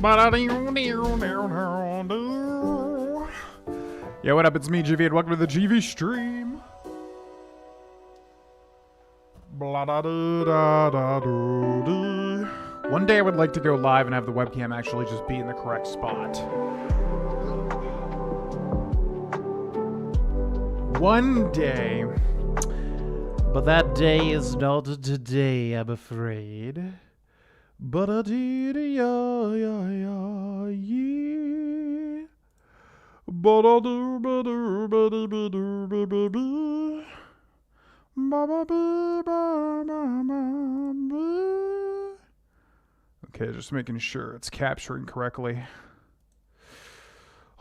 Yo, what up? It's me, GV, and welcome to the GV stream. One day I would like to go live and have the webcam actually just be in the correct spot. One day. But that day is not today, I'm afraid. But a dee ya ya ya yeah. But a do ba do ba do ba do ba ba ba ba ba ba ba ba ba. Okay, just making sure it's capturing correctly.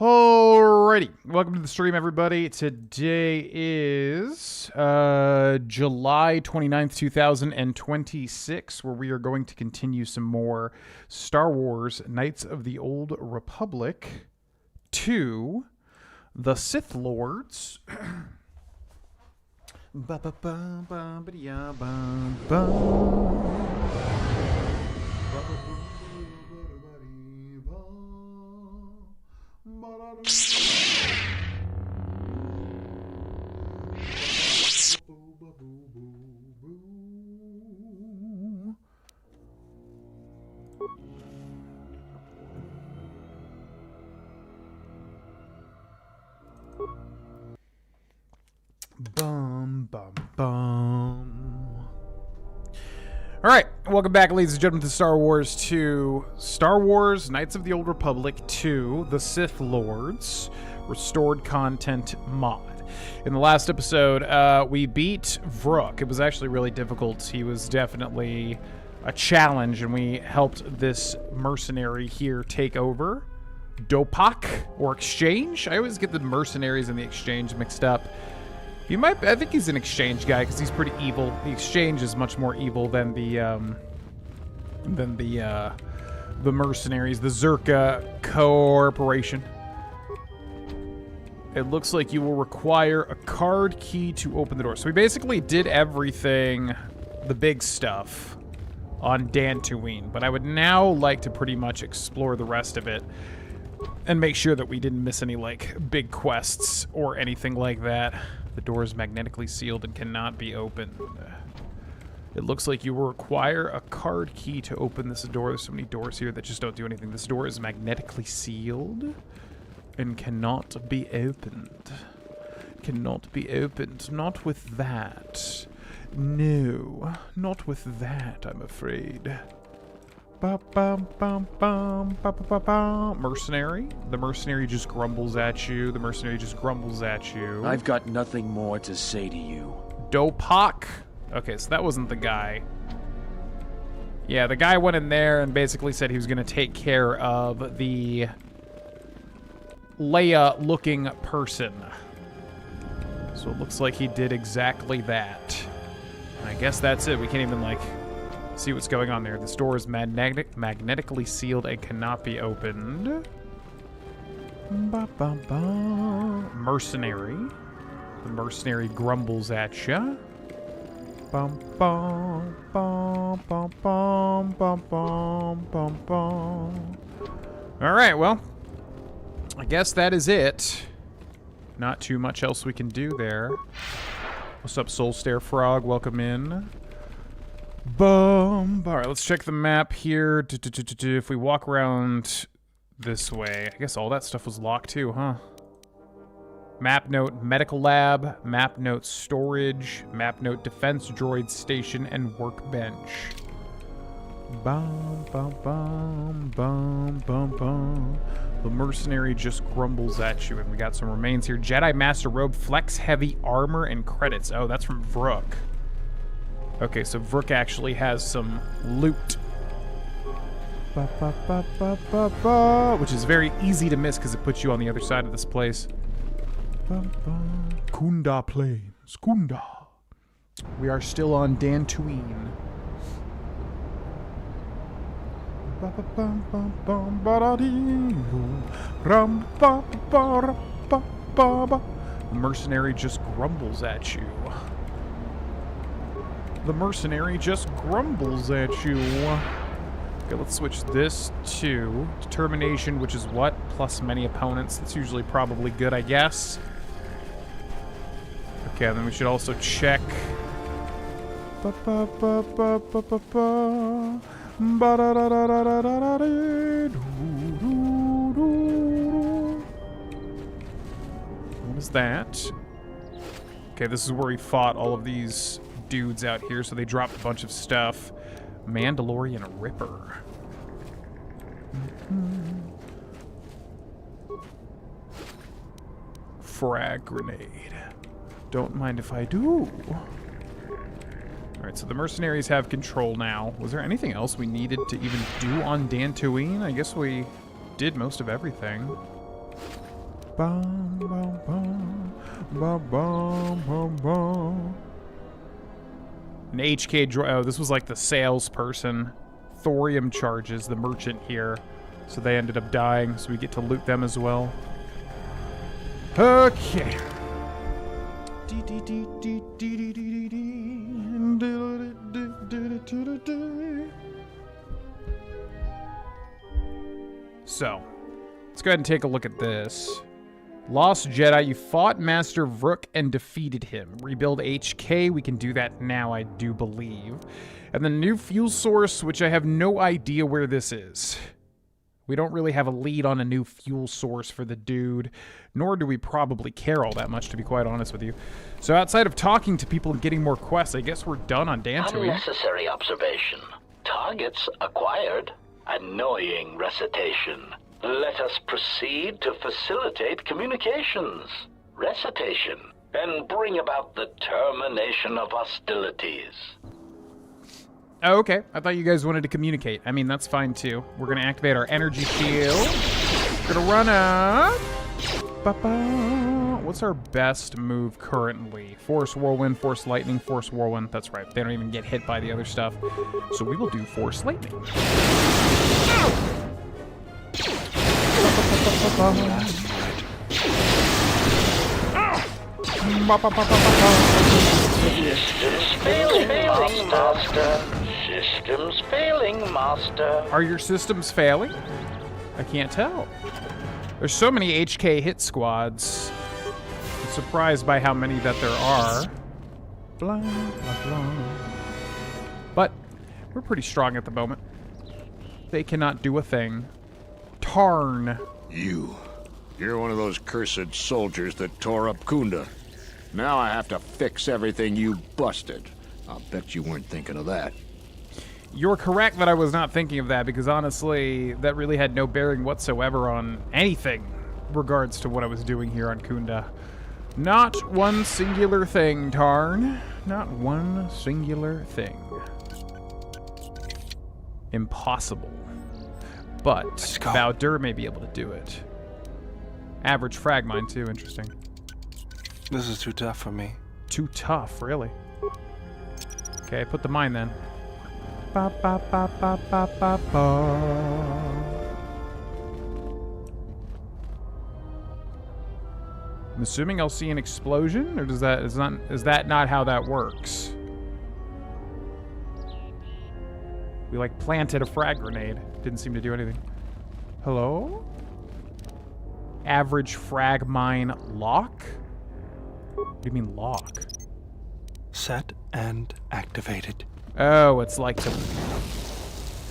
Alrighty, welcome to the stream, everybody. Today is July 29th, 2026, where we are going to continue some more Star Wars Knights of the Old Republic 2, the Sith Lords. Bum, bum, bum. All right, welcome back, ladies and gentlemen, to Star Wars 2, Star Wars Knights of the Old Republic 2, the Sith Lords, Restored Content Mod. In the last episode, we beat Vrook. It was actually really difficult. He was definitely a challenge, and we helped this mercenary here take over. Dopak, or Exchange? I always get the mercenaries and the Exchange mixed up. I think he's an Exchange guy because he's pretty evil. The Exchange is much more evil than the mercenaries, the Zerka Corporation. It looks like you will require a card key to open the door. So we basically did everything, the big stuff, on Dantooine. But I would now like to pretty much explore the rest of it and make sure that we didn't miss any, like, big quests or anything like that. The door is magnetically sealed and cannot be opened. It looks like you will require a card key to open this door. There's so many doors here that just don't do anything. This door is magnetically sealed and cannot be opened. Cannot be opened. Not with that. No, not with that, I'm afraid. Mercenary. The mercenary just grumbles at you. The mercenary just grumbles at you. I've got nothing more to say to you. Dopak. Okay, so that wasn't the guy. Yeah, the guy went in there and basically said he was going to take care of the Leia-looking person. So it looks like he did exactly that. I guess that's it. We can't even, like, see what's going on there. This door is magnetically sealed and cannot be opened. Mercenary. The mercenary grumbles at ya. Alright, well, I guess that is it. Not too much else we can do there. What's up, Soul Stare Frog? Welcome in. Boom. All right, let's check the map here. If we walk around this way, I guess all that stuff was locked too, huh? Map note, medical lab, map note, storage, map note, defense droid station, and workbench. Bum, bum, bum, bum, bum, bum. The mercenary just grumbles at you, and we got some remains here. Jedi Master Robe, Flex Heavy Armor, and credits. Oh, that's from Vrook. Okay, so Vrook actually has some loot. Which is very easy to miss because it puts you on the other side of this place. Kunda Plains. Kunda. We are still on Dantooine. The mercenary just grumbles at you. The mercenary just grumbles at you. Okay, let's switch this to determination, which is what? Plus many opponents. That's usually probably good, I guess. Okay, and then we should also check. What is that? Okay, this is where we fought all of these dudes out here, so they dropped a bunch of stuff. Mandalorian Ripper. Frag grenade. Don't mind if I do. Alright, so the mercenaries have control now. Was there anything else we needed to even do on Dantooine? I guess we did most of everything. Bum, bum, bum, bum, bum, bum, bum. An HK oh, this was like the salesperson. Thorium charges, the merchant here. So they ended up dying, so we get to loot them as well. Okay. So, let's go ahead and take a look at this. Lost Jedi, you fought Master Vrook and defeated him. Rebuild HK, we can do that now, I do believe. And the new fuel source, which I have no idea where this is. We don't really have a lead on a new fuel source for the dude, nor do we probably care all that much, to be quite honest with you. So outside of talking to people and getting more quests, I guess we're done on Dantooine. Unnecessary observation. Targets acquired. Annoying recitation. Let us proceed to facilitate communications. Recitation. And bring about the termination of hostilities. Oh, okay. I thought you guys wanted to communicate. I mean, that's fine too. We're gonna activate our energy shield. Gonna run up. Ba-ba. What's our best move currently? Force Whirlwind, Force Lightning, Force Whirlwind. That's right. They don't even get hit by the other stuff. So we will do Force Lightning. Systems failing, Master. Systems failing, Master. Are your systems failing? I can't tell. There's so many HK hit squads. I'm surprised by how many that there are. Blah, blah, blah. But we're pretty strong at the moment. They cannot do a thing. Tarn. You're one of those cursed soldiers that tore up Kunda. Now I have to fix everything you busted. I'll bet you weren't thinking of that. You're correct that I was not thinking of that, because honestly, that really had no bearing whatsoever on anything regards to what I was doing here on Kunda. Not one singular thing, Tarn. Not one singular thing. Impossible. But Bowdur may be able to do it. Average frag mine too, interesting. This is too tough for me. Too tough, really? Okay, put the mine then. Ba, ba, ba, ba, ba, ba, ba. I'm assuming I'll see an explosion, or is that not how that works? We like planted a frag grenade. Didn't seem to do anything. Hello? Average frag mine lock? What do you mean lock? Set and activated. Oh, it's like the...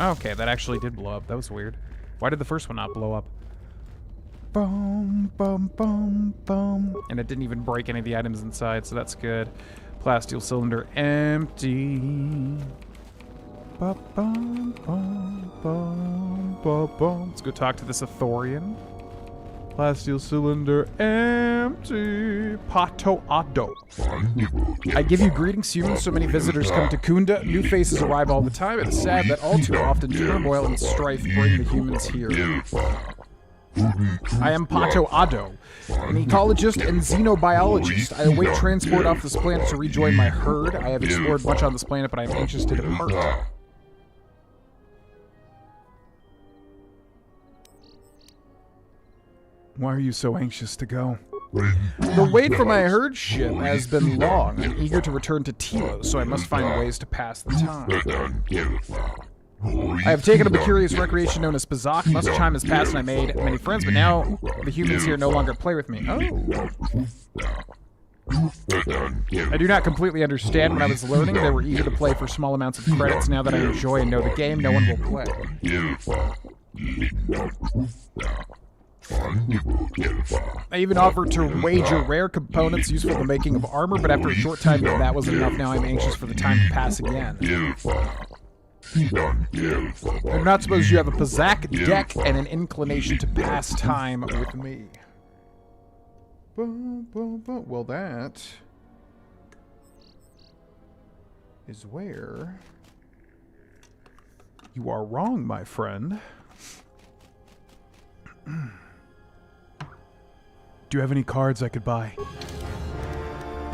Okay, that actually did blow up. That was weird. Why did the first one not blow up? Boom, boom, boom, boom. And it didn't even break any of the items inside, so that's good. Plasteel cylinder empty. Ba-bum, bum, bum, ba-bum. Let's go talk to this Ithorian. Plasteel cylinder empty. Pato Ado. I give you greetings, humans. So many visitors come to Kunda. New faces arrive all the time. It is sad that all too often turmoil and strife bring the humans here. I am Pato Ado, an ecologist and xenobiologist. I await transport off this planet to rejoin my herd. I have explored much on this planet, but I am anxious to depart. Why are you so anxious to go? The wait for my herd ship has been long. I'm eager to return to Telos, so I must find ways to pass the time. I have taken up a curious recreation known as Pazak. Much time has passed and I made many friends, but now the humans here no longer play with me. Oh. I do not completely understand. When I was learning, they were eager to play for small amounts of credits. Now that I enjoy and know the game, no one will play. I even offered to wager rare components useful in the making of armor, but after a short time, that wasn't enough. Now I'm anxious for the time to pass again. I'm not supposed you have a Pazak deck and an inclination to pass time with me. Well, that is where you are wrong, my friend. Do you have any cards I could buy?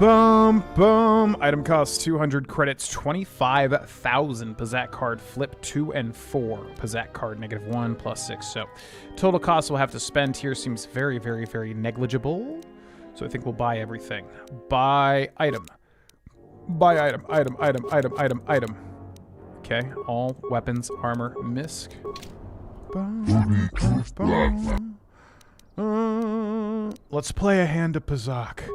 Item costs 200 credits, 25,000. Pazak card, flip 2 and 4. Pazak card, -1 + 6. So, total cost we'll have to spend here seems very, very, very negligible. So I think we'll buy everything. Buy item. Buy item. Okay, all weapons, armor, misc. Let's play a hand of Pazak.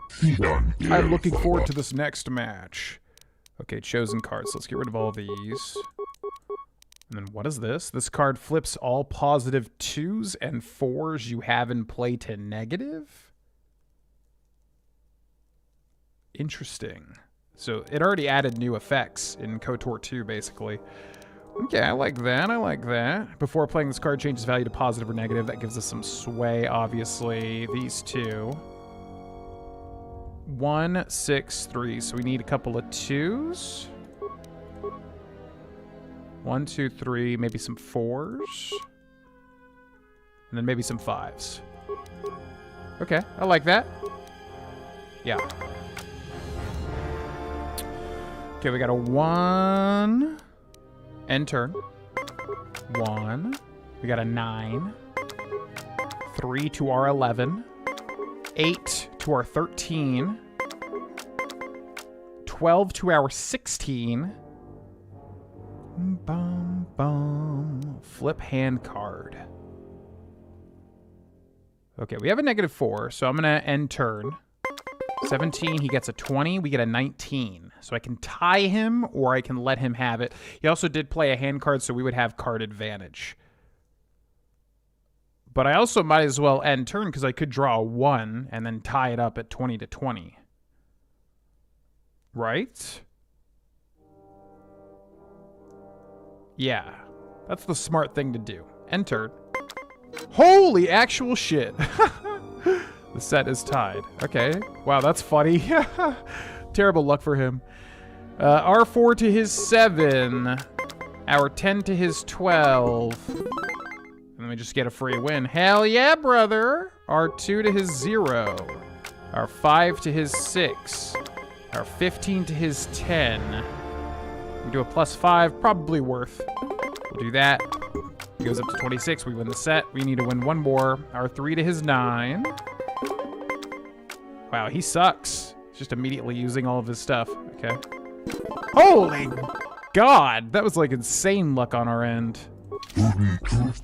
I'm looking forward to this next match. Okay, chosen cards. Let's get rid of all these. And then what is this? This card flips all positive 2s and 4s you have in play to negative? Interesting. So it already added new effects in KOTOR 2, basically. Okay, I like that. Before playing, this card changes value to positive or negative. That gives us some sway, obviously. These two. 1, 6, 3. So we need a couple of 2s. 1, 2, 3. Maybe some 4s. And then maybe some 5s. Okay, I like that. Yeah. Okay, we got a 1... end turn. 1. We got a 9. 3 to our 11. 8 to our 13. 12 to our 16. Flip hand card. Okay, we have a -4, so I'm going to end turn. 17, he gets a 20, we get a 19. So I can tie him, or I can let him have it. He also did play a hand card, so we would have card advantage. But I also might as well end turn, because I could draw a 1, and then tie it up at 20 to 20. Right? Yeah. That's the smart thing to do. End turn. Holy actual shit! The set is tied. Okay. Wow, that's funny. Terrible luck for him. Our 4 to his 7. Our 10 to his 12. And then we just get a free win. Hell yeah, brother! Our 2 to his 0. Our 5 to his 6. Our 15 to his 10. We do a +5. Probably worth. We'll do that. He goes up to 26. We win the set. We need to win one more. Our 3 to his 9. Wow, he sucks. He's just immediately using all of his stuff. Okay. Holy God! That was like insane luck on our end.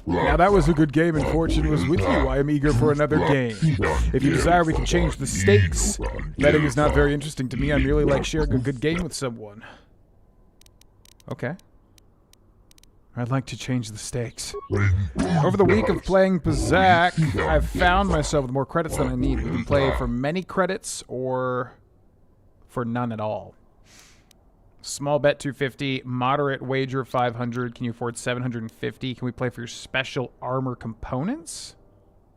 Now that was a good game and fortune was with you. I am eager for another game. If you desire, we can change the stakes. Betting is not very interesting to me. I merely like sharing a good game with someone. Okay. I'd like to change the stakes. Over the week of playing Pazak, I've found myself with more credits than I need. We can play for many credits or for none at all. Small bet 250, moderate wager 500. Can you afford 750? Can we play for your special armor components?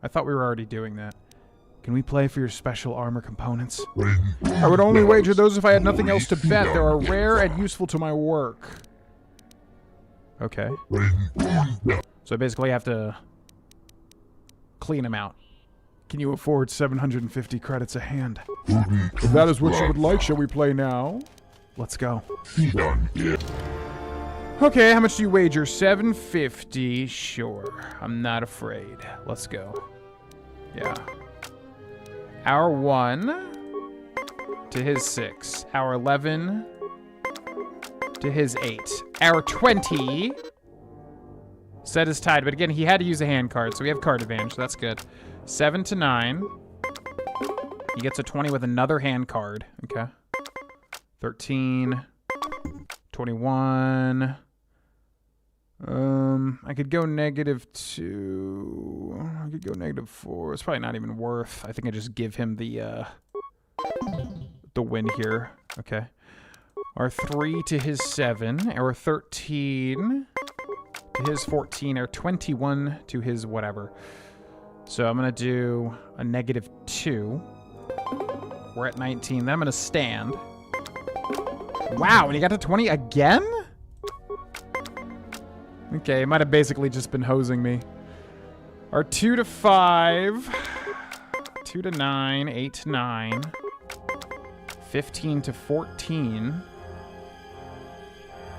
I thought we were already doing that. Can we play for your special armor components? I would only wager those if I had nothing else to bet. They are rare and useful to my work. Okay. So I basically have to clean them out. Can you afford 750 credits a hand? If that is what you would like, shall we play now? Let's go. Okay, how much do you wager? 750. Sure. I'm not afraid. Let's go. Yeah. Our 1 to his 6. Our 11 to his 8. Our 20 Set is tied, but again, he had to use a hand card, so we have card advantage, so that's good. 7 to 9. He gets a 20 with another hand card. Okay. 13. 21. I could go -2. I could go -4. It's probably not even worth. I think I just give him the win here. Okay. Our 3 to his 7. Our 13 to his 14. Our 21 to his whatever. So I'm going to do a -2. We're at 19. Then I'm going to stand. Wow, and he got to 20 again? Okay, he might have basically just been hosing me. Our 2 to 5. 2 to 9. 8 to 9. 15 to 14.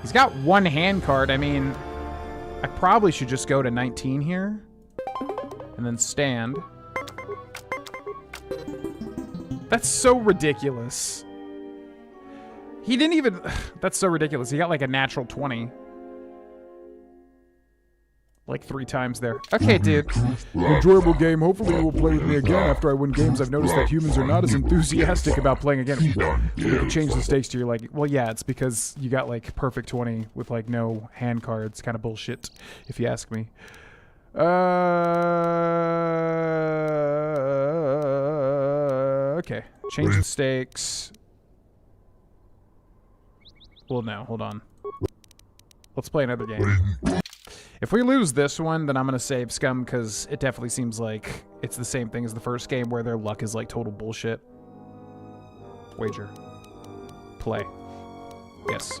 He's got one hand card. I mean, I probably should just go to 19 here. And then stand. That's so ridiculous. He didn't even... That's so ridiculous. He got like a natural 20. Like 3 times there. Okay, dude. Enjoyable game. Hopefully you will play with me again. After I win games, I've noticed that humans are not as enthusiastic about playing again. You can change the stakes to your like... Well, yeah, it's because you got like perfect 20 with like no hand cards. Kind of bullshit, if you ask me. Okay. Change the stakes. Well, no. Hold on. Let's play another game. If we lose this one, then I'm going to save Scum, because it definitely seems like it's the same thing as the first game, where their luck is like total bullshit. Wager. Play. Yes.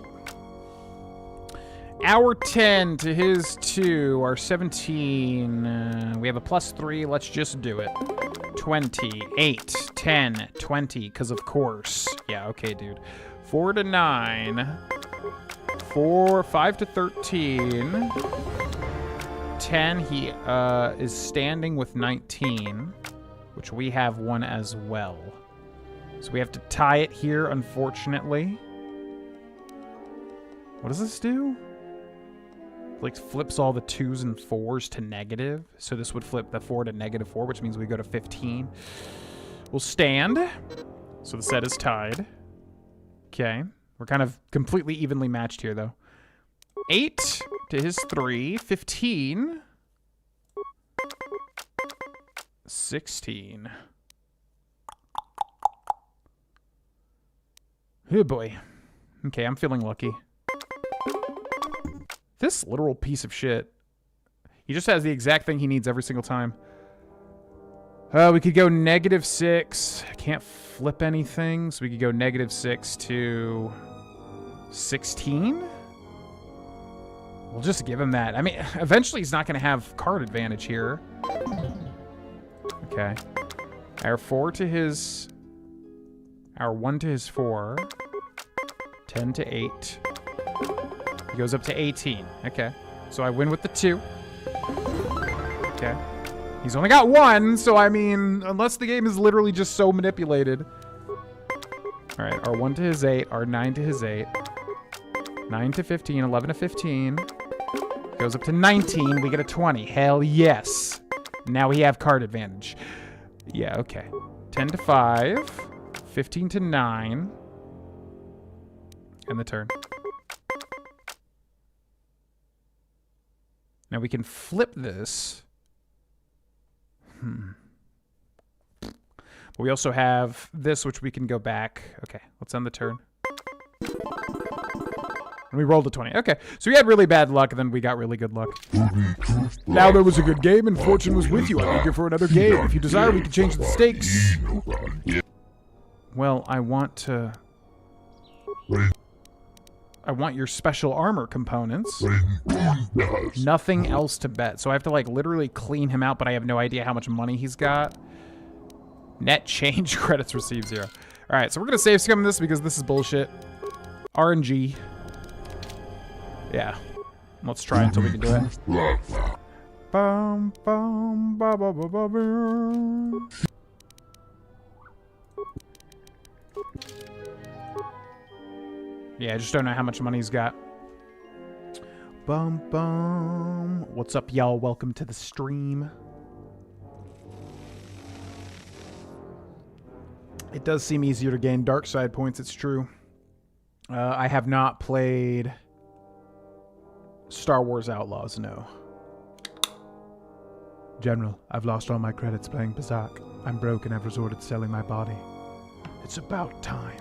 Our 10 to his 2, our 17. We have a +3. Let's just do it. 20, 8, 10, 20, because of course. Yeah, okay, dude. 4 to 9. 5 to 13. 10, he is standing with 19, which we have one as well. So we have to tie it here, unfortunately. What does this do? Like flips all the 2s and 4s to negative. So this would flip the 4 to -4, which means we go to 15. We'll stand. So the set is tied. Okay. We're kind of completely evenly matched here, though. 8 to his 3. 15. 16. Oh, boy. Okay, I'm feeling lucky. This literal piece of shit. He just has the exact thing he needs every single time. We could go -6. I can't flip anything, so we could go -6 to 16. We'll just give him that. I mean, eventually he's not going to have card advantage here. Okay. Our 4 to his... Our 1 to his 4. 10 to 8. He goes up to 18. Okay. So I win with the 2. Okay. He's only got 1, so I mean, unless the game is literally just so manipulated. Alright, our 1 to his 8, our 9 to his 8. 9 to 15, 11 to 15. Goes up to 19, we get a 20. Hell yes. Now we have card advantage. Yeah, okay. 10 to 5. 15 to 9. And the turn. Now we can flip this. But we also have this, which we can go back. Okay, let's end the turn. And we rolled a 20. Okay, so we had really bad luck, and then we got really good luck. Now there was a good game, and fortune was with you. I'm eager for another game. If you desire, we can change the stakes. Well, I want your special armor components. Nothing else to bet. So I have to, like, literally clean him out, but I have no idea how much money he's got. Net change credits received 0. Alright, so we're going to save scum this because this is bullshit. RNG. Yeah. Let's try until we can do it. Bum, bum, ba, ba, ba, ba, ba. Yeah, I just don't know how much money he's got. Bum bum. What's up, y'all? Welcome to the stream. It does seem easier to gain dark side points, it's true. I have not played Star Wars Outlaws, no. General, I've lost all my credits playing Berserk. I'm broke and I've resorted to selling my body. It's about time.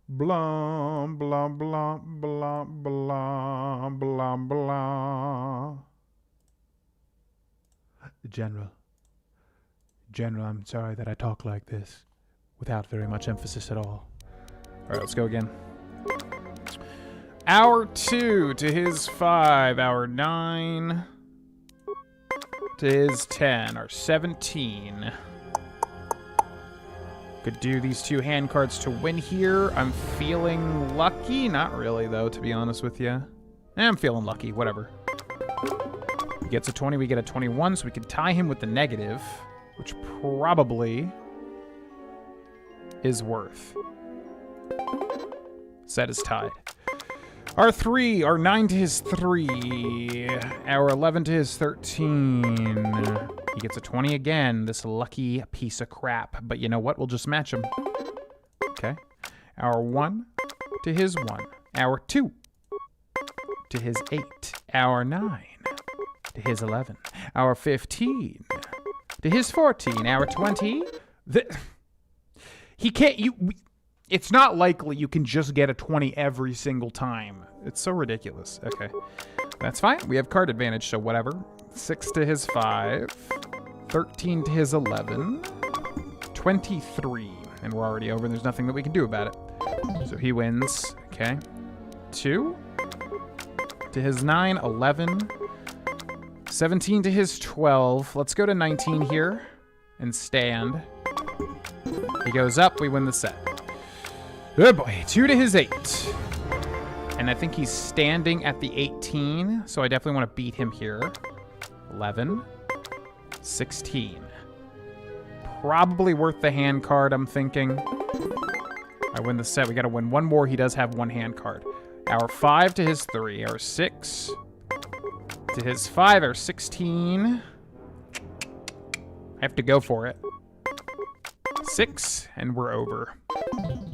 Blah, blah, blah, blah, blah, blah, blah. General, I'm sorry that I talk like this, without very much emphasis at all. Alright, let's go again. Hour 2 to his 5, hour 9 to his 10, or 17. Could do these 2 hand cards to win here. I'm feeling lucky. Not really, though, to be honest with you. I'm feeling lucky. Whatever. He gets a 20. We get a 21, so we could tie him with the negative, which probably is worth. Set is tied. Our 3, our 9 to his 3, our 11 to his 13. He gets a 20 again, this lucky piece of crap. But you know what? We'll just match him. Okay. Our 1 to his 1. Our 2 to his 8. Our 9 to his 11. Our 15 to his 14. Our 20. He can't... It's not likely you can just get a 20 every single time. It's so ridiculous. Okay. That's fine. We have card advantage, so whatever. 6 to his 5. 13 to his 11. 23. And we're already over, and there's nothing that we can do about it. So he wins. Okay. 2 to his 9. 11. 17 to his 12. Let's go to 19 here and stand. He goes up. We win the set. Good boy. 2 to his 8. And I think he's standing at the 18, so I definitely want to beat him here. 11. 16. Probably worth the hand card, I'm thinking. I win the set. We got to win one more. He does have one hand card. Our 5 to his 3. Our 6 to his 5. Our 16. I have to go for it. 6, and we're over.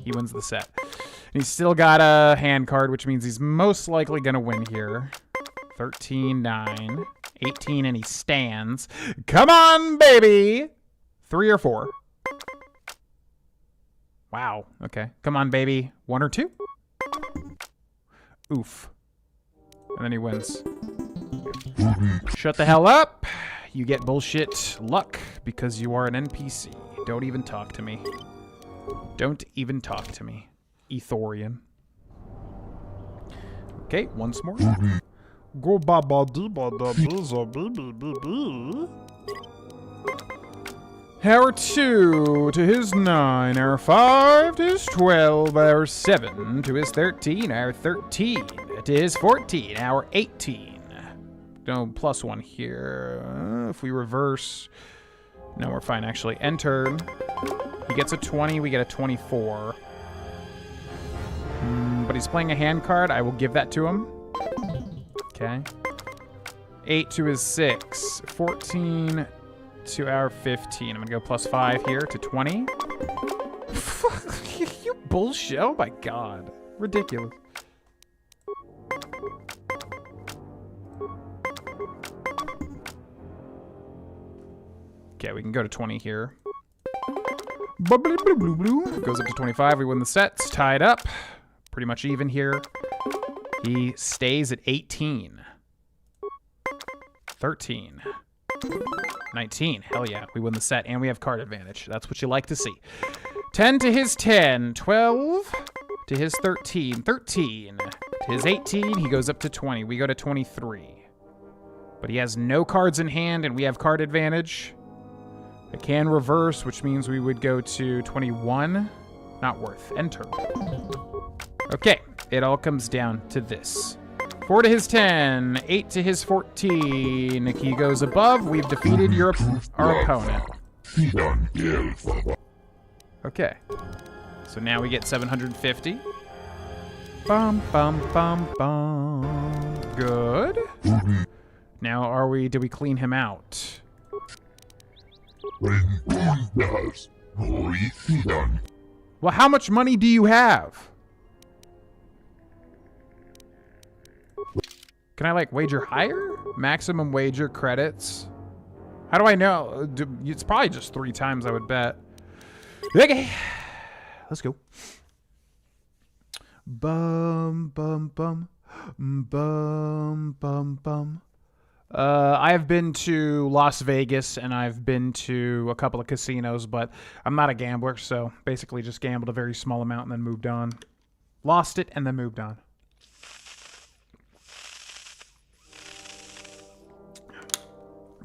He wins the set. And he's still got a hand card, which means he's most likely going to win here. 13, 9, 18, and he stands. Come on, baby! 3 or 4. Wow. Okay. Come on, baby. 1 or 2? Oof. And then he wins. Shut the hell up. You get bullshit luck because you are an NPC. Don't even talk to me. Don't even talk to me. Ethorian. Okay, once more. Go ba ba dee ba da bee za bee bee bee bee. Hour 2 to his 9. Hour 5 to his 12. Hour 7 to his 13. Hour 13 to his 14. Hour 18. No, +1 here. If we reverse... No, we're fine, actually. End turn. He gets a 20. We get a 24. But he's playing a hand card. I will give that to him. Okay. 8 to his 6. 14 to our 15. I'm going to go +5 here to 20. You bullshit. Oh, my God. Ridiculous. Okay, we can go to 20 here. Goes up to 25. We win the sets. Tied up. Pretty much even here. He stays at 18. 13. 19. Hell yeah. We win the set, and we have card advantage. That's what you like to see. 10 to his 10. 12 to his 13. 13 to his 18. He goes up to 20. We go to 23. But he has no cards in hand, and we have card advantage. I can reverse, which means we would go to 21. Not worth. Enter. Okay, it all comes down to this. 4 to his 10, 8 to his 14. He goes above. We've defeated our opponent. Okay, so now we get 750. Bum, bum, bum, bum. Good. Now, did we clean him out? Well, how much money do you have? Can I, like, wager higher? Maximum wager credits. How do I know? It's probably just 3 times, I would bet. Okay. Let's go. Bum, bum, bum. Bum, bum, bum. I have been to Las Vegas, and I've been to a couple of casinos, but I'm not a gambler, so basically just gambled a very small amount and then moved on. Lost it and then moved on.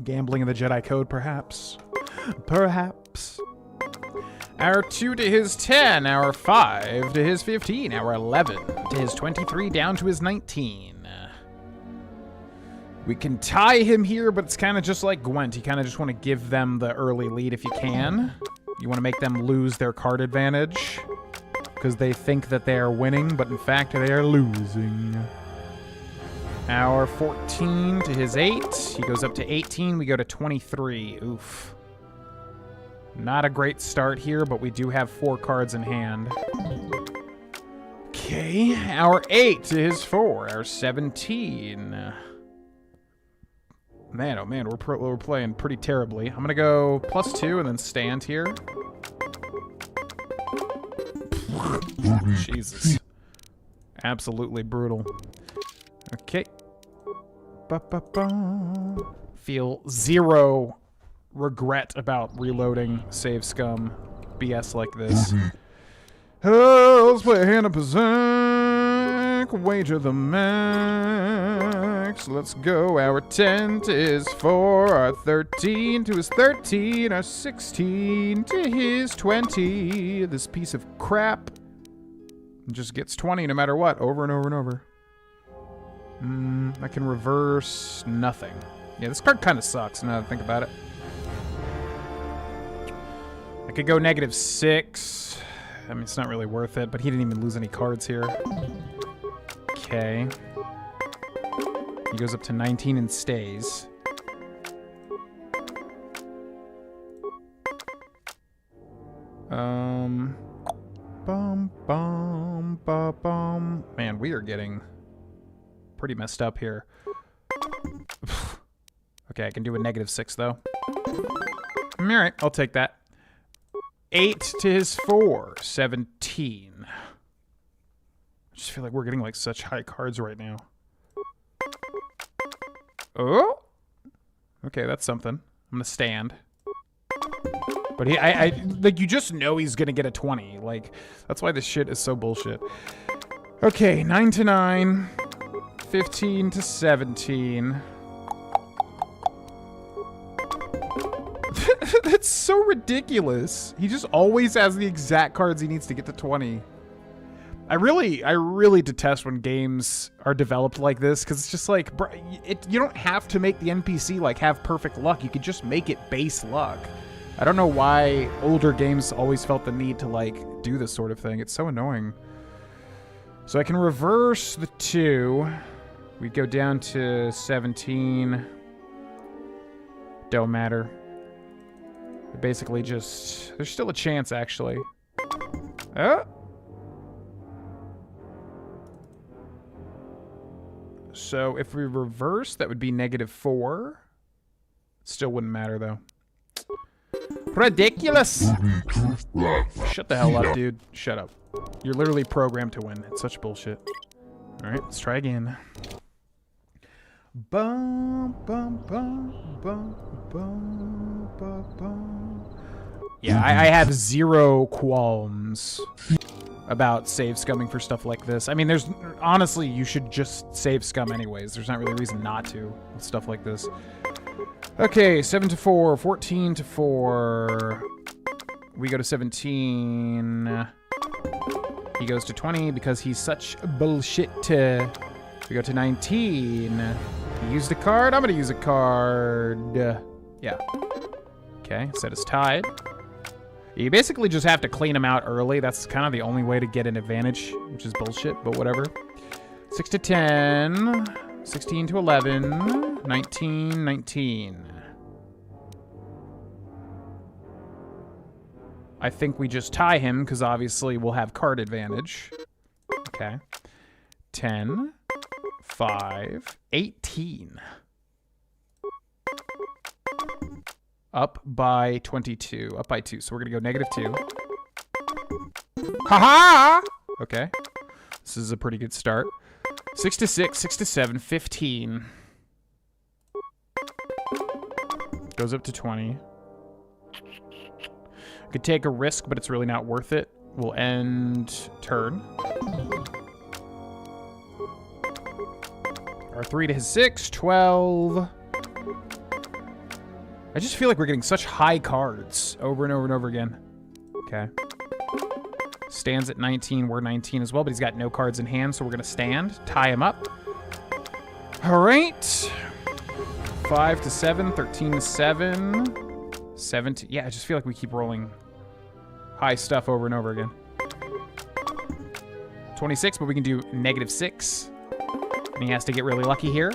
Gambling in the Jedi Code, perhaps. Perhaps. Hour 2 to his 10. Hour 5 to his 15. Hour 11 to his 23 down to his 19. We can tie him here, but it's kind of just like Gwent. You kind of just want to give them the early lead if you can. You want to make them lose their card advantage because they think that they are winning, but in fact they are losing. Hour 14 to his 8. He goes up to 18. We go to 23. Oof. Not a great start here, but we do have 4 cards in hand. Okay. Hour 8 to his 4. Hour 17. Man, oh man, we're playing pretty terribly. I'm going to go +2 and then stand here. Jesus. Absolutely brutal. Okay. Ba-ba-ba. Feel 0 regret about reloading save scum BS like this. Oh, let's play a hand of Pazak. Wager the max. Let's go. Our 10 to his 4. Our 13 to his 13. Our 16 to his 20. This piece of crap just gets 20 no matter what, over and over and over. I can reverse nothing. Yeah, this card kind of sucks now that I think about it. I could go -6. I mean, it's not really worth it, but he didn't even lose any cards here. Okay. He goes up to 19 and stays. Bum, bum, ba, bum. Man, we are getting pretty messed up here. Okay, I can do a -6, though. Alright, I'll take that. 8 to his 4. 17. I just feel like we're getting, like, such high cards right now. Oh! Okay, that's something. I'm gonna stand. But like, you just know he's gonna get a 20. Like, that's why this shit is so bullshit. Okay, 9 to 9. 15 to 17. That's so ridiculous. He just always has the exact cards he needs to get to 20. I really detest when games are developed like this, because it's just like, bro, you don't have to make the NPC like have perfect luck. You could just make it base luck. I don't know why older games always felt the need to like do this sort of thing. It's so annoying. So I can reverse the 2. We go down to 17. Don't matter. Basically just... There's still a chance, actually. Oh! So if we reverse, that would be -4. Still wouldn't matter, though. Ridiculous! Shut the hell up, dude. Shut up. You're literally programmed to win. It's such bullshit. Alright, let's try again. Bum, bum, bum, bum, bum, bum, bum. Yeah, I have 0 qualms about save scumming for stuff like this. I mean, there's... Honestly, you should just save scum anyways. There's not really a reason not to with stuff like this. Okay, 7 to 4, 14 to 4. We go to 17. He goes to 20 because he's such bullshit. We go to 19. He used a card. I'm going to use a card. Yeah. Okay, set is tied. You basically just have to clean him out early. That's kind of the only way to get an advantage, which is bullshit, but whatever. 6 to 10. 16 to 11. 19, 19. I think we just tie him, because obviously we'll have card advantage. Okay. 10, 5, 18. Up by 22. Up by 2. So we're going to go -2. Ha-ha! Okay. This is a pretty good start. 6 to 6, 6 to 7, 15. Goes up to 20. Could take a risk, but it's really not worth it. We'll end turn. Our 3 to his 6, 12. I just feel like we're getting such high cards over and over and over again. Okay. Stands at 19. We're 19 as well, but he's got no cards in hand, so we're going to stand. Tie him up. All right. 5 to 7, 13 to 7. 17. Yeah, I just feel like we keep rolling high stuff over and over again. 26, but we can do -6. And he has to get really lucky here.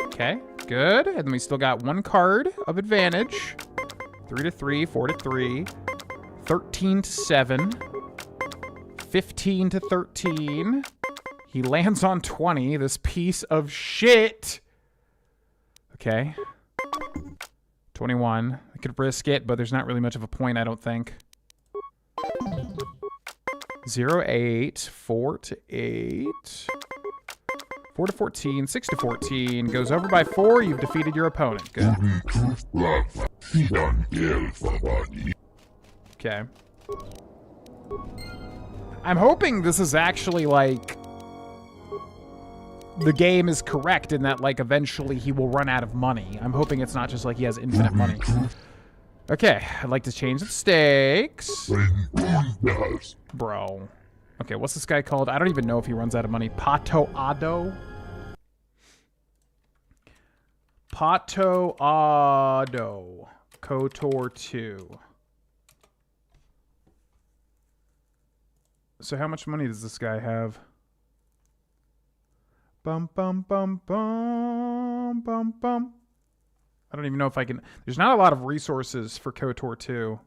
Okay, good. And then we still got 1 card of advantage. 3 to 3, 4 to 3. 13 to 7. 15 to 13. He lands on 20, this piece of shit. Okay. 21. I could risk it, but there's not really much of a point, I don't think. 0, 8, 4 to 8. 4 to 14, 6 to 14. Goes over by 4. You've defeated your opponent. Good. Okay. I'm hoping this is actually, like, the game is correct in that, like, eventually he will run out of money. I'm hoping it's not just like he has infinite money. Okay, I'd like to change the stakes. Bro. Okay, what's this guy called? I don't even know if he runs out of money. Pato Ado? Pato Ado. KOTOR 2. So how much money does this guy have? Bum, bum, bum, bum, bum, bum. I don't even know if I can... There's not a lot of resources for KOTOR 2.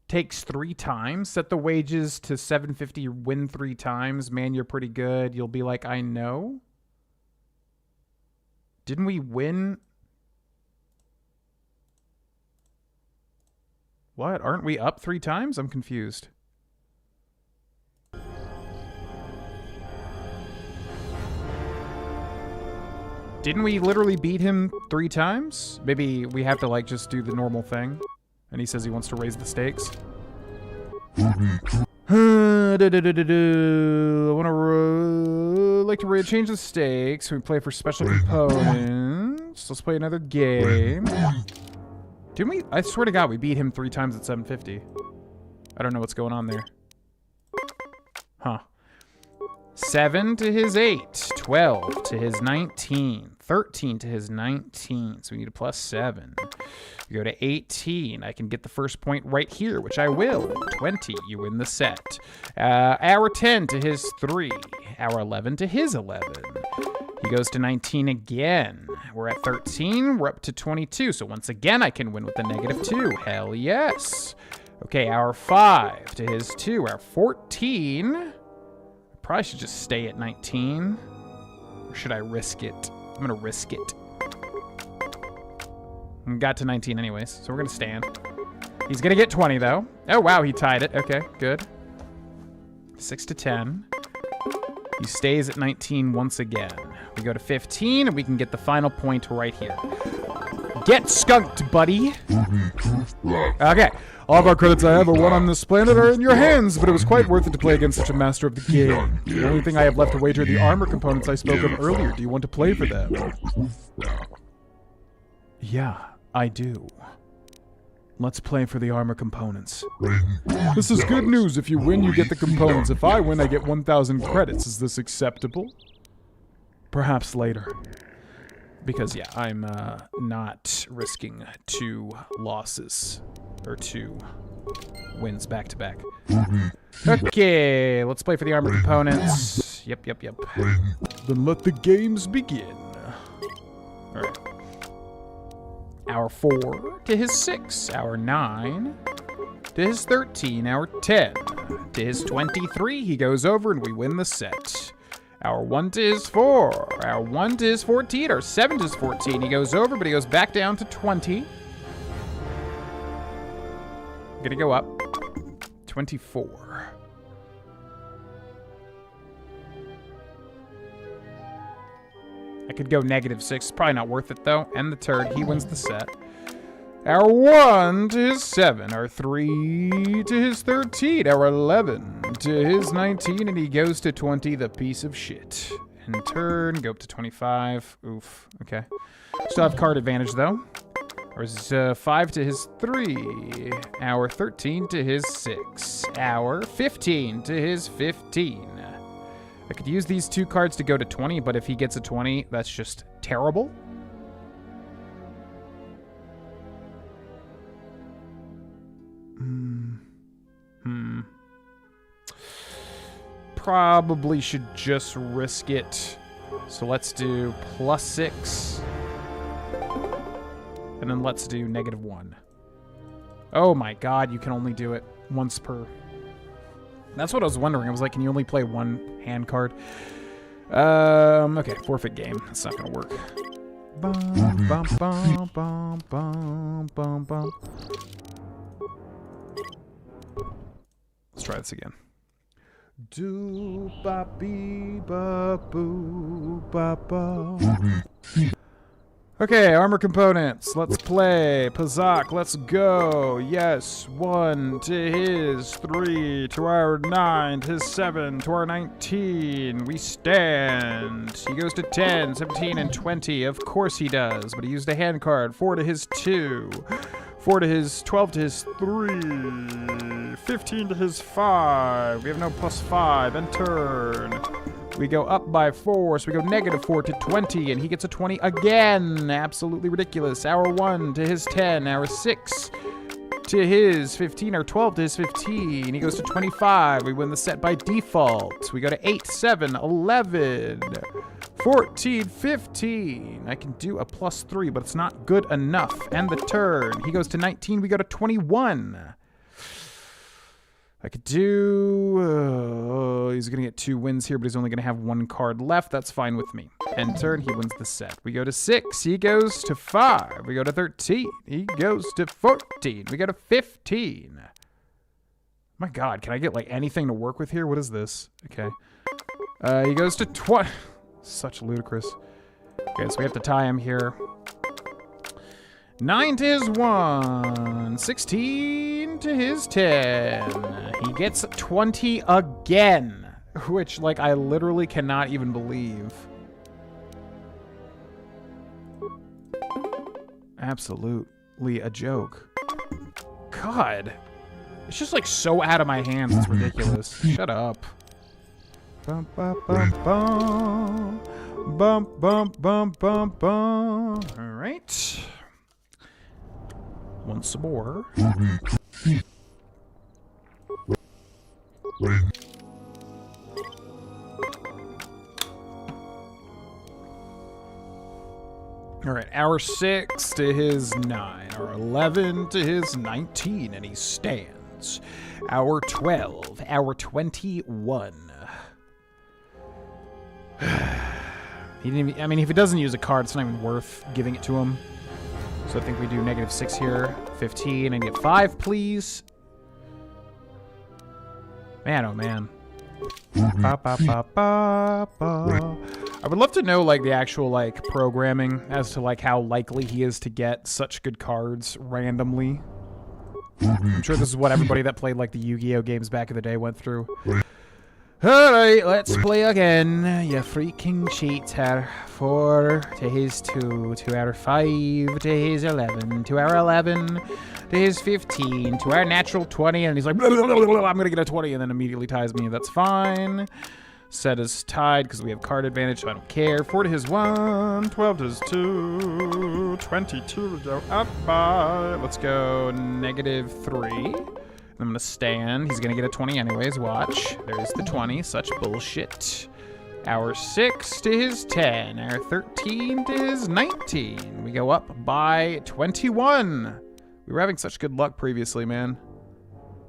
Takes 3 times. Set the wages to 750. Win 3 times. Man, you're pretty good. You'll be like, I know. Didn't we win? What? Aren't we up 3 times? I'm confused. Didn't we literally beat him 3 times? Maybe we have to, like, just do the normal thing. And he says he wants to raise the stakes. I want to like to change the stakes. We play for special components. Let's play another game. Didn't we? I swear to God, we beat him 3 times at 750. I don't know what's going on there. Huh. 7 to his 8. 12 to his 19. 13 to his 19. So we need a +7. We go to 18. I can get the first point right here, which I will. 20. You win the set. Hour 10 to his 3. Hour 11 to his 11. He goes to 19 again. We're at 13. We're up to 22. So once again, I can win with the -2. Hell yes. Okay, hour 5 to his 2. Hour 14. Probably should just stay at 19. Or should I risk it? I'm going to risk it. Got to 19 anyways, so we're going to stand. He's going to get 20, though. Oh, wow, he tied it. Okay, good. 6 to 10. He stays at 19 once again. We go to 15, and we can get the final point right here. Get skunked, buddy. Okay. All of our credits I ever won on this planet are in your hands, but it was quite worth it to play against such a master of the game. The only thing I have left to wager are the armor components I spoke of earlier. Do you want to play for them? Yeah, I do. Let's play for the armor components. This is good news. If you win, you get the components. If I win, I get 1,000 credits. Is this acceptable? Perhaps later. Because, yeah, I'm not risking 2 losses. Or 2 wins back to back. Okay, let's play for the armor components. Yep. Then let the games begin. All right. Our 4 to his 6. Our 9 to his 13. Our 10 to his 23. He goes over and we win the set. Our 1 to his 4. Our 1 to his 14. Our 7 to his 14. He goes over, but he goes back down to 20. Gonna go up. 24. I could go -6. Probably not worth it, though. And the turd. He wins the set. Our 1 to his 7. Our 3 to his 13. Our 11 to his 19. And he goes to 20, the piece of shit. And turn. Go up to 25. Oof. Okay. Still have card advantage, though. Ours is 5 to his 3. Our 13 to his 6. Our 15 to his 15. I could use these 2 cards to go to 20, but if he gets a 20, that's just terrible. Probably should just risk it. So let's do +6. And then let's do -1. Oh my god, you can only do it once per. That's what I was wondering. I was like, can you only play 1 hand card? Okay, forfeit game. That's not gonna work. Bum, bum, bum, bum, bum, bum, bum. Let's try this again. Do ba bee ba boo ba ba. Okay, armor components. Let's play. Pazak, let's go. Yes, 1 to his 3, to our 9, to his 7, to our 19. We stand. He goes to 10, 17, and 20. Of course he does, but he used a hand card. 4 to his 2, 4 to his 12 to his 3, 15 to his 5. We have no +5, and turn. We go up by 4, so we go -4 to 20, and he gets a 20 again. Absolutely ridiculous. Our 1 to his 10, our 6 to his 15, our 12 to his 15. He goes to 25. We win the set by default. We go to 8, 7, 11, 14, 15. I can do a +3, but it's not good enough. And the turn. He goes to 19. We go to 21. I could do... he's going to get 2 wins here, but he's only going to have 1 card left. That's fine with me. End turn, he wins the set. We go to 6. He goes to 5. We go to 13. He goes to 14. We go to 15. My god, can I get, like, anything to work with here? What is this? Okay. He goes to 20. Such ludicrous. Okay, so we have to tie him here. 9 to his 1, 16 to his 10. He gets 20 again, which, like, I literally cannot even believe. Absolutely a joke. God. It's just, like, so out of my hands, it's ridiculous. Shut up. Bum, bum, bum, bum. Bum, bum, bum, bum, bum. All right. Once more. All right, our 6 to his 9, our 11 to his 19, and he stands. Our 12, our 21. He didn't even, I mean, if he doesn't use a card, it's not even worth giving it to him. So I think we do -6 here. 15 and get 5, please. Man, oh man. Ba, ba, ba, ba, ba. I would love to know, like, the actual, like, programming as to, like, how likely he is to get such good cards randomly. I'm sure this is what everybody that played, like, the Yu-Gi-Oh games back in the day went through. Alright, let's play again. You freaking cheater. 4 to his 2, to our 5, to his 11, to our 11, to his 15, to our natural 20, and he's like, blah, blah, blah, blah, I'm gonna get a 20, and then immediately ties me. That's fine. Set is tied because we have card advantage, so I don't care. 4 to his 1, 12 to his 2, 22 to go up by. Let's go -3. I'm gonna stand. He's gonna get a 20 anyways, watch. There's the 20, such bullshit. Our 6 to his 10. Our 13 to his 19. We go up by 21. We were having such good luck previously, man.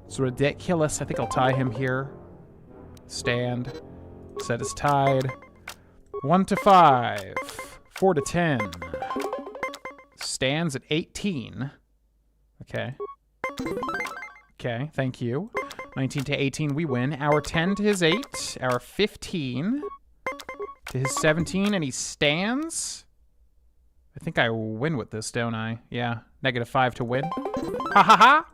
It's ridiculous. I think I'll tie him here. Stand. Set is tied. 1 to 5. 4 to 10. Stands at 18. Okay. Okay, thank you. 19 to 18, we win. Our 10 to his 8. Our 15 to his 17, and he stands. I think I win with this, don't I? Yeah, -5 to win. Ha ha ha!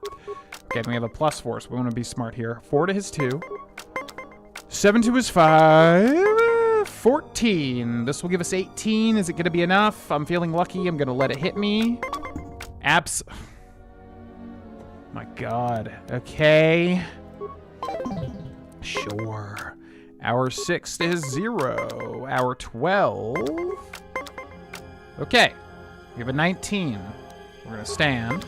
Okay, and we have a +4, so we want to be smart here. 4 to his 2. 7 to his 5. 14. This will give us 18. Is it going to be enough? I'm feeling lucky. I'm going to let it hit me. My God. Okay. Sure. Our 6 is 0. Our 12. Okay. We have a 19. We're going to stand.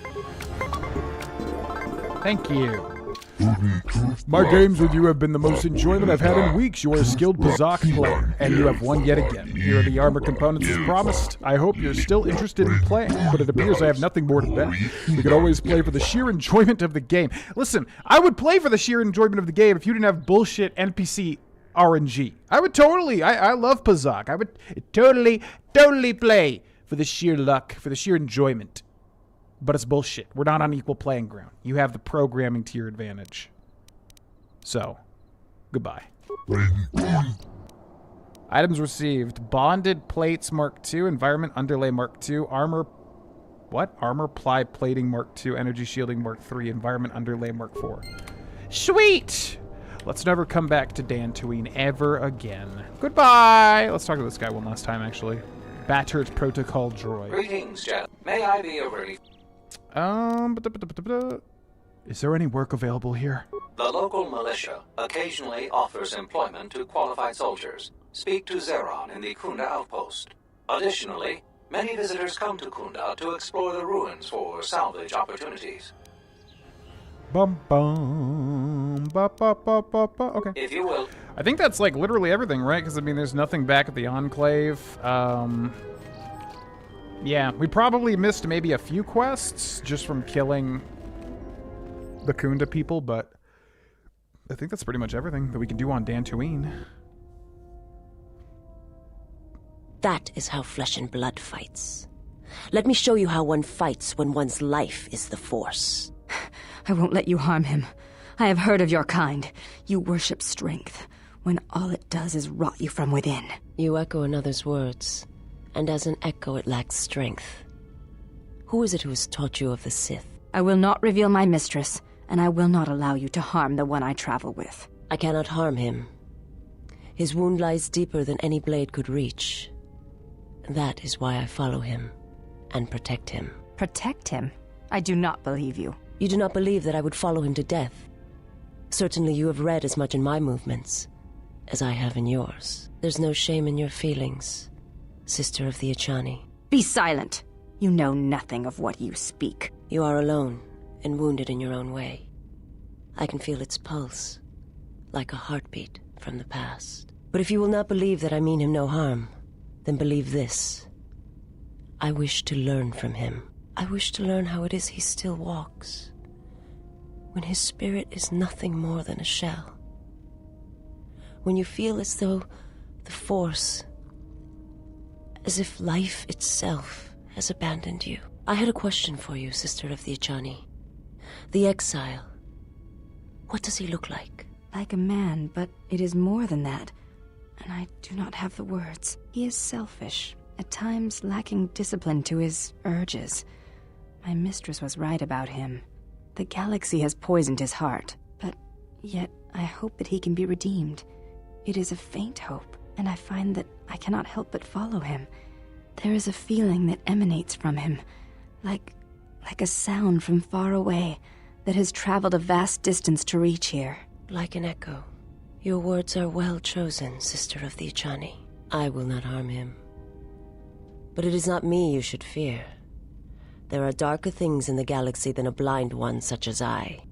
Thank you. My games with you have been the most enjoyment I've had in weeks. You are a skilled Pazak player, and you have won yet again. Here are the armor components as promised. I hope you're still interested in playing, but it appears I have nothing more to bet. We could always play for the sheer enjoyment of the game. Listen, I would play for the sheer enjoyment of the game if you didn't have bullshit NPC RNG. I would totally. I love Pazak. I would totally play for the sheer luck, for the sheer enjoyment. But it's bullshit. We're not on equal playing ground. You have the programming to your advantage. So, goodbye. Items received. Bonded plates Mark II. Environment underlay Mark II. Armor... What? Armor ply plating Mark II. Energy shielding Mark III. Environment underlay Mark IV. Sweet! Let's never come back to Dantooine ever again. Goodbye! Let's talk to this guy one last time, actually. Battered Protocol Droid. Greetings, Jet. May I be of relief? Is there any work available here? The local militia occasionally offers employment to qualified soldiers. Speak to Zeron in the Kunda outpost. Additionally, many visitors come to Kunda to explore the ruins for salvage opportunities. Bum bum ba ba ba ba ba. Okay. If you will. I think that's like literally everything, right? Because I mean, there's nothing back at the Enclave. Yeah, we probably missed maybe a few quests just from killing the Kunda people, but I think that's pretty much everything that we can do on Dantooine. That is how flesh and blood fights. Let me show you how one fights when one's life is the Force. I won't let you harm him. I have heard of your kind. You worship strength, when all it does is rot you from within. You echo another's words, and as an echo it lacks strength. Who is it who has taught you of the Sith? I will not reveal my mistress, and I will not allow you to harm the one I travel with. I cannot harm him. His wound lies deeper than any blade could reach. That is why I follow him, and protect him. Protect him? I do not believe you. You do not believe that I would follow him to death. Certainly you have read as much in my movements as I have in yours. There's no shame in your feelings, Sister of the Echani. Be silent! You know nothing of what you speak. You are alone, and wounded in your own way. I can feel its pulse, like a heartbeat from the past. But if you will not believe that I mean him no harm, then believe this. I wish to learn from him. I wish to learn how it is he still walks, when his spirit is nothing more than a shell. When you feel as though the Force, as if life itself has abandoned you. I had a question for you, Sister of the Echani. The exile. What does he look like? Like a man, but it is more than that. And I do not have the words. He is selfish, at times lacking discipline to his urges. My mistress was right about him. The galaxy has poisoned his heart, but yet I hope that he can be redeemed. It is a faint hope, and I find that I cannot help but follow him. There is a feeling that emanates from him, like a sound from far away that has traveled a vast distance to reach here. Like an echo. Your words are well chosen, Sister of the Echani. I will not harm him. But it is not me you should fear. There are darker things in the galaxy than a blind one such as I.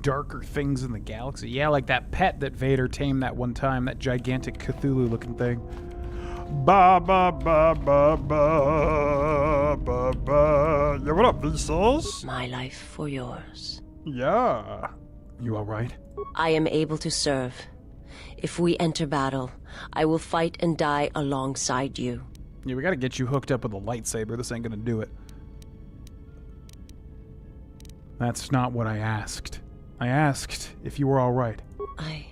darker things in the galaxy. Yeah, like that pet that Vader tamed that one time, that gigantic Cthulhu-looking thing. Ba ba ba ba ba ba ba. Yeah, what up, Vsauce? My life for yours. Yeah. You all right? I am able to serve. If we enter battle, I will fight and die alongside you. Yeah, we gotta get you hooked up with a lightsaber. This ain't gonna do it. That's not what I asked. I asked if you were all right. I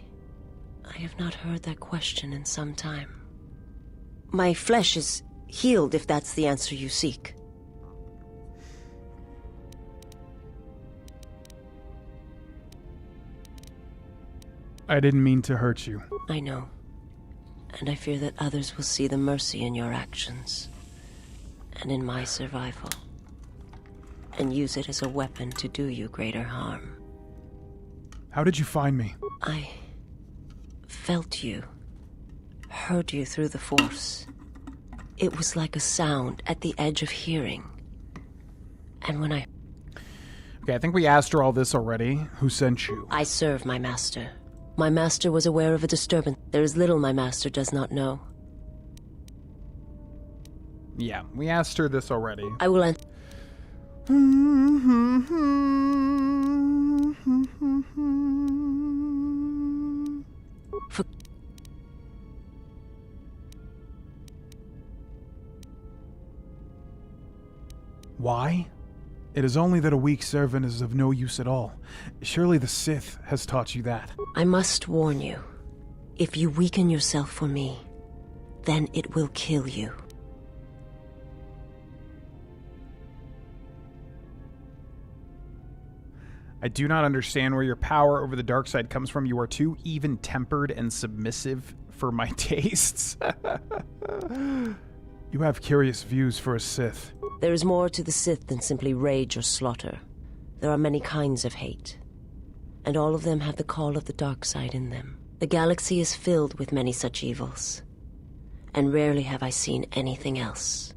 have not heard that question in some time. My flesh is healed, if that's the answer you seek. I didn't mean to hurt you. I know. And I fear that others will see the mercy in your actions. And in my survival. And use it as a weapon to do you greater harm. How did you find me? I felt you. Heard you through the Force. It was like a sound at the edge of hearing. And when I... Okay, I think we asked her all this already. Who sent you? I serve my master. My master was aware of a disturbance. There is little my master does not know. Yeah, we asked her this already. I will answer. Why? It is only that a weak servant is of no use at all. Surely the Sith has taught you that. I must warn you. If you weaken yourself for me, then it will kill you. I do not understand where your power over the dark side comes from. You are too even-tempered and submissive for my tastes. You have curious views for a Sith. There is more to the Sith than simply rage or slaughter. There are many kinds of hate. And all of them have the call of the dark side in them. The galaxy is filled with many such evils. And rarely have I seen anything else.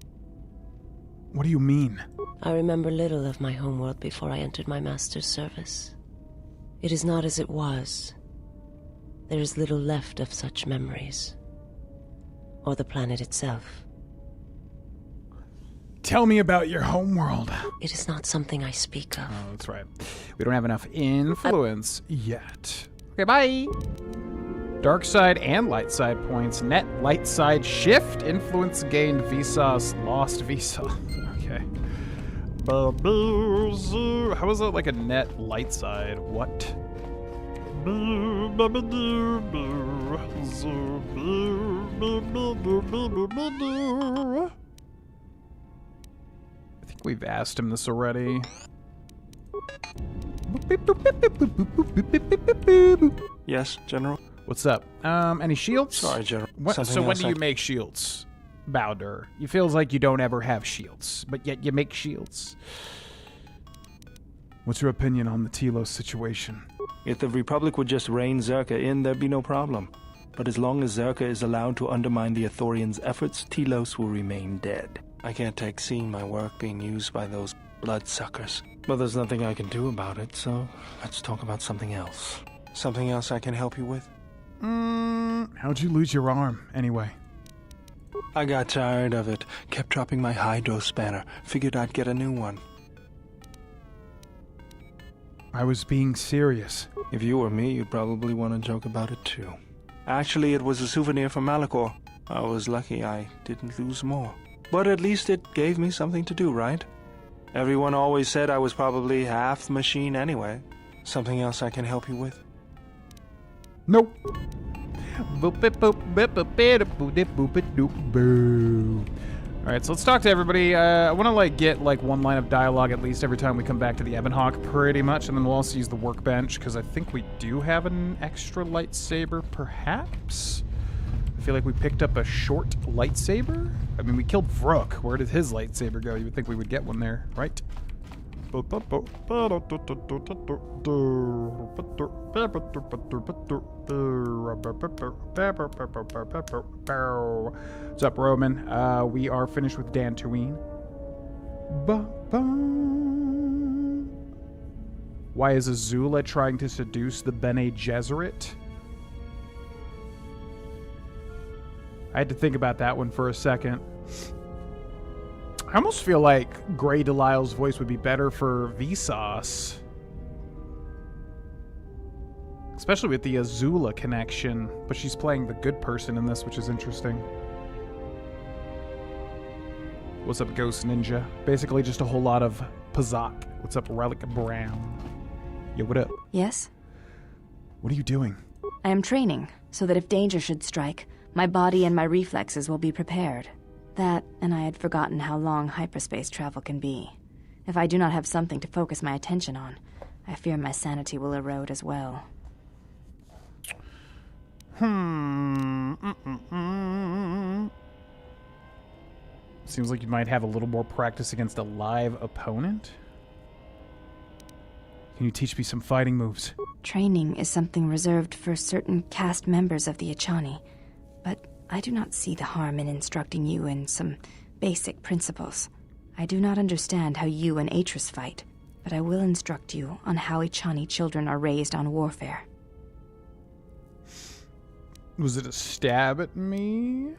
What do you mean? I remember little of my homeworld before I entered my master's service. It is not as it was. There is little left of such memories. Or the planet itself. Tell me about your homeworld. It is not something I speak of. Oh, that's right. We don't have enough influence yet. Okay, bye. Dark side and light side points. Net light side shift. Influence gained Vsauce. Lost Vsauce. Okay. How is that like a net light side? What? I think we've asked him this already. Yes, General? What's up? Any shields? Sorry, General. So when do you make shields, Bowder? It feels like you don't ever have shields, but yet you make shields. What's your opinion on the Telos situation? If the Republic would just rein Zerka in, there'd be no problem. But as long as Zerka is allowed to undermine the Ithorians' efforts, Telos will remain dead. I can't take seeing my work being used by those bloodsuckers. But there's nothing I can do about it, so let's talk about something else. Something else I can help you with? How'd you lose your arm, anyway? I got tired of it. Kept dropping my hydro spanner. Figured I'd get a new one. I was being serious. If you were me, you'd probably want to joke about it too. Actually, it was a souvenir from Malachor. I was lucky I didn't lose more. But at least it gave me something to do, right? Everyone always said I was probably half machine anyway. Something else I can help you with? Nope. Alright, so let's talk to everybody. I want to get one line of dialogue at least every time we come back to the Ebonhawk, pretty much, and then we'll also use the workbench, because I think we do have an extra lightsaber, perhaps? I feel like we picked up a short lightsaber? I mean, we killed Vrook. Where did his lightsaber go? You would think we would get one there, right? What's up, Roman? We are finished with Dantooine. Why is Azula trying to seduce the Bene Gesserit? I had to think about that one for a second. I almost feel like Grey Delisle's voice would be better for Vsauce. Especially with the Azula connection. But she's playing the good person in this, which is interesting. What's up, Ghost Ninja? Basically just a whole lot of Pazak. What's up, Relic Brown? Yo, what up? Yes? What are you doing? I am training, so that if danger should strike, my body and my reflexes will be prepared. That, and I had forgotten how long hyperspace travel can be. If I do not have something to focus my attention on, I fear my sanity will erode as well. Seems like you might have a little more practice against a live opponent. Can you teach me some fighting moves? Training is something reserved for certain caste members of the Echani, but I do not see the harm in instructing you in some basic principles. I do not understand how you and Atris fight, but I will instruct you on how Echani children are raised on warfare. Was it a stab at me?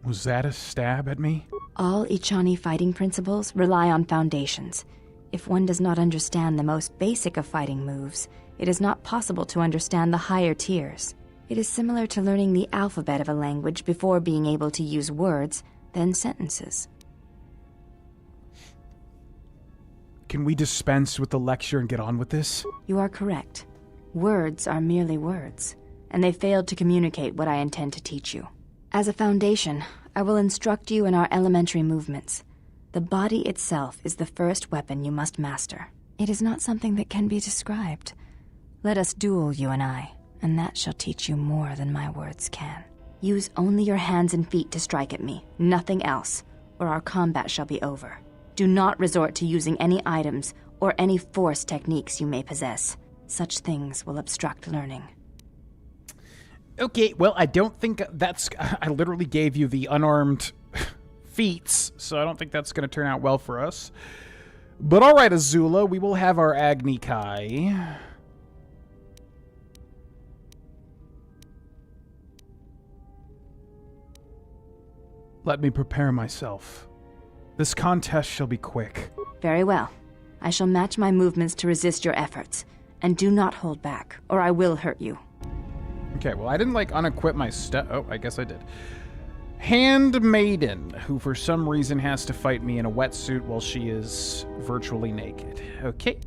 Was that a stab at me? All Echani fighting principles rely on foundations. If one does not understand the most basic of fighting moves, it is not possible to understand the higher tiers. It is similar to learning the alphabet of a language before being able to use words, then sentences. Can we dispense with the lecture and get on with this? You are correct. Words are merely words, and they failed to communicate what I intend to teach you. As a foundation, I will instruct you in our elementary movements. The body itself is the first weapon you must master. It is not something that can be described. Let us duel, you and I, and that shall teach you more than my words can. Use only your hands and feet to strike at me, nothing else, or our combat shall be over. Do not resort to using any items or any force techniques you may possess. Such things will obstruct learning. Okay, well, I don't think that's... I literally gave you the unarmed feats, so I don't think that's going to turn out well for us. But all right, Azula, we will have our Agni Kai. Let me prepare myself. This contest shall be quick. Very well. I shall match my movements to resist your efforts. And do not hold back, or I will hurt you. Okay, well, I didn't, like, unequip my stuff. Oh, I guess I did. Handmaiden, who for some reason has to fight me in a wetsuit while she is virtually naked. Okay,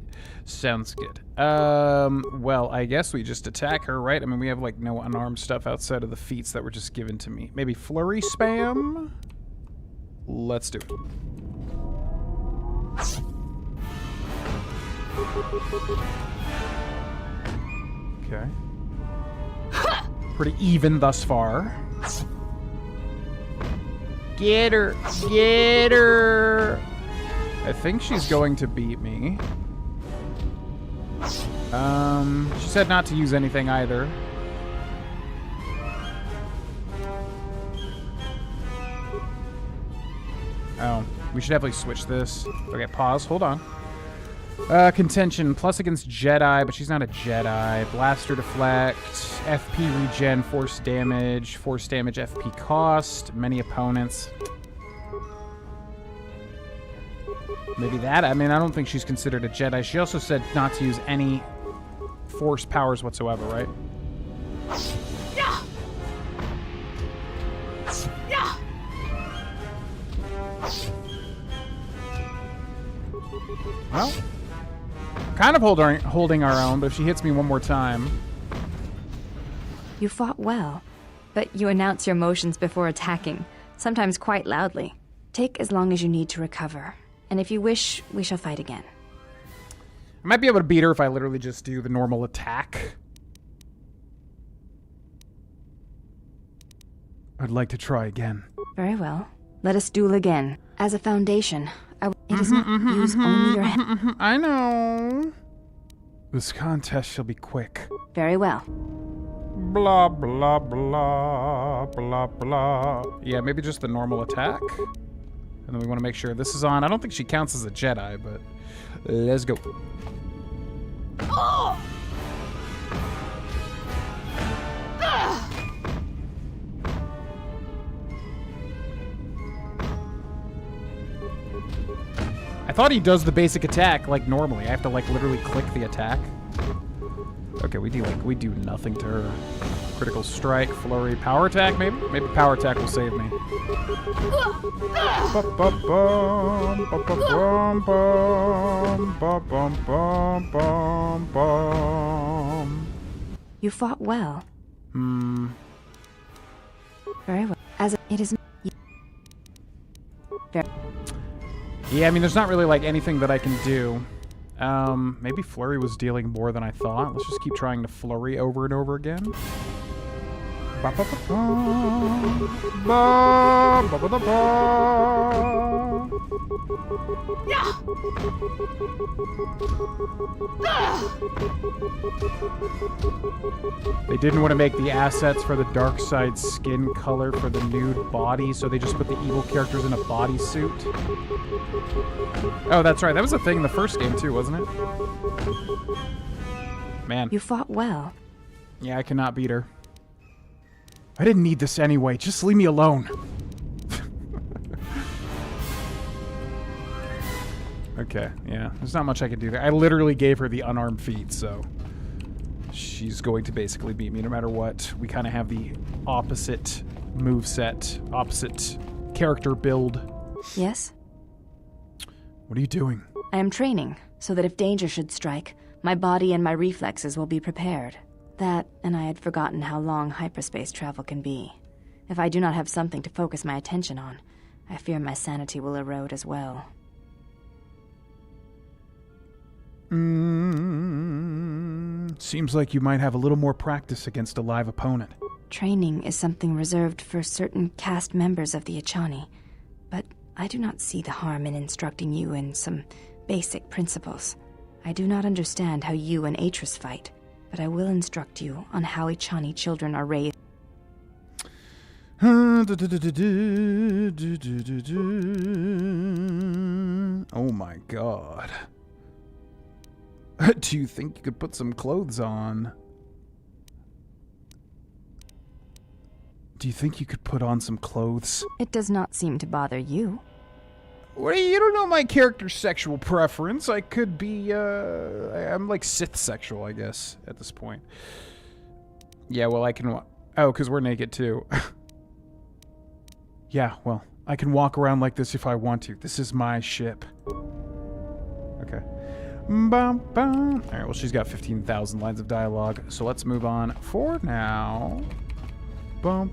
sounds good. Well, I guess we just attack her, right? I mean, we have, like, no unarmed stuff outside of the feats that were just given to me. Maybe flurry spam? Let's do it. Okay. Pretty even thus far. Get her! Get her! I think she's going to beat me. She said not to use anything either. Oh, we should definitely switch this. Okay, pause. Hold on. Contention, plus against Jedi, but she's not a Jedi. Blaster deflect, FP regen, force damage FP cost, many opponents. Maybe that? I mean, I don't think she's considered a Jedi. She also said not to use any force powers whatsoever, right? Yeah. Yeah. Well, kind of holding our own, but if she hits me one more time... You fought well, but you announce your motions before attacking, sometimes quite loudly. Take as long as you need to recover, and if you wish, we shall fight again. I might be able to beat her if I literally just do the normal attack. I'd like to try again. Very well. Let us duel again. As a foundation, it is not use only your hand. I know. This contest shall be quick. Very well. Blah, blah, blah, blah, blah. Yeah, maybe just the normal attack. And then we want to make sure this is on. I don't think she counts as a Jedi, but let's go. I thought he does the basic attack like normally. I have to like literally click the attack. Okay, we do nothing to her. Critical strike, flurry, power attack maybe? Maybe power attack will save me. You fought well. Very well. As it is. Very. Yeah, I mean, there's not really like anything that I can do. Maybe flurry was dealing more than I thought. Let's just keep trying to flurry over and over again. They didn't want to make the assets for the dark side skin color for the nude body, so they just put the evil characters in a bodysuit. Oh, that's right. That was a thing in the first game too, wasn't it? Man. You fought well. Yeah, I cannot beat her. I didn't need this anyway. Just leave me alone. Okay, yeah. There's not much I can do there. I literally gave her the unarmed feat, so she's going to basically beat me no matter what. We kind of have the opposite moveset, opposite character build. Yes? What are you doing? I am training, so that if danger should strike, my body and my reflexes will be prepared. That, and I had forgotten how long hyperspace travel can be. If I do not have something to focus my attention on, I fear my sanity will erode as well. Seems like you might have a little more practice against a live opponent. Training is something reserved for certain caste members of the Echani, but I do not see the harm in instructing you in some basic principles. I do not understand how you and Atris fight, but I will instruct you on how Echani children are raised. Oh my god. Do you think you could put some clothes on? Do you think you could put on some clothes? It does not seem to bother you. Well, you don't know my character's sexual preference. I could be, I'm like Sith sexual, I guess, at this point. Yeah, well, I can... Oh, because we're naked, too. Yeah, well, I can walk around like this if I want to. This is my ship. Okay. Alright, well, she's got 15,000 lines of dialogue, so let's move on for now. Dark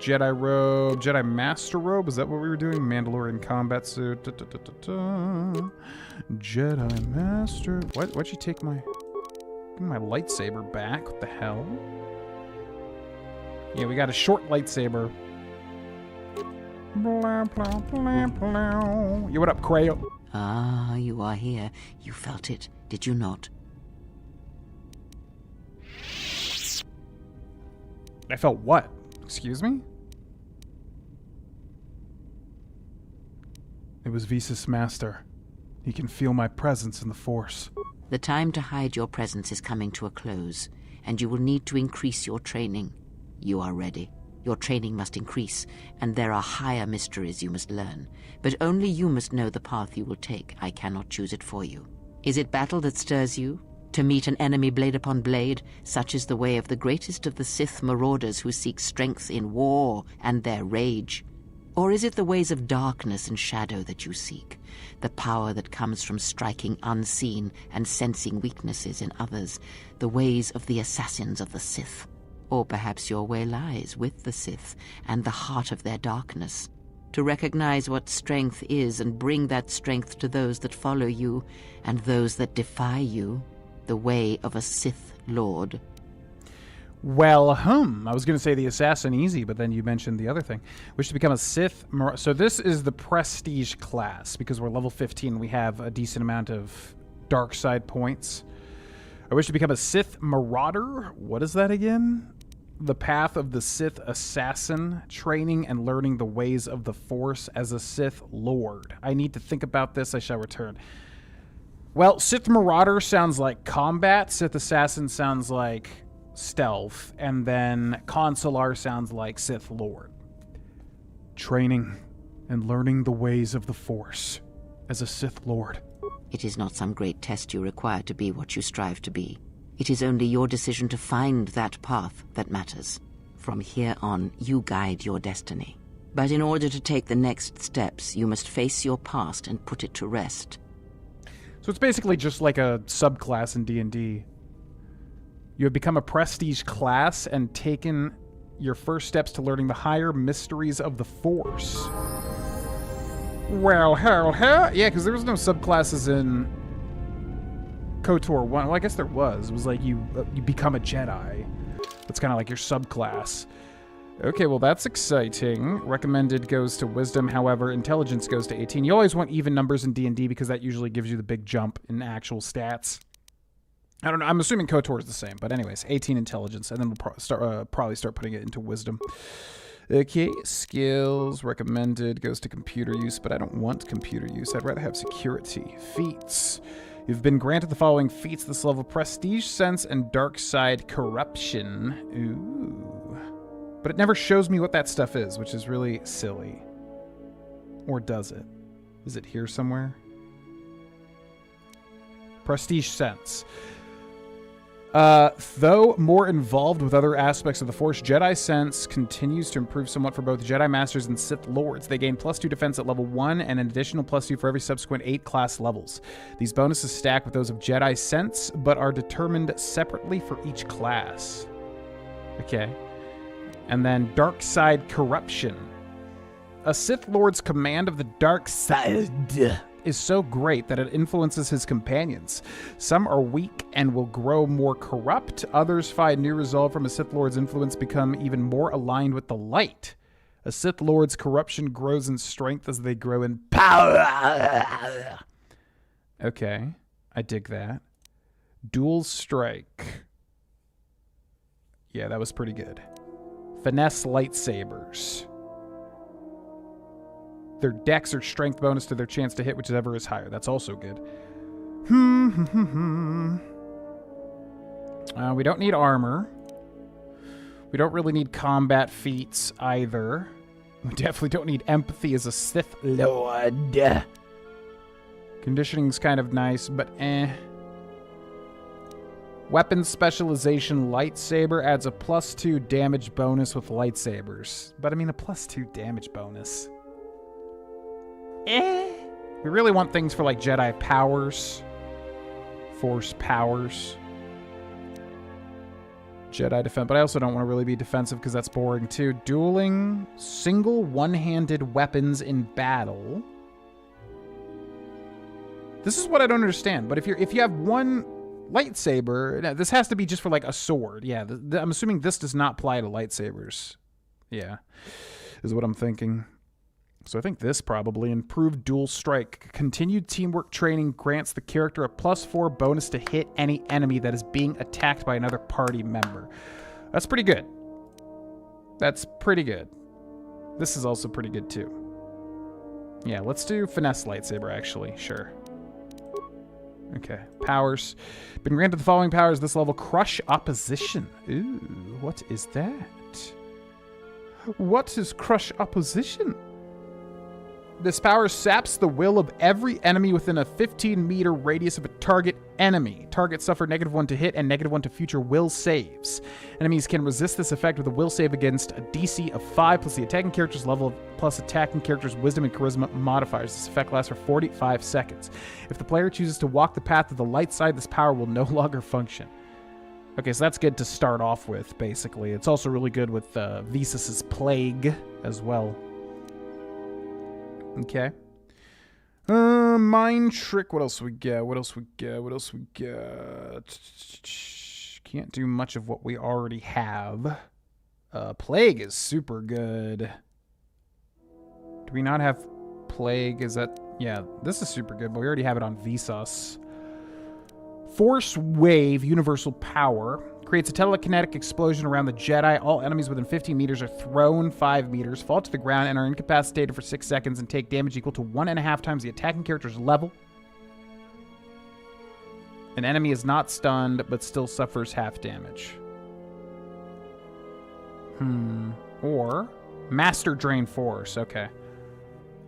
Jedi robe, Jedi Master robe, is that what we were doing? Mandalorian combat suit, Jedi Master, why'd you take my lightsaber back? What the hell? Yeah, we got a short lightsaber. Yeah, what up, Crayo? Ah, you are here. You felt it, did you not? I felt what? Excuse me? It was Visas Master. He can feel my presence in the Force. The time to hide your presence is coming to a close, and you will need to increase your training. You are ready. Your training must increase, and there are higher mysteries you must learn. But only you must know the path you will take. I cannot choose it for you. Is it battle that stirs you? To meet an enemy blade upon blade? Such is the way of the greatest of the Sith marauders who seek strength in war and their rage. Or is it the ways of darkness and shadow that you seek? The power that comes from striking unseen and sensing weaknesses in others? The ways of the assassins of the Sith? Or perhaps your way lies with the Sith and the heart of their darkness. To recognize what strength is and bring that strength to those that follow you and those that defy you. The way of a Sith Lord. Well, I was going to say the assassin easy, but then you mentioned the other thing. Wish to become a Sith... So this is the prestige class, because we're level 15. We have a decent amount of dark side points. I wish to become a Sith Marauder. What is that again? the path of the Sith assassin, training and learning the ways of the Force as a Sith Lord. I need to think about this. I shall return. Well, Sith Marauder sounds like combat. Sith assassin sounds like stealth. And then Consular sounds like Sith Lord. Training and learning the ways of the Force as a Sith Lord. It is not some great test you require to be what you strive to be. It is only your decision to find that path that matters. From here on, you guide your destiny. But in order to take the next steps, you must face your past and put it to rest. So it's basically just like a subclass in D&D. You have become a prestige class and taken your first steps to learning the higher mysteries of the Force. Well, hell. Yeah, because there was no subclasses in KOTOR 1. Well, I guess there was. It was like you become a Jedi. That's kind of like your subclass. Okay, well, that's exciting. Recommended goes to Wisdom. However, Intelligence goes to 18. You always want even numbers in D&D because that usually gives you the big jump in actual stats. I don't know. I'm assuming KOTOR is the same. But anyways, 18 Intelligence. And then we'll probably start putting it into Wisdom. Okay, skills recommended goes to computer use, but I don't want computer use. I'd rather have security. Feats. You've been granted the following feats this level: Prestige, Sense, and Dark Side Corruption. Ooh. But it never shows me what that stuff is, which is really silly. Or does it? Is it here somewhere? Prestige Sense. Though more involved with other aspects of the Force, Jedi Sense continues to improve somewhat for both Jedi Masters and Sith Lords. They gain +2 defense at level 1 and an additional +2 for every subsequent 8 class levels. These bonuses stack with those of Jedi Sense, but are determined separately for each class. Okay. And then Dark Side Corruption. A Sith Lord's command of the dark side is so great that it influences his companions. Some are weak and will grow more corrupt. Others find new resolve from a Sith Lord's influence, become even more aligned with the light. A Sith Lord's corruption grows in strength as they grow in power. Okay, I dig that. Dual Strike. Yeah, that was pretty good. Finesse lightsabers. Their dex or strength bonus to their chance to hit whichever is higher. That's also good. We don't need armor. We don't really need combat feats either. We definitely don't need empathy as a Sith Lord. Conditioning's kind of nice, but eh. Weapon specialization lightsaber adds a +2 damage bonus with lightsabers. But I mean a +2 damage bonus. We really want things for like Jedi powers. Force powers. Jedi defense. But I also don't want to really be defensive because that's boring too. Dueling single one-handed weapons in battle. This is what I don't understand. But if you have one lightsaber, this has to be just for like a sword. Yeah, I'm assuming this does not apply to lightsabers. Yeah, is what I'm thinking. So I think this probably. Improved dual strike. Continued teamwork training grants the character a +4 bonus to hit any enemy that is being attacked by another party member. That's pretty good. That's pretty good. This is also pretty good too. Yeah, let's do finesse lightsaber actually. Sure. Okay, powers. Been granted the following powers this level. Crush opposition. Ooh, what is that? What is crush opposition? This power saps the will of every enemy within a 15-meter radius of a target enemy. Targets suffer -1 to hit and -1 to future will saves. Enemies can resist this effect with a will save against a DC of 5 plus the attacking character's level plus attacking character's wisdom and charisma modifiers. This effect lasts for 45 seconds. If the player chooses to walk the path to the light side, this power will no longer function. Okay, so that's good to start off with, basically. It's also really good with Visas's Plague as well. Okay. Mind Trick. What else we got? What else we got? Can't do much of what we already have. Plague is super good. Do we not have Plague? Is that... Yeah, this is super good, but we already have it on Visas. Force Wave, Universal Power. Creates a telekinetic explosion around the Jedi. All enemies within 15 meters are thrown 5 meters, fall to the ground, and are incapacitated for 6 seconds and take damage equal to 1.5 times the attacking character's level. An enemy is not stunned, but still suffers half damage. Or Master Drain Force. Okay.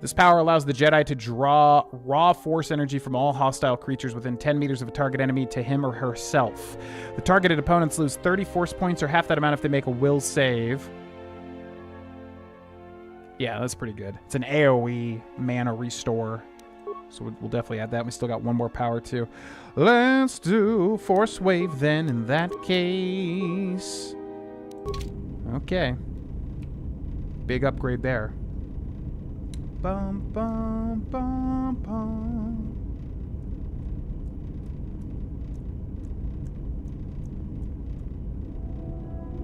This power allows the Jedi to draw raw force energy from all hostile creatures within 10 meters of a target enemy to him or herself. The targeted opponents lose 30 force points or half that amount if they make a will save. Yeah, that's pretty good. It's an AoE mana restore. So we'll definitely add that. We still got one more power too. Let's do Force Wave then in that case. Okay. Big upgrade there. Bum, bum, bum, bum.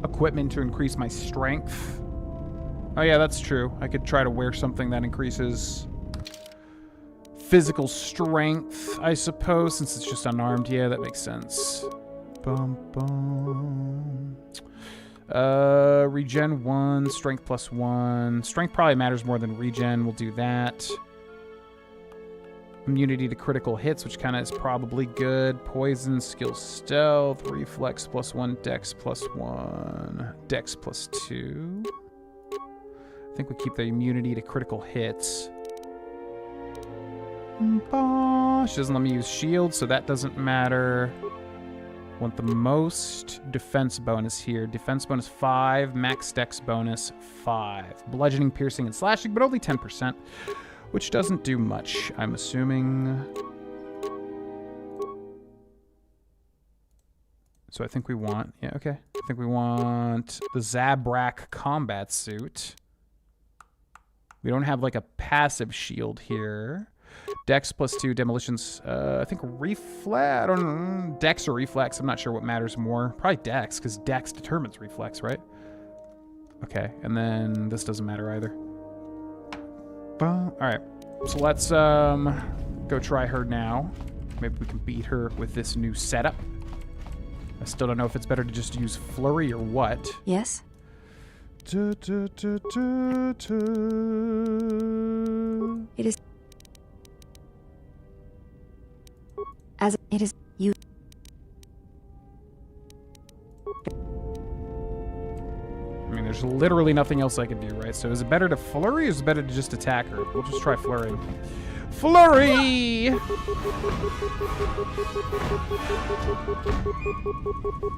Equipment to increase my strength. Oh yeah, that's true. I could try to wear something that increases physical strength, I suppose, since it's just unarmed. Yeah, that makes sense. Bum, bum. Regen 1, strength +1. Strength probably matters more than regen. We'll do that. Immunity to critical hits, which kind of is probably good. Poison, skill stealth, reflex +1, dex +1, dex +2. I think we keep the immunity to critical hits. She doesn't let me use shield, so that doesn't matter. Want the most defense bonus here. Defense bonus 5, max dex bonus 5. Bludgeoning, piercing, and slashing, but only 10%, which doesn't do much, I'm assuming. So I think we want, yeah, okay. I think we want the Zabrak combat suit. We don't have like a passive shield here. Dex +2, demolitions, I think reflex, I don't know, dex or reflex, I'm not sure what matters more. Probably dex, because dex determines reflex, right? Okay, and then this doesn't matter either. Alright, so let's go try her now. Maybe we can beat her with this new setup. I still don't know if it's better to just use flurry or what. Yes? It is... As it is you. I mean, there's literally nothing else I can do, right? So is it better to flurry or is it better to just attack her? We'll just try flurry. Flurry!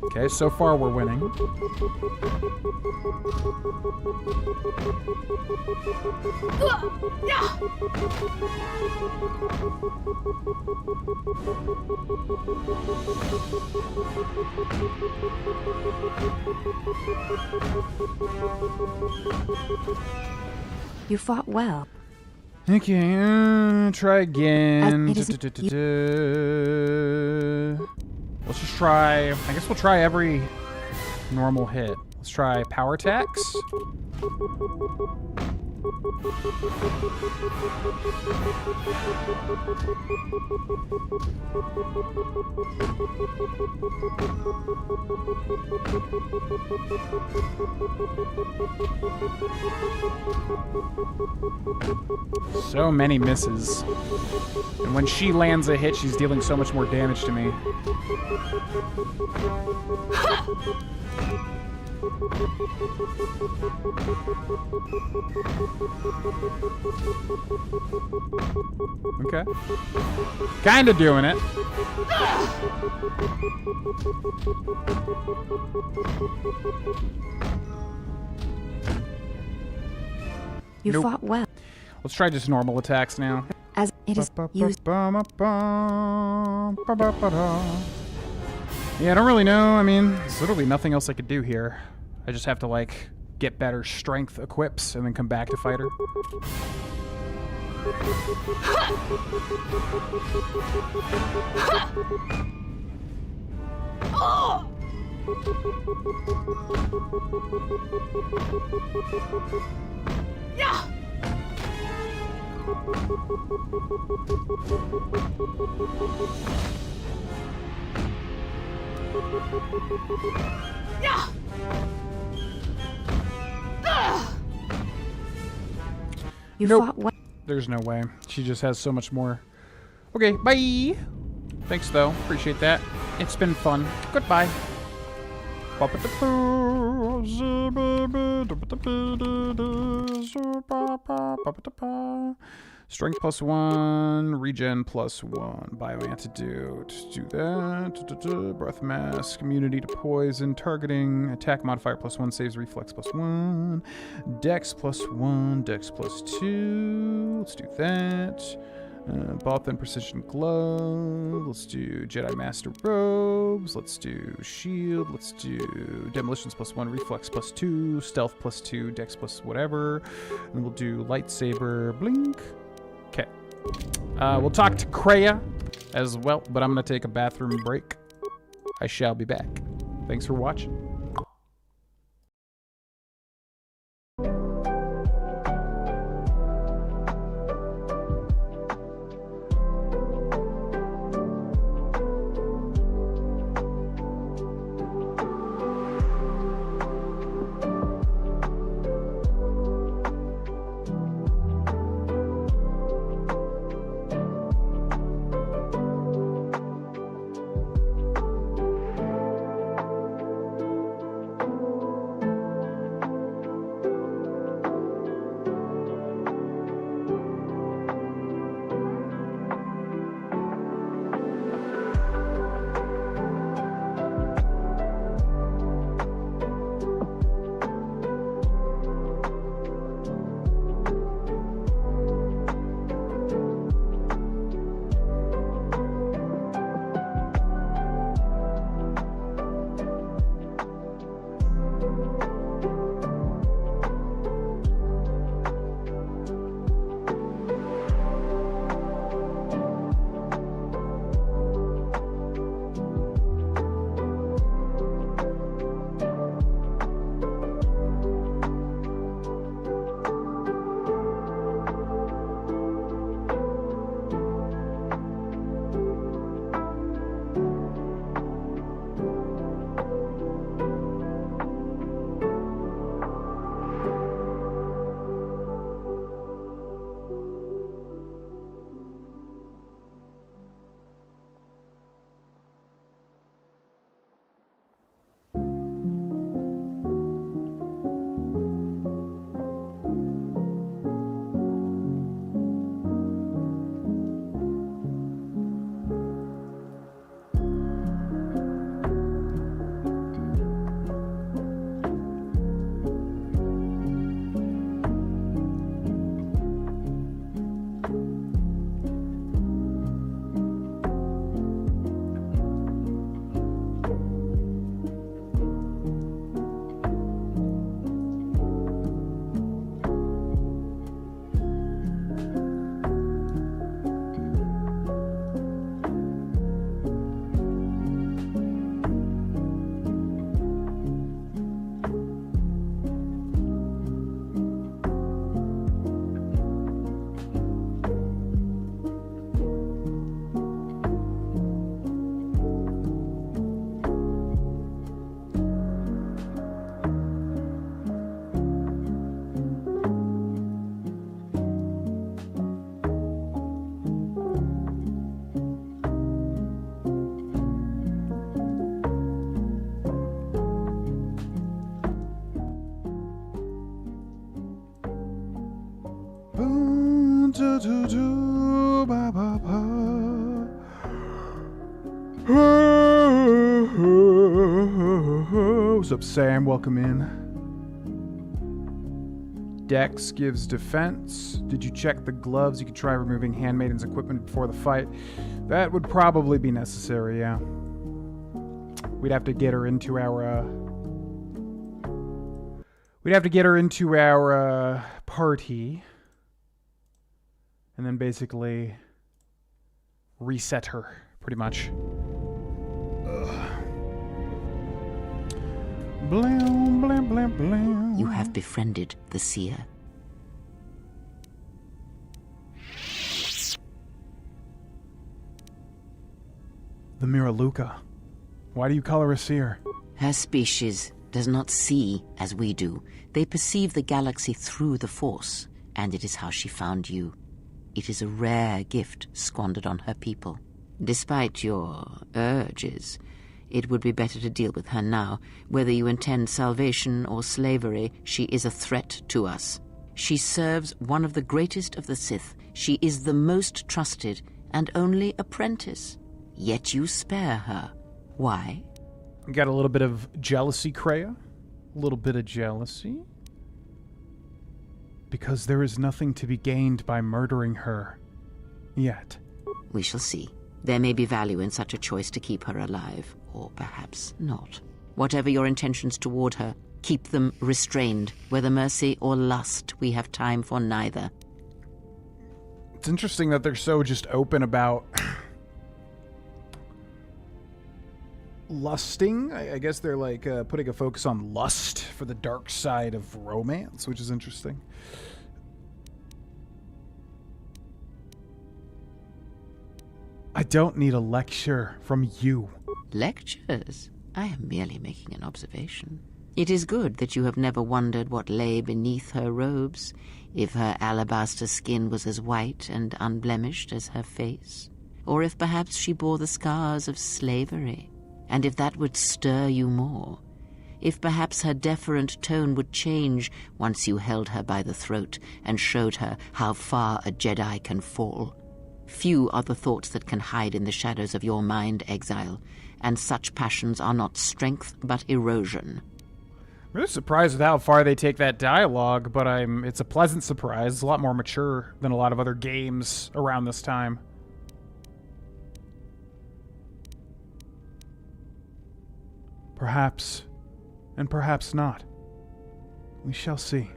Okay, so far we're winning. You fought well. Okay, try again. Let's just try, I guess we'll try every normal hit. Let's try power attacks. So many misses. And when she lands a hit, she's dealing so much more damage to me. Okay. Kinda doing it. You fought well. Let's try just normal attacks now. As it is used. Yeah, I don't really know. I mean, there's literally nothing else I could do here. I just have to, like, get better strength equips and then come back to fight her. Yeah. Ugh. You Nope. fought what? There's no way. She just has so much more. Okay, bye. Thanks, though. Appreciate that. It's been fun. Goodbye. Strength +1, regen +1, bioantidote, do that, breath mask, immunity to poison, targeting, attack modifier +1, saves reflex +1, dex +1, dex +2, let's do that. Both and precision glove. Let's do Jedi Master robes. Let's do shield. Let's do demolitions +1, reflex +2, stealth +2, dex plus whatever. And we'll do lightsaber blink. Okay. We'll talk to Kreia as well, but I'm gonna take a bathroom break. I shall be back. Thanks for watching. What's up, Sam? Welcome in. Dex gives defense. Did you check the gloves? You could try removing Handmaiden's equipment before the fight. That would probably be necessary, yeah. We'd have to get her into our, party. And then basically reset her, pretty much. Blam, blam, blam, blam. You have befriended the seer. The Miraluka. Why do you call her a seer? Her species does not see as we do. They perceive the galaxy through the Force, and it is how she found you. It is a rare gift squandered on her people. Despite your urges, it would be better to deal with her now. Whether you intend salvation or slavery, she is a threat to us. She serves one of the greatest of the Sith. She is the most trusted and only apprentice. Yet you spare her. Why? Got a little bit of jealousy, Kreia? A little bit of jealousy? Because there is nothing to be gained by murdering her. Yet. We shall see. There may be value in such a choice to keep her alive, or perhaps not. Whatever your intentions toward her, keep them restrained. Whether mercy or lust, we have time for neither. It's interesting that they're so just open about lusting. I guess they're like putting a focus on lust for the dark side of romance, which is interesting. I don't need a lecture from you. Lectures? I am merely making an observation. It is good that you have never wondered what lay beneath her robes, if her alabaster skin was as white and unblemished as her face, or if perhaps she bore the scars of slavery, and if that would stir you more, if perhaps her deferent tone would change once you held her by the throat and showed her how far a Jedi can fall. Few are the thoughts that can hide in the shadows of your mind, Exile, and such passions are not strength but erosion. I'm really surprised with how far they take that dialogue, but it's a pleasant surprise. It's a lot more mature than a lot of other games around this time. Perhaps, and perhaps not. We shall see.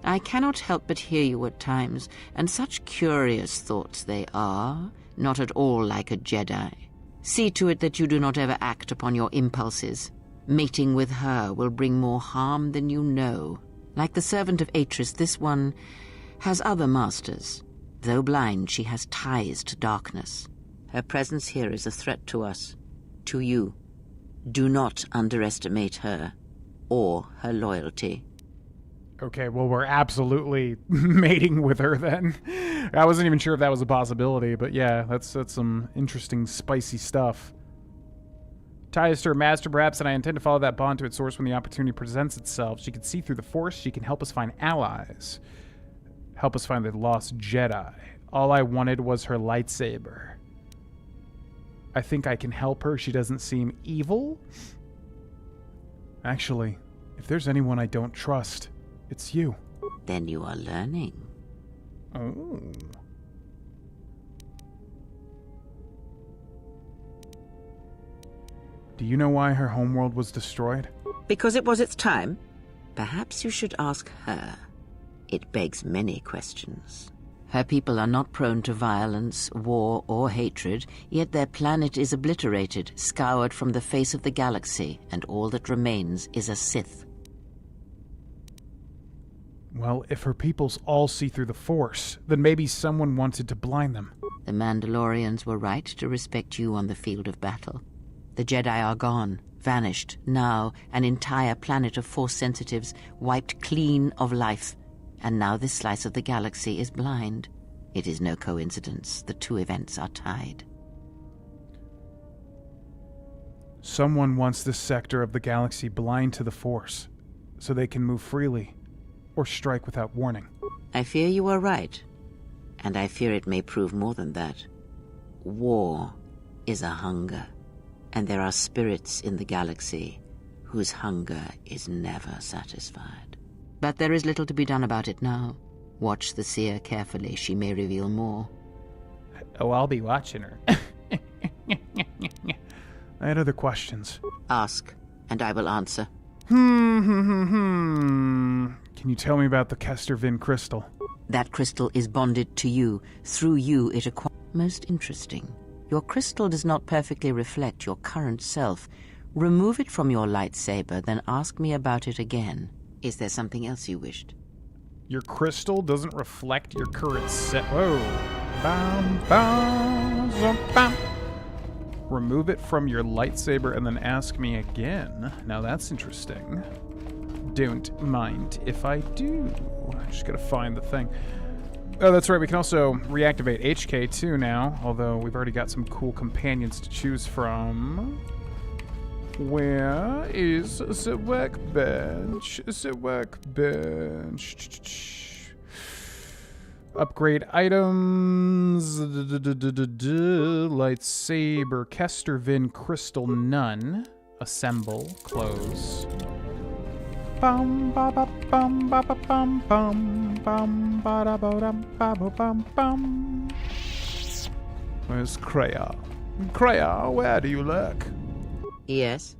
I cannot help but hear you at times, and such curious thoughts they are, not at all like a Jedi. See to it that you do not ever act upon your impulses. Mating with her will bring more harm than you know. Like the servant of Atris, this one has other masters. Though blind, she has ties to darkness. Her presence here is a threat to us, to you. Do not underestimate her, or her loyalty. Okay, well, we're absolutely mating with her then. I wasn't even sure if that was a possibility, but yeah, that's some interesting, spicy stuff. Ties to her master, perhaps, and I intend to follow that bond to its source when the opportunity presents itself. She can see through the Force. She can help us find allies. Help us find the lost Jedi. All I wanted was her lightsaber. I think I can help her. She doesn't seem evil. Actually, if there's anyone I don't trust, it's you. Then you are learning. Oh. Do you know why her homeworld was destroyed? Because it was its time? Perhaps you should ask her. It begs many questions. Her people are not prone to violence, war, or hatred, yet their planet is obliterated, scoured from the face of the galaxy, and all that remains is a Sith. Well, if her peoples all see through the Force, then maybe someone wanted to blind them. The Mandalorians were right to respect you on the field of battle. The Jedi are gone, vanished. Now, an entire planet of Force sensitives wiped clean of life. And now this slice of the galaxy is blind. It is no coincidence. The two events are tied. Someone wants this sector of the galaxy blind to the Force, so they can move freely, or strike without warning. I fear you are right. And I fear it may prove more than that. War is a hunger. And there are spirits in the galaxy whose hunger is never satisfied. But there is little to be done about it now. Watch the seer carefully. She may reveal more. Oh, I'll be watching her. I had other questions. Ask, and I will answer. Can you tell me about the Kestervin crystal? That crystal is bonded to you. Through you it acquires... Most interesting. Your crystal does not perfectly reflect your current self. Remove it from your lightsaber, then ask me about it again. Is there something else you wished? Your crystal doesn't reflect your current set. Whoa. Bam, bam, bam. Remove it from your lightsaber and then ask me again. Now that's interesting. Don't mind if I do. I just gotta find the thing. Oh, that's right. We can also reactivate HK2 now, although we've already got some cool companions to choose from. Where is the workbench? The workbench. Upgrade items. Lightsaber. Kestervin Crystal Nun. Assemble. Close. Bum ba ba bum ba ba bum bum bum ba da ba dum ba ba bum bum. Where's Kreia? Kreia, where do you lurk? Yes?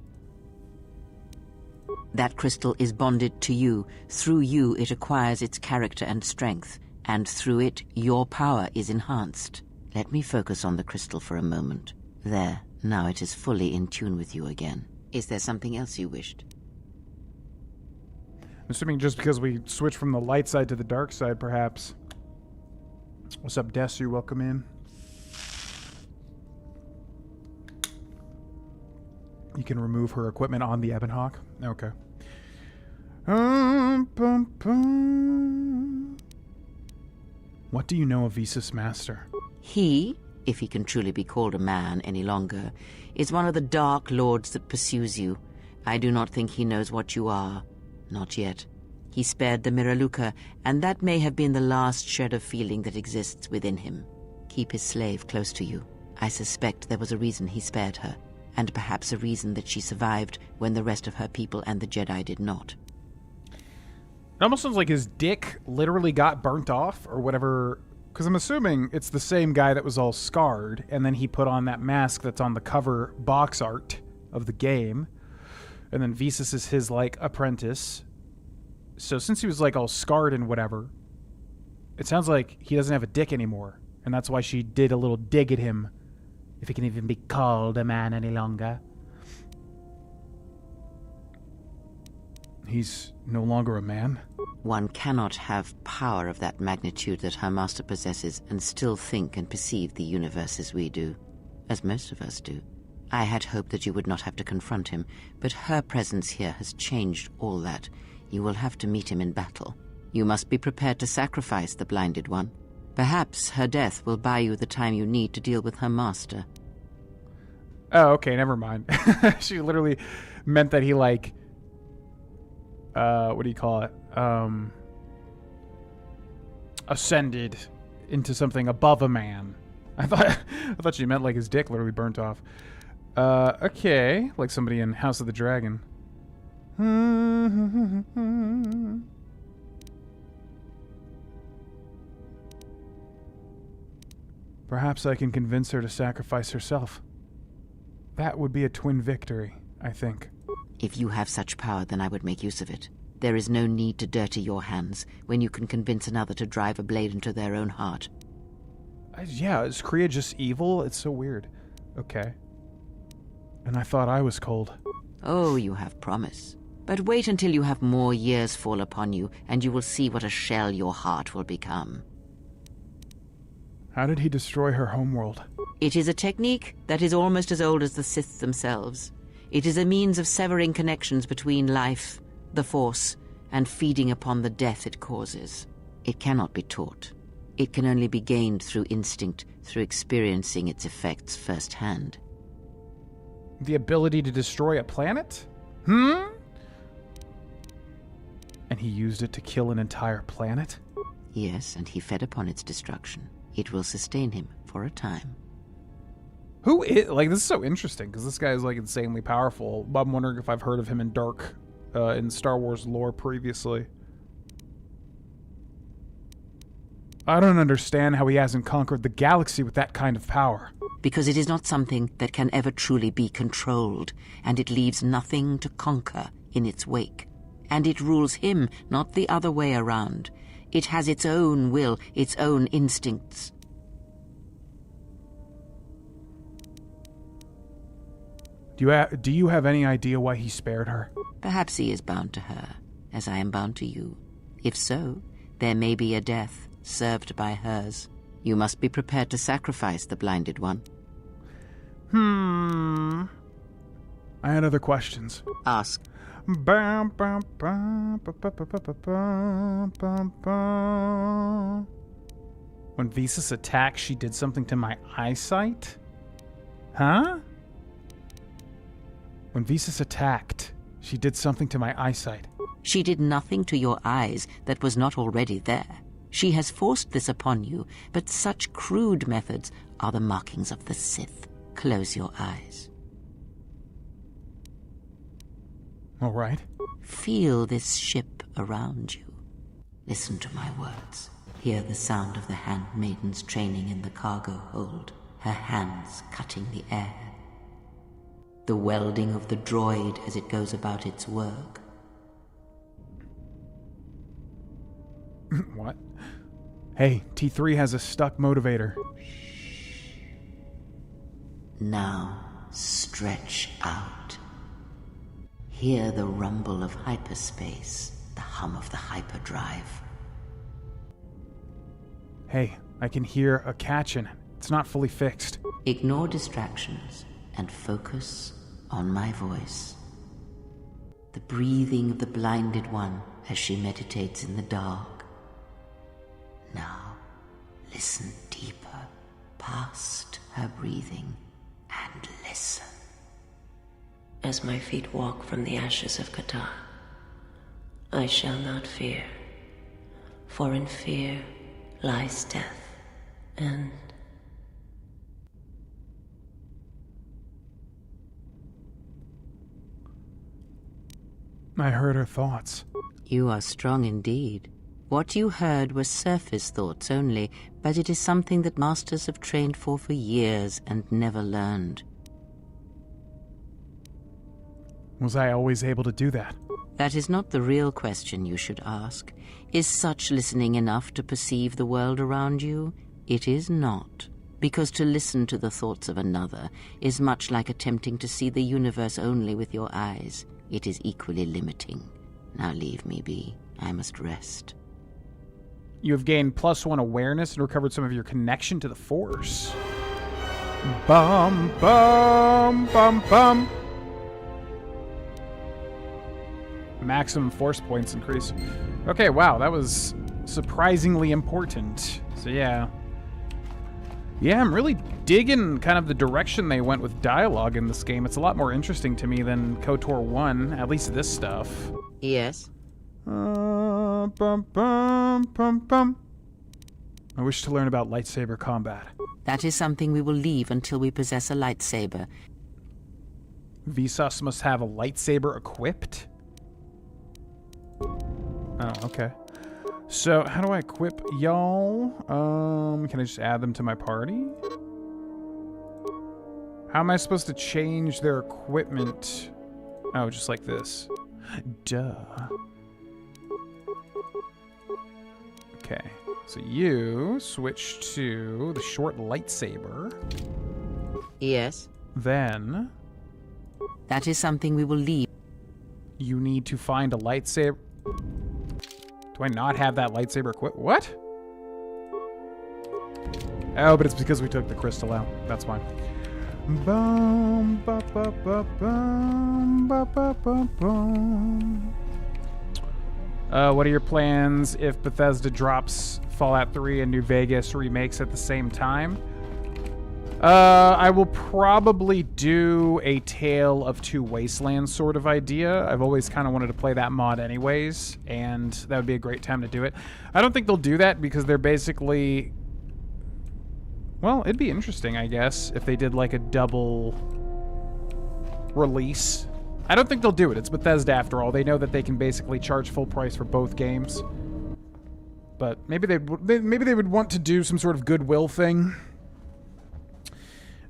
That crystal is bonded to you. Through you, it acquires its character and strength, and through it, your power is enhanced. Let me focus on the crystal for a moment. There, now it is fully in tune with you again. Is there something else you wished? I'm assuming just because we switched from the light side to the dark side, perhaps. What's up, Desu? Welcome in. You can remove her equipment on the Ebon Hawk. Okay. What do you know of Visas Master? He, if he can truly be called a man any longer, is one of the Dark Lords that pursues you. I do not think he knows what you are. Not yet. He spared the Miraluka, and that may have been the last shred of feeling that exists within him. Keep his slave close to you. I suspect there was a reason he spared her, and perhaps a reason that she survived when the rest of her people and the Jedi did not. It almost sounds like his dick literally got burnt off, or whatever, because I'm assuming it's the same guy that was all scarred, and then he put on that mask that's on the cover box art of the game. And then Visas is his, like, apprentice. So since he was, like, all scarred and whatever, it sounds like he doesn't have a dick anymore. And that's why she did a little dig at him, if he can even be called a man any longer. He's no longer a man? One cannot have power of that magnitude that her master possesses and still think and perceive the universe as we do, as most of us do. I had hoped that you would not have to confront him, but her presence here has changed all that. You will have to meet him in battle. You must be prepared to sacrifice the Blinded One. Perhaps her death will buy you the time you need to deal with her master. Oh, okay, never mind. She literally meant that he, like, what do you call it? Ascended into something above a man. I thought she meant like his dick literally burnt off. Okay, like somebody in House of the Dragon. Perhaps I can convince her to sacrifice herself. That would be a twin victory, I think. If you have such power, then I would make use of it. There is no need to dirty your hands when you can convince another to drive a blade into their own heart. Yeah, is Kriya just evil? It's so weird. Okay. And I thought I was cold. Oh, you have promise. But wait until you have more years fall upon you, and you will see what a shell your heart will become. How did he destroy her homeworld? It is a technique that is almost as old as the Sith themselves. It is a means of severing connections between life, the Force, and feeding upon the death it causes. It cannot be taught. It can only be gained through instinct, through experiencing its effects firsthand. The ability to destroy a planet? And he used it to kill an entire planet? Yes, and he fed upon its destruction. It will sustain him for a time. Who is... Like, this is so interesting, because this guy is, like, insanely powerful. I'm wondering if I've heard of him in in Star Wars lore previously. I don't understand how he hasn't conquered the galaxy with that kind of power. Because it is not something that can ever truly be controlled, and it leaves nothing to conquer in its wake. And it rules him, not the other way around. It has its own will, its own instincts. Do you have any idea why he spared her? Perhaps he is bound to her, as I am bound to you. If so, there may be a death served by hers. You must be prepared to sacrifice the Blinded One. I had other questions. Ask. Bum, bum, bum, ba, ba, ba, ba, ba, bum, bum, bum. When Visas attacked, she did something to my eyesight? Huh? When Visas attacked, she did something to my eyesight. She did nothing to your eyes that was not already there. She has forced this upon you, but such crude methods are the markings of the Sith. Close your eyes. All right. Feel this ship around you. Listen to my words. Hear the sound of the handmaidens training in the cargo hold, her hands cutting the air. The welding of the droid as it goes about its work. What? Hey, T3 has a stuck motivator. Now, stretch out. Hear the rumble of hyperspace, the hum of the hyperdrive. Hey, I can hear a catch in it. It's not fully fixed. Ignore distractions and focus on my voice. The breathing of the blinded one as she meditates in the dark. Now, listen deeper, past her breathing, and listen. As my feet walk from the ashes of kotor, I shall not fear, for in fear lies death, and... I heard her thoughts. You are strong indeed. What you heard were surface thoughts only, but it is something that masters have trained for years and never learned. Was I always able to do that? That is not the real question you should ask. Is such listening enough to perceive the world around you? It is not. Because to listen to the thoughts of another is much like attempting to see the universe only with your eyes. It is equally limiting. Now leave me be. I must rest. You have gained +1 awareness and recovered some of your connection to the Force. Bum, bum, bum, bum. Maximum Force points increase. Okay, wow, that was surprisingly important. So yeah. Yeah, I'm really digging kind of the direction they went with dialogue in this game. It's a lot more interesting to me than KOTOR 1, at least this stuff. Yes? Bum, bum, bum, bum. I wish to learn about lightsaber combat. That is something we will leave until we possess a lightsaber. Visas must have a lightsaber equipped? Oh, okay. So, how do I equip y'all? Can I just add them to my party? How am I supposed to change their equipment? Oh, just like this. Duh. Okay. So you switch to the short lightsaber. Yes? Then... That is something we will leave. You need to find a lightsaber... Do I not have that lightsaber equipped? What? Oh, but it's because we took the crystal out. That's fine. Bum, ba, ba, ba, bum, ba, ba, ba, bum. What are your plans if Bethesda drops Fallout 3 and New Vegas remakes at the same time? I will probably do a Tale of Two Wastelands sort of idea. I've always kind of wanted to play that mod anyways, and that would be a great time to do it. I don't think they'll do that because they're basically... Well, it'd be interesting, I guess, if they did like a double release. I don't think they'll do it. It's Bethesda after all. They know that they can basically charge full price for both games. But maybe they would want to do some sort of goodwill thing.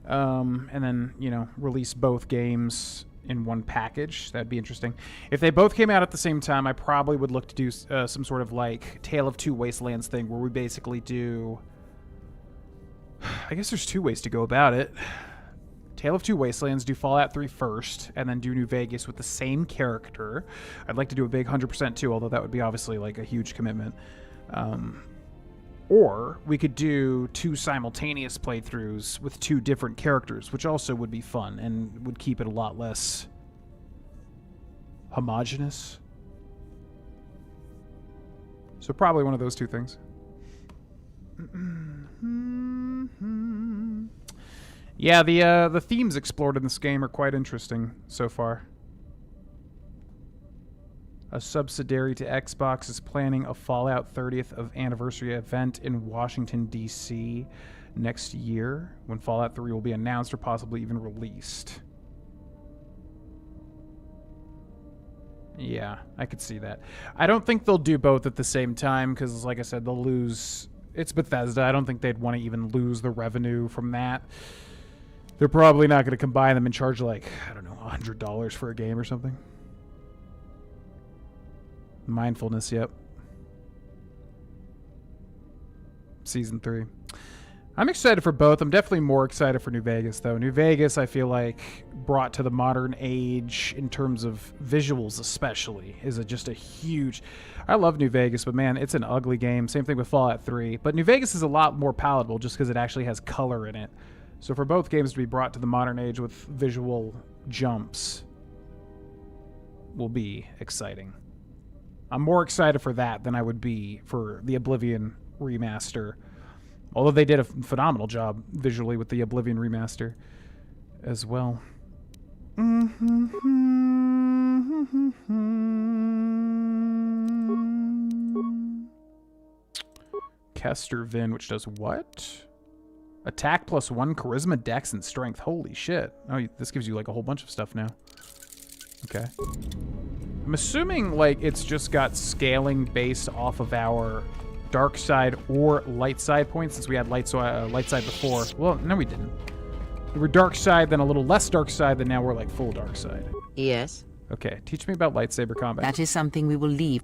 And then, you know, release both games in one package. That'd be interesting. If they both came out at the same time, I probably would look to do some sort of like Tale of Two Wastelands thing where we basically do... I guess there's two ways to go about it. Tale of Two Wastelands, do Fallout 3 first, and then do New Vegas with the same character. I'd like to do a big 100% too, although that would be obviously like a huge commitment. Or we could do 2 simultaneous playthroughs with 2 different characters, which also would be fun and would keep it a lot less homogenous. So probably one of those 2 things. Yeah, the themes explored in this game are quite interesting so far. A subsidiary to Xbox is planning a Fallout 30th of anniversary event in Washington, D.C. next year, when Fallout 3 will be announced or possibly even released. Yeah, I could see that. I don't think they'll do both at the same time, because, like I said, they'll lose... It's Bethesda. I don't think they'd want to even lose the revenue from that. They're probably not going to combine them and charge, like, I don't know, $100 for a game or something. Mindfulness, yep. Season 3. I'm excited for both. I'm definitely more excited for New Vegas, though. New Vegas, I feel like, brought to the modern age, in terms of visuals especially, is just a huge... I love New Vegas, but man, it's an ugly game. Same thing with Fallout 3. But New Vegas is a lot more palatable just because it actually has color in it. So for both games to be brought to the modern age with visual jumps will be exciting. I'm more excited for that than I would be for the Oblivion remaster. Although they did a phenomenal job visually with the Oblivion remaster as well. Kester Vin, which does what? Attack +1, charisma, dex, and strength. Holy shit. Oh, this gives you like a whole bunch of stuff now. Okay. I'm assuming like it's just got scaling based off of our dark side or light side points, since we had light side before. Well, no, we didn't. We were dark side, then a little less dark side, then now we're like full dark side. Yes. Okay, teach me about lightsaber combat. That is something we will leave.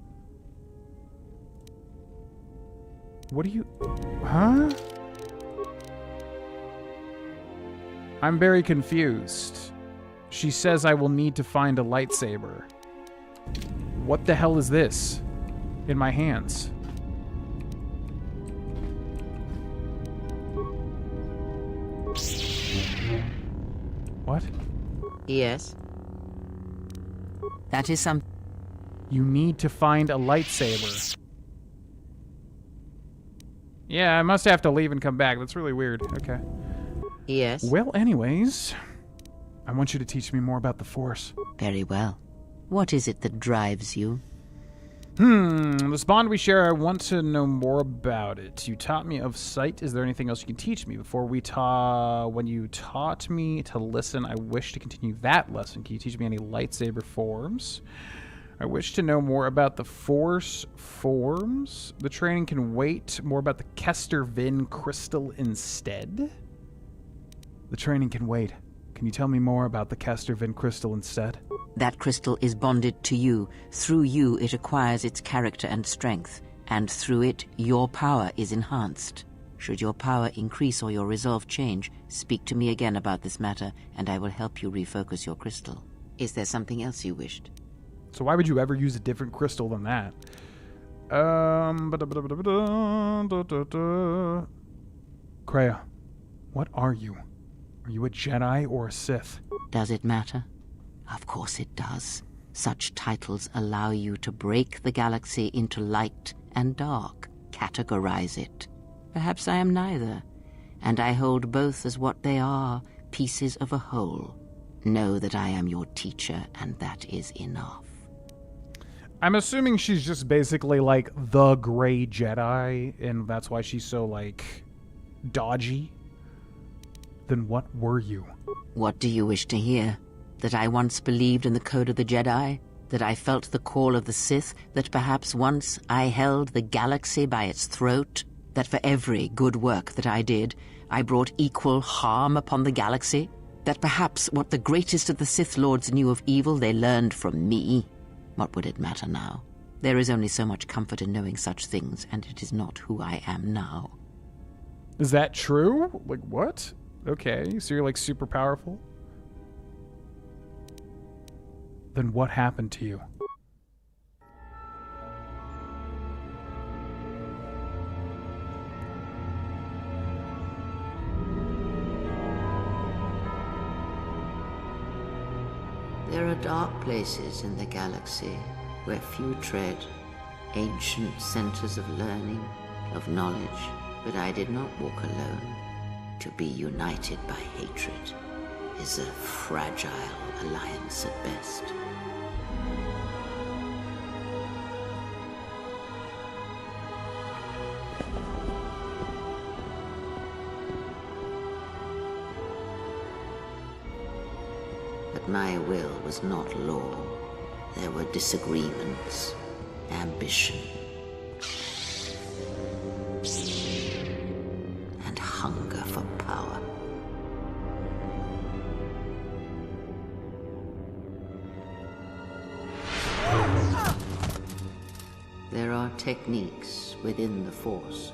What do you... Huh? I'm very confused. She says I will need to find a lightsaber. What the hell is this in my hands? What? Yes. That is some... You need to find a lightsaber. Yeah, I must have to leave and come back. That's really weird. Okay. Yes. Well, anyways, I want you to teach me more about the Force. Very well. What is it that drives you? This bond we share, I want to know more about it. You taught me of sight. Is there anything else you can teach me? When you taught me to listen, I wish to continue that lesson. Can you teach me any lightsaber forms? I wish to know more about the Force forms. The training can wait. More about the Kester Vin crystal instead? The training can wait. Can you tell me more about the Kester Vin crystal instead? That crystal is bonded to you. Through you, it acquires its character and strength, and through it, your power is enhanced. Should your power increase or your resolve change, speak to me again about this matter, and I will help you refocus your crystal. Is there something else you wished? So why would you ever use a different crystal than that? Kreia, what are you? Are you a Jedi or a Sith? Does it matter? Of course it does. Such titles allow you to break the galaxy into light and dark, categorize it. Perhaps I am neither, and I hold both as what they are, pieces of a whole. Know that I am your teacher, and that is enough. I'm assuming she's just basically like the gray Jedi, and that's why she's so, like, dodgy. Then what were you? What do you wish to hear? That I once believed in the code of the Jedi? That I felt the call of the Sith? That perhaps once I held the galaxy by its throat? That for every good work that I did, I brought equal harm upon the galaxy? That perhaps what the greatest of the Sith Lords knew of evil they learned from me? What would it matter now? There is only so much comfort in knowing such things, and it is not who I am now. Is that true? Like, what? Okay, so you're, like, super powerful? Then what happened to you? There are dark places in the galaxy where few tread, ancient centers of learning, of knowledge, but I did not walk alone. To be united by hatred is a fragile alliance at best. But my will was not law. There were disagreements, ambition, and hunger for power. There are techniques within the Force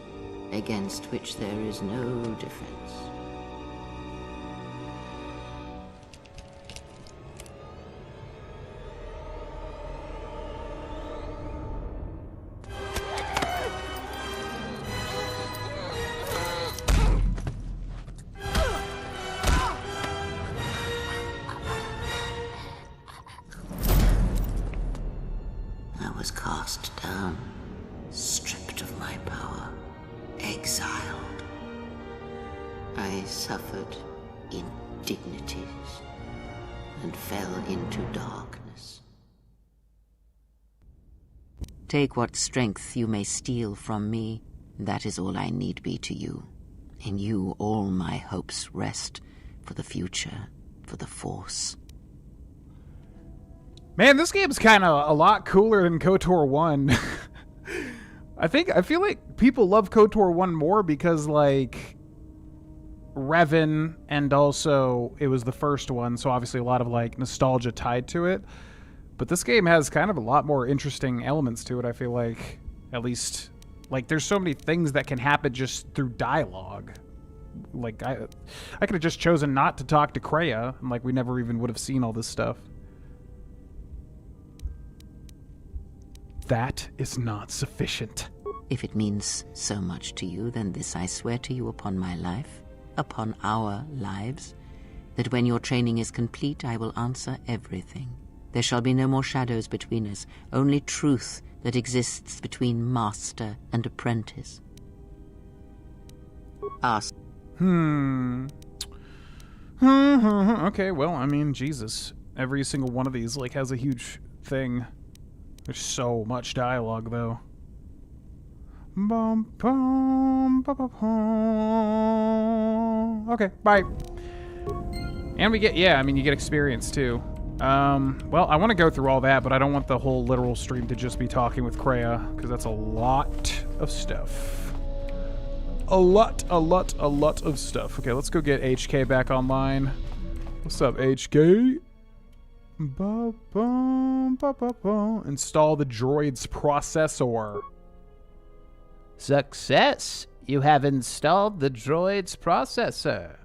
against which there is no defense. I was cast down, stripped of my power, exiled. I suffered indignities and fell into darkness. Take what strength you may steal from me. That is all I need be to you. In you all my hopes rest for the future, for the Force. Man, this game's kind of a lot cooler than KOTOR 1. I feel like people love KOTOR 1 more because, like, Revan, and also it was the first one, so obviously a lot of, like, nostalgia tied to it. But this game has kind of a lot more interesting elements to it, I feel like. At least, like, there's so many things that can happen just through dialogue. Like, I could have just chosen not to talk to Kreia, and, like, we never even would have seen all this stuff. That is not sufficient. If it means so much to you, then this I swear to you upon my life, upon our lives, that when your training is complete, I will answer everything. There shall be no more shadows between us, only truth that exists between master and apprentice. Ask. Okay, well, I mean, Jesus. Every single one of these, like, has a huge thing. There's so much dialogue, though. Bum, bum, ba, ba, bum. Okay, bye. And we get, yeah, I mean, you get experience, too. Well, I want to go through all that, but I don't want the whole literal stream to just be talking with Kreia, because that's a lot of stuff. A lot of stuff. Okay, let's go get HK back online. What's up, HK? Install the droid's processor. Success! You have installed the droid's processor.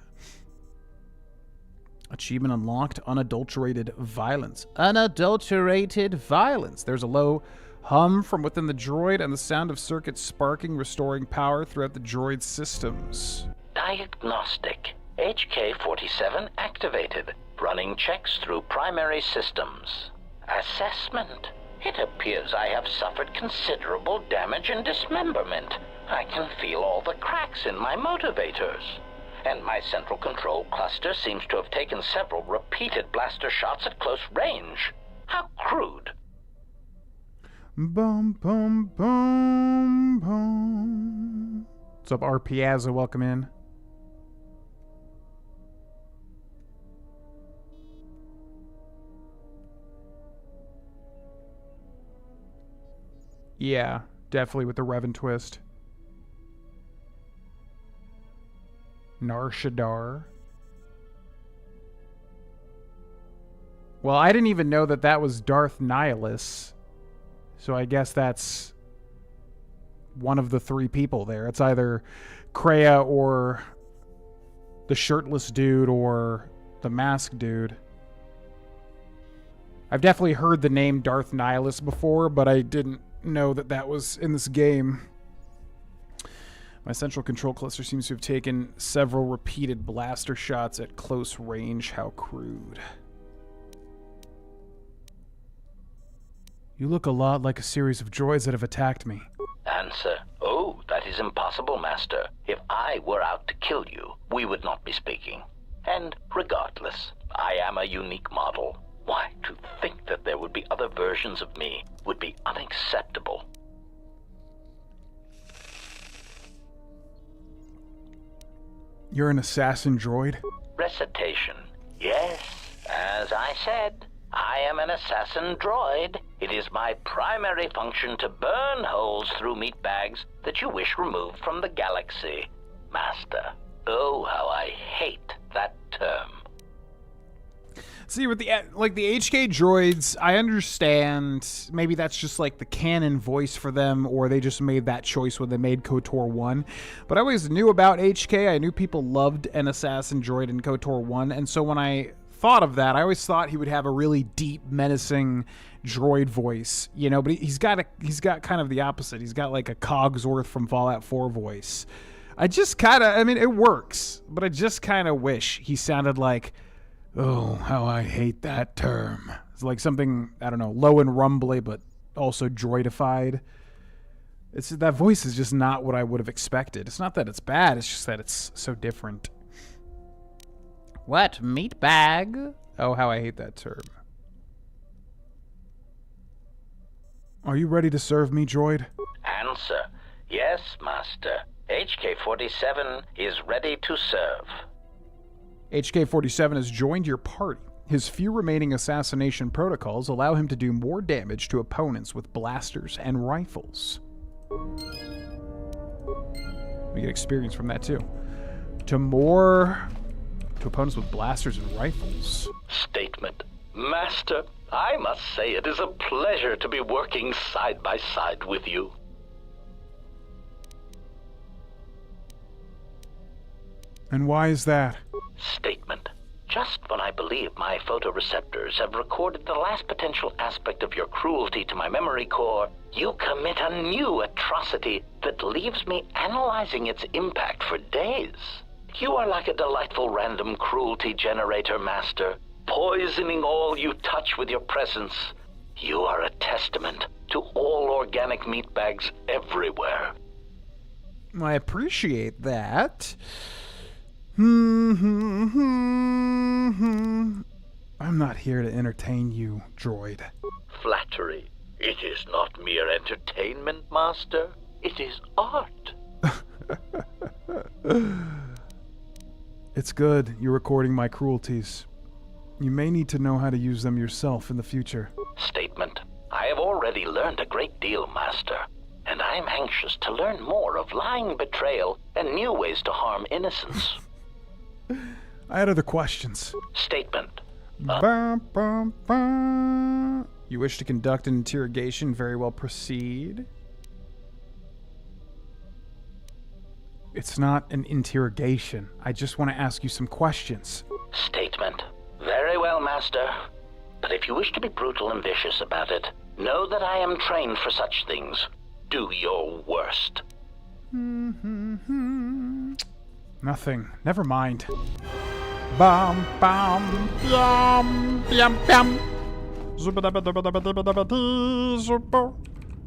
Achievement unlocked, unadulterated violence. Unadulterated violence. There's a low hum from within the droid and the sound of circuits sparking, restoring power throughout the droid's systems. Diagnostic. HK-47 activated. Running checks through primary systems. Assessment. It appears I have suffered considerable damage and dismemberment. I can feel all the cracks in my motivators. And my central control cluster seems to have taken several repeated blaster shots at close range. How crude. Bum, bum, bum, bum. What's up, R. Piazza? Welcome in. Yeah, definitely with the Revan twist. Nar Shaddaa. Well, I didn't even know that that was Darth Nihilus. So I guess that's one of the three people there. It's either Kreia or the shirtless dude or the masked dude. I've definitely heard the name Darth Nihilus before, but I didn't know that that was in this game. My central control cluster seems to have taken several repeated blaster shots at close range. How crude. You look a lot like a series of droids that have attacked me. Answer. Oh, that is impossible, Master. If I were out to kill you, we would not be speaking. And regardless, I am a unique model. Why, to think that there would be other versions of me would be unacceptable. You're an assassin droid? Recitation. Yes, as I said, I am an assassin droid. It is my primary function to burn holes through meat bags that you wish removed from the galaxy. Master, oh, how I hate that term. See, with the HK droids, I understand maybe that's just like the canon voice for them, or they just made that choice when they made KOTOR 1. But I always knew about HK. I knew people loved an assassin droid in KOTOR 1, and so when I thought of that, I always thought he would have a really deep, menacing droid voice, you know, but he's got kind of the opposite. He's got like a Cogsworth from Fallout 4 voice. I mean, it works, but I just kind of wish he sounded like, oh, how I hate that term. It's like something, I don't know, low and rumbly, but also droidified. That voice is just not what I would have expected. It's not that it's bad, it's just that it's so different. What? Meat bag? Oh, how I hate that term. Are you ready to serve me, droid? Answer. Yes, Master. HK-47 is ready to serve. HK-47 has joined your party. His few remaining assassination protocols allow him to do more damage to opponents with blasters and rifles. We get experience from that too. To opponents with blasters and rifles. Statement. Master, I must say it is a pleasure to be working side by side with you. And why is that? Statement. Just when I believe my photoreceptors have recorded the last potential aspect of your cruelty to my memory core, you commit a new atrocity that leaves me analyzing its impact for days. You are like a delightful random cruelty generator, Master, poisoning all you touch with your presence. You are a testament to all organic meatbags everywhere. I appreciate that. I'm not here to entertain you, droid. Flattery. It is not mere entertainment, Master. It is art. It's good you're recording my cruelties. You may need to know how to use them yourself in the future. Statement. I have already learned a great deal, Master, and I am anxious to learn more of lying, betrayal, and new ways to harm innocents. I had other questions. Statement. You wish to conduct an interrogation? Very well, proceed. It's not an interrogation. I just want to ask you some questions. Statement. Very well, Master. But if you wish to be brutal and vicious about it, know that I am trained for such things. Do your worst. Nothing. Never mind. Bam, bam, bam, bam, bam.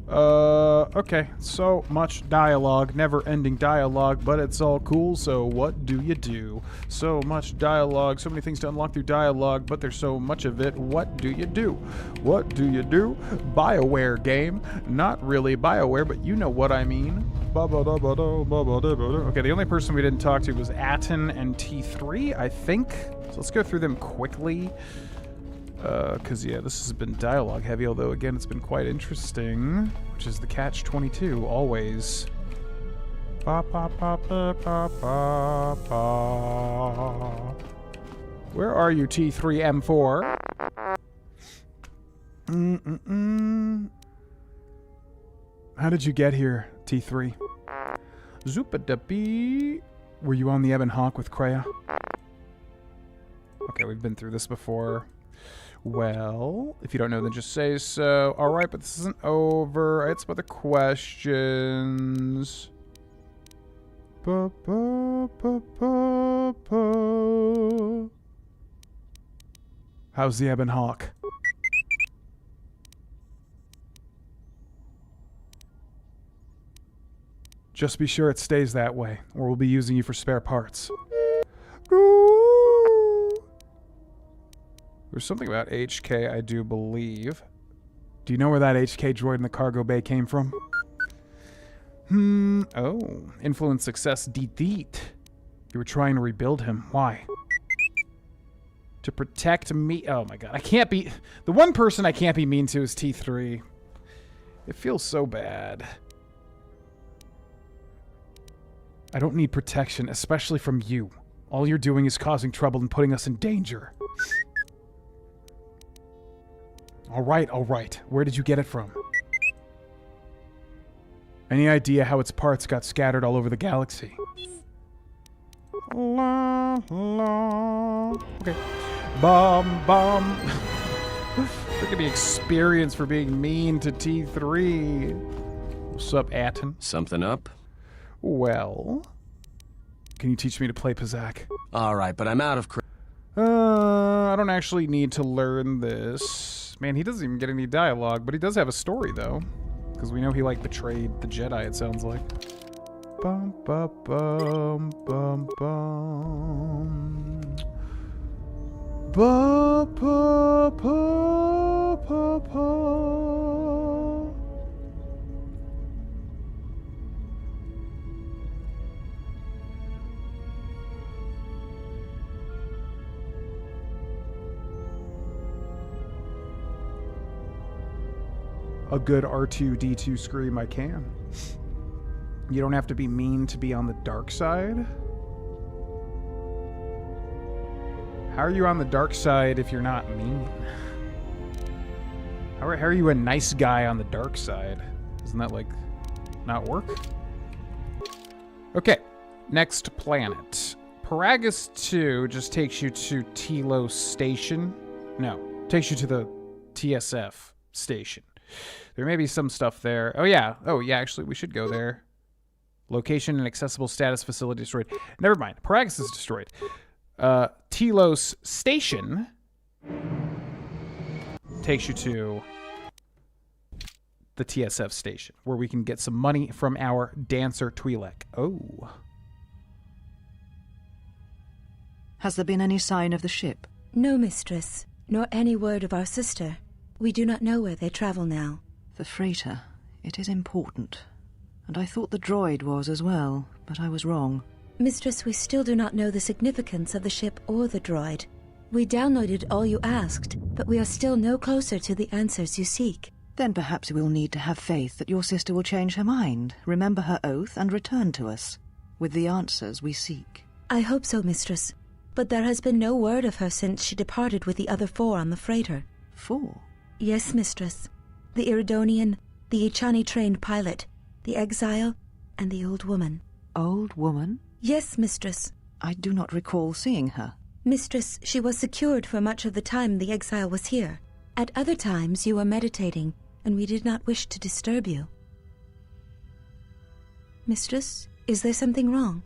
Okay. So much dialogue, never-ending dialogue, but it's all cool, so what do you do? So much dialogue, so many things to unlock through dialogue, but there's so much of it. What do you do? What do you do? BioWare game. Not really BioWare, but you know what I mean. Okay, the only person we didn't talk to was Atten and T3, I think. So let's go through them quickly. Because, yeah, this has been dialogue heavy, although, again, it's been quite interesting, which is the catch-22, always. Ba, ba, ba, ba, ba, ba, ba. Where are you, T3M4? How did you get here, T3? Zoopa-da-bee. Were you on the Ebon Hawk with Kreia? Okay, we've been through this before. Well, if you don't know, then just say so. Alright, but this isn't over. I had some other questions. How's the Ebon Hawk? Just be sure it stays that way, or we'll be using you for spare parts. There's something about HK, I do believe. Do you know where that HK droid in the cargo bay came from? Oh. Influence success defeat. You were trying to rebuild him. Why? To protect me. Oh my god. I can't be... The one person I can't be mean to is T3. It feels so bad. I don't need protection, especially from you. All you're doing is causing trouble and putting us in danger. Alright, alright. Where did you get it from? Any idea how its parts got scattered all over the galaxy? La, la. Okay. Bomb. Look at the experience for being mean to T3. What's up, Atten? Something up? Well... Can you teach me to play Pazak? Alright, but I'm out of I don't actually need to learn this. Man, he doesn't even get any dialogue, but he does have a story, though. Because we know he, like, betrayed the Jedi, it sounds like. Bum, bum, bum, bum, bum. Ba, ba, ba, ba, ba. A good R2-D2 scream, I can. You don't have to be mean to be on the dark side. How are you on the dark side if you're not mean? How are you a nice guy on the dark side? Doesn't that, like, not work? Okay, next planet. Paragus 2 just takes you to Telos Station. No, takes you to the TSF station. There may be some stuff there. Oh, yeah, actually, we should go there. Location and accessible status facility destroyed. Never mind. Paragus is destroyed. Telos Station takes you to the TSF station, where we can get some money from our dancer Twi'lek. Oh. Has there been any sign of the ship? No, mistress, nor any word of our sister. We do not know where they travel now. The freighter. It is important. And I thought the droid was as well, but I was wrong. Mistress, we still do not know the significance of the ship or the droid. We downloaded all you asked, but we are still no closer to the answers you seek. Then perhaps we'll need to have faith that your sister will change her mind, remember her oath, and return to us, with the answers we seek. I hope so, mistress. But there has been no word of her since she departed with the other 4 on the freighter. 4? Yes, mistress. The Iridonian, the Ichani-trained pilot, the exile, and the old woman. Old woman? Yes, mistress. I do not recall seeing her. Mistress, she was secured for much of the time the exile was here. At other times you were meditating, and we did not wish to disturb you. Mistress, is there something wrong?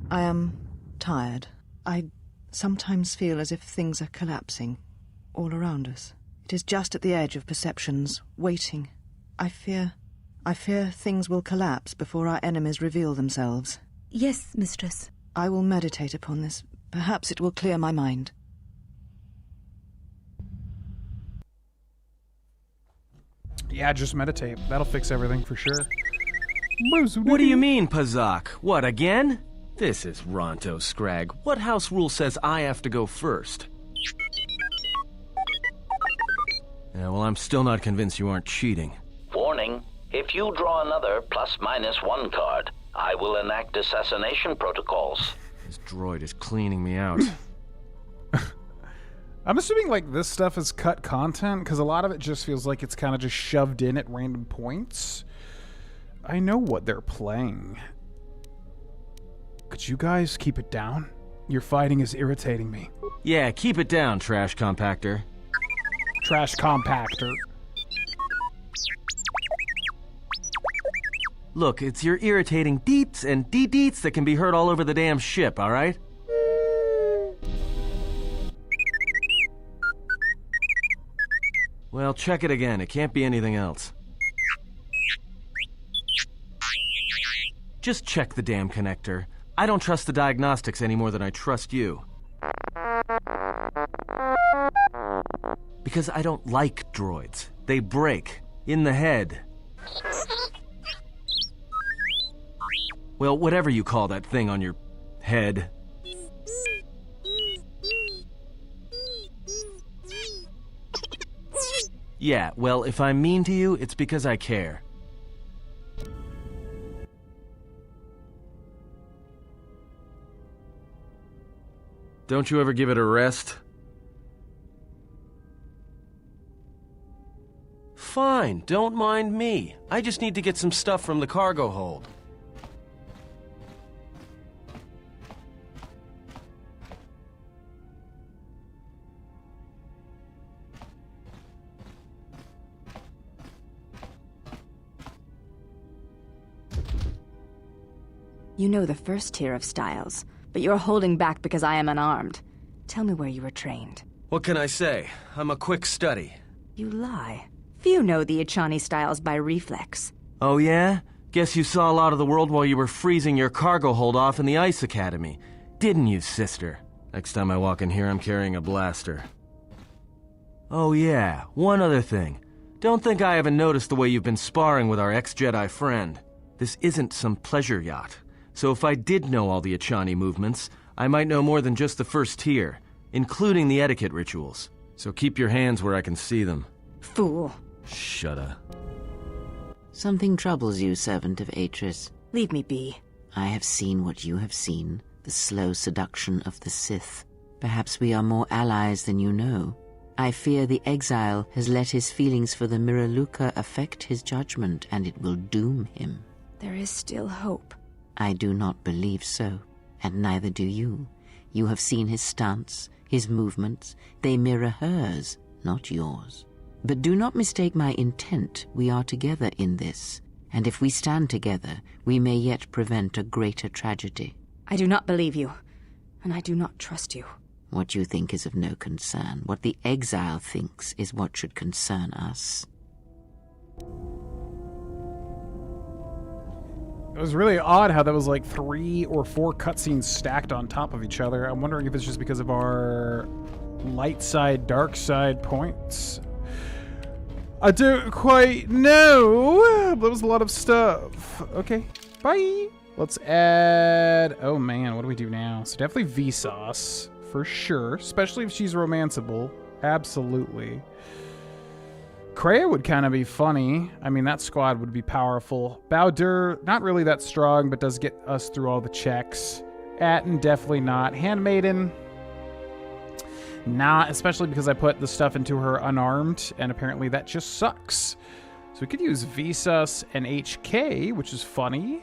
I am tired. I sometimes feel as if things are collapsing all around us. It is just at the edge of perceptions, waiting. I fear things will collapse before our enemies reveal themselves. Yes, mistress. I will meditate upon this. Perhaps it will clear my mind. Yeah, just meditate. That'll fix everything for sure. What do you mean, Pazak? What, again? This is Ronto Scrag. What house rule says I have to go first? Yeah, well, I'm still not convinced you aren't cheating. Warning, if you draw another +/-1 card, I will enact assassination protocols. This droid is cleaning me out. I'm assuming, like, this stuff is cut content, because a lot of it just feels like it's kind of just shoved in at random points. I know what they're playing. Could you guys keep it down? Your fighting is irritating me. Yeah, keep it down, trash compactor. Trash compactor. Look, it's your irritating deets and de-deets that can be heard all over the damn ship, alright? Well, check it again. It can't be anything else. Just check the damn connector. I don't trust the diagnostics any more than I trust you. Because I don't like droids. They break. In the head. Well, whatever you call that thing on your head. Yeah, well, if I'm mean to you, it's because I care. Don't you ever give it a rest? Fine, don't mind me. I just need to get some stuff from the cargo hold. You know the first tier of styles, but you're holding back because I am unarmed. Tell me where you were trained. What can I say? I'm a quick study. You lie. Few know the Echani styles by reflex. Oh yeah? Guess you saw a lot of the world while you were freezing your cargo hold off in the Ice Academy. Didn't you, sister? Next time I walk in here, I'm carrying a blaster. Oh yeah, one other thing. Don't think I haven't noticed the way you've been sparring with our ex-Jedi friend. This isn't some pleasure yacht. So if I did know all the Echani movements, I might know more than just the first tier, including the etiquette rituals. So keep your hands where I can see them. Fool. Shut up. Something troubles you, servant of Atris. Leave me be. I have seen what you have seen, the slow seduction of the Sith. Perhaps we are more allies than you know. I fear the exile has let his feelings for the Miraluka affect his judgment, and it will doom him. There is still hope. I do not believe so, and neither do you. You have seen his stance, his movements. They mirror hers, not yours. But do not mistake my intent. We are together in this, and if we stand together, we may yet prevent a greater tragedy. I do not believe you, and I do not trust you. What you think is of no concern. What the exile thinks is what should concern us. It was really odd how that was like 3 or 4 cutscenes stacked on top of each other. I'm wondering if it's just because of our light side, dark side points. I don't quite know. That was a lot of stuff. Okay, bye. Let's add... Oh man, what do we do now? So definitely Vsauce, for sure. Especially if she's romanceable. Absolutely. Kreia would kind of be funny. I mean, that squad would be powerful. Bowdur, not really that strong, but does get us through all the checks. Atten, definitely not. Handmaiden, not, especially because I put the stuff into her unarmed, and apparently that just sucks. So we could use Visas and HK, which is funny.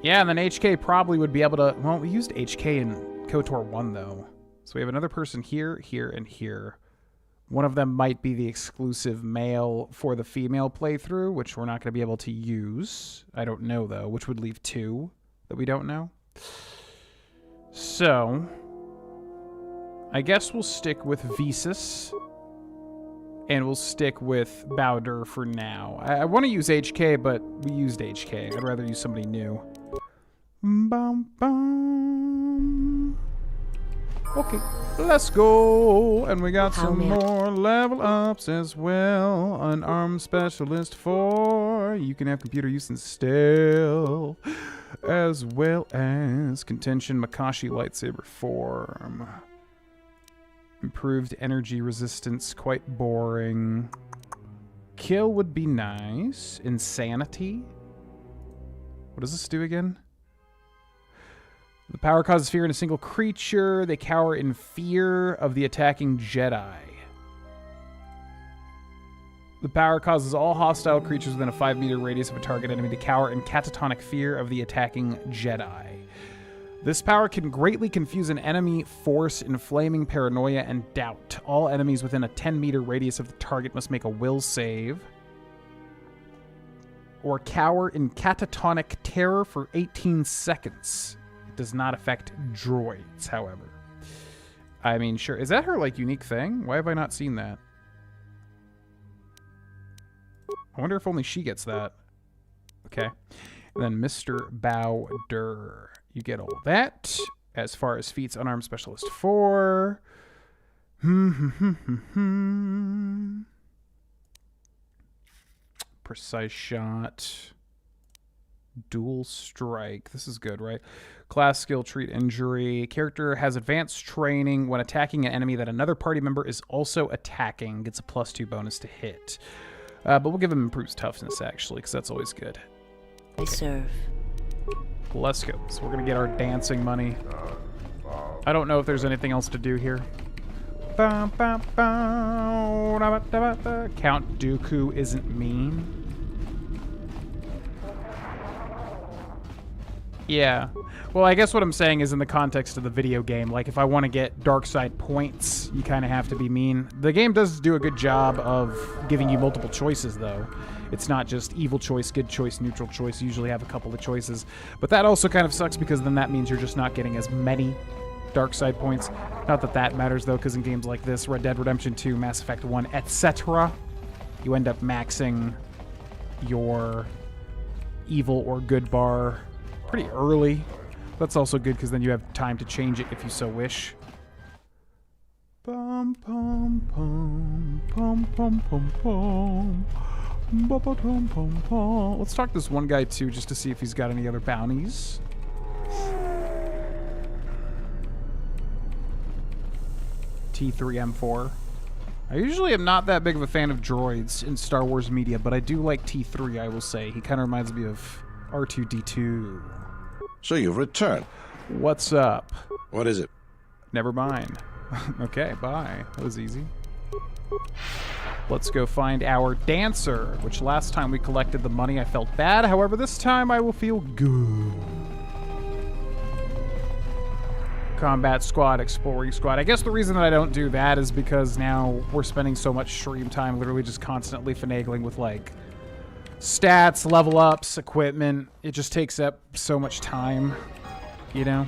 Yeah, and then HK probably would be able to... Well, we used HK in KOTOR 1, though. So we have another person here, here, and here. One of them might be the exclusive male for the female playthrough, which we're not going to be able to use. I don't know, though, which would leave 2 that we don't know. So, I guess we'll stick with Visas, and we'll stick with Bowdur for now. I want to use HK, but we used HK. I'd rather use somebody new. Bum, bum. Okay, let's go. And we got some more level ups as well. An armed specialist 4. You can have computer use and still, as well as contention Makashi lightsaber form. Improved energy resistance, quite boring. Kill would be nice. Insanity. What does this do again? The power causes fear in a single creature. They cower in fear of the attacking Jedi. The power causes all hostile creatures within a 5-meter radius of a target enemy to cower in catatonic fear of the attacking Jedi. This power can greatly confuse an enemy force in flaming paranoia and doubt. All enemies within a 10-meter radius of the target must make a will save. Or cower in catatonic terror for 18 seconds. Does not affect droids, however. I mean, sure. Is that her, like, unique thing? Why have I not seen that? I wonder if only she gets that. Okay. And then Mr. Bowder. You get all that. As far as feats, unarmed specialist 4. Precise shot. Dual strike. This is good, right? Class skill, treat injury. Character has advanced training when attacking an enemy that another party member is also attacking. Gets a +2 bonus to hit. But we'll give him improves toughness, actually, because that's always good. I serve. Let's go. So we're going to get our dancing money. I don't know if there's anything else to do here. Count Dooku isn't mean. Yeah. Well, I guess what I'm saying is in the context of the video game, like if I want to get dark side points, you kind of have to be mean. The game does do a good job of giving you multiple choices, though. It's not just evil choice, good choice, neutral choice. You usually have a couple of choices. But that also kind of sucks because then that means you're just not getting as many dark side points. Not that that matters, though, because in games like this, Red Dead Redemption 2, Mass Effect 1, etc., you end up maxing your evil or good bar pretty early. That's also good because then you have time to change it if you so wish. Bum, bum, bum, bum, bum, bum, bum. Bum, bum, bum, bum, bum. Let's talk to this one guy too, just to see if he's got any other bounties. T3M4. I usually am not that big of a fan of droids in Star Wars media, but I do like T3, I will say. He kind of reminds me of R2-D2. So you've returned. What's up? What is it? Never mind. Okay, bye. That was easy. Let's go find our dancer, which last time we collected the money I felt bad. However, this time I will feel good. Combat squad, exploring squad. I guess the reason that I don't do that is because now we're spending so much stream time literally just constantly finagling with, like, stats, level ups, equipment. It just takes up so much time, you know?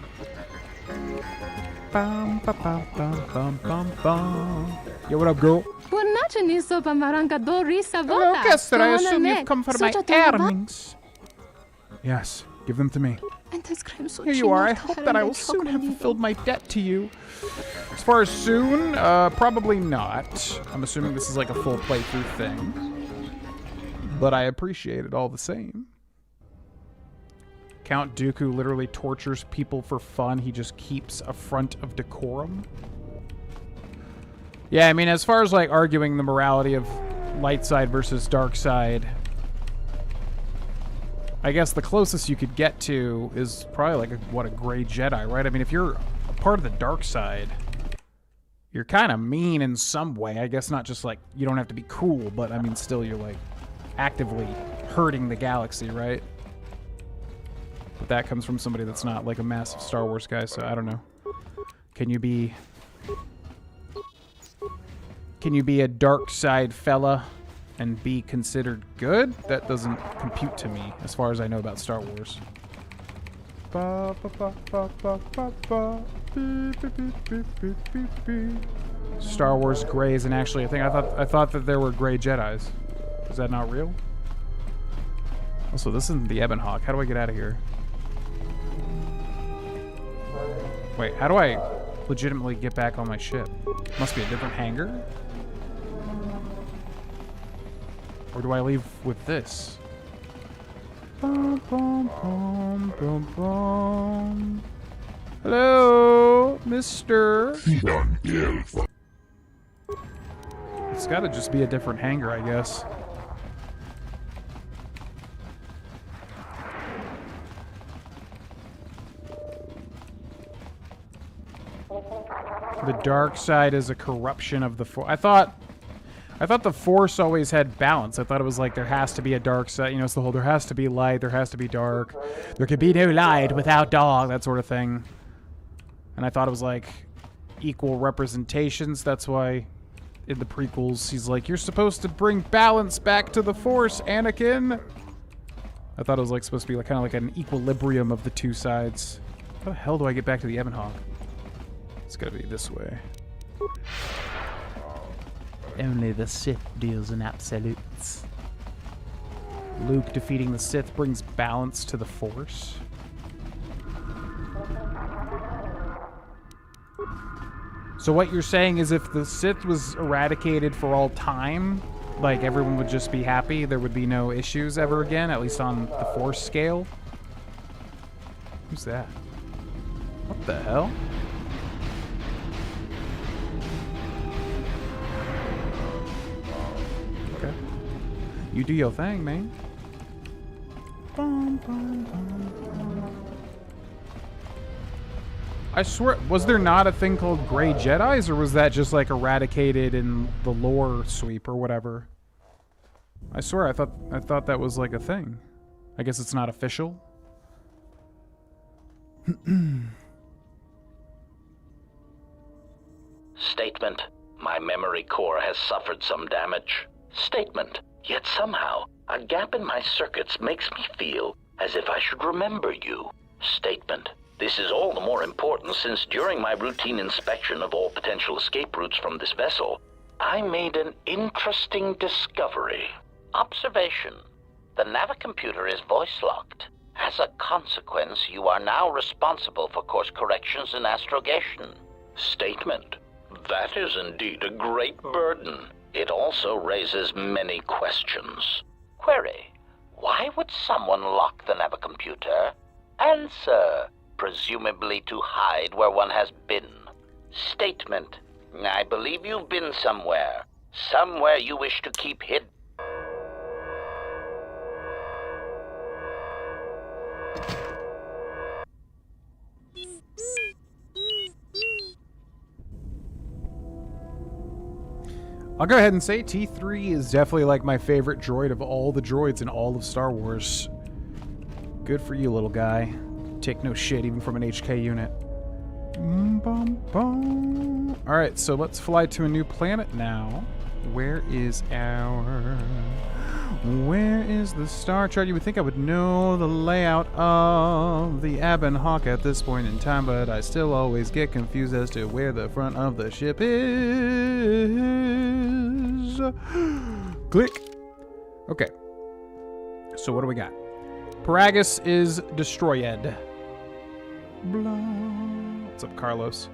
Bum, ba, ba, bum, bum, bum, bum. Yo, what up, girl? Hello, Kester. I assume you've come for my earnings. Yes, give them to me. Here you are. I hope that I will soon have fulfilled my debt to you. As far as soon, probably not. I'm assuming this is like a full playthrough thing. But I appreciate it all the same. Count Dooku literally tortures people for fun. He just keeps a front of decorum. Yeah, I mean, as far as like arguing the morality of light side versus dark side, I guess the closest you could get to is probably like a gray Jedi, right? I mean, if you're a part of the dark side, you're kind of mean in some way. I guess not just like, you don't have to be cool, but I mean, still you're like actively hurting the galaxy, right? But that comes from somebody that's not like a massive Star Wars guy, so I don't know. Can you be a dark side fella and be considered good? That doesn't compute to me as far as I know about Star Wars. Ba, ba, ba, ba, ba, ba, ba. Beep, beep, beep, beep, beep, beep, beep. Star Wars grays, and actually I thought that there were gray Jedis. Is that not real? Also, this isn't the Ebon Hawk. How do I get out of here? Wait, how do I legitimately get back on my ship? Must be a different hangar? Or do I leave with this? Bum, bum, bum, bum, bum. Hello, mister. It's gotta just be a different hangar, I guess. The dark side is a corruption of the Force. I thought the Force always had balance. I thought it was like there has to be a dark side. You know, it's the whole there has to be light, there has to be dark. There could be no light without dark, that sort of thing. And I thought it was like equal representations. That's why in the prequels he's like, you're supposed to bring balance back to the Force, Anakin. I thought it was like supposed to be like kind of like an equilibrium of the two sides. How the hell do I get back to the Ebon Hawk? It's gotta be this way. Only the Sith deals in absolutes. Luke defeating the Sith brings balance to the Force. So what you're saying is if the Sith was eradicated for all time, like everyone would just be happy, there would be no issues ever again, at least on the Force scale? Who's that? What the hell? Okay. You do your thing, man. Bum, bum, bum, bum. I swear, was there not a thing called Grey Jedis, or was that just like eradicated in the lore sweep or whatever? I swear, I thought that was like a thing. I guess it's not official. Statement. My memory core has suffered some damage. Statement. Yet somehow, a gap in my circuits makes me feel as if I should remember you. Statement. This is all the more important since during my routine inspection of all potential escape routes from this vessel, I made an interesting discovery. Observation. The navicomputer is voice-locked. As a consequence, you are now responsible for course corrections and astrogation. Statement. That is indeed a great burden. It also raises many questions. Query. Why would someone lock the navicomputer? Answer. Presumably to hide where one has been. Statement. I believe you've been somewhere. Somewhere you wish to keep hidden. I'll go ahead and say T3 is definitely like my favorite droid of all the droids in all of Star Wars. Good for you, little guy. Take no shit even from an HK unit. Alright, so let's fly to a new planet now. Where is the star chart? You would think I would know the layout of the Aben Hawk at this point in time, but I still always get confused as to where the front of the ship is. Click. Okay. So what do we got? Paragus is destroyed. Blah. What's up, Carlos?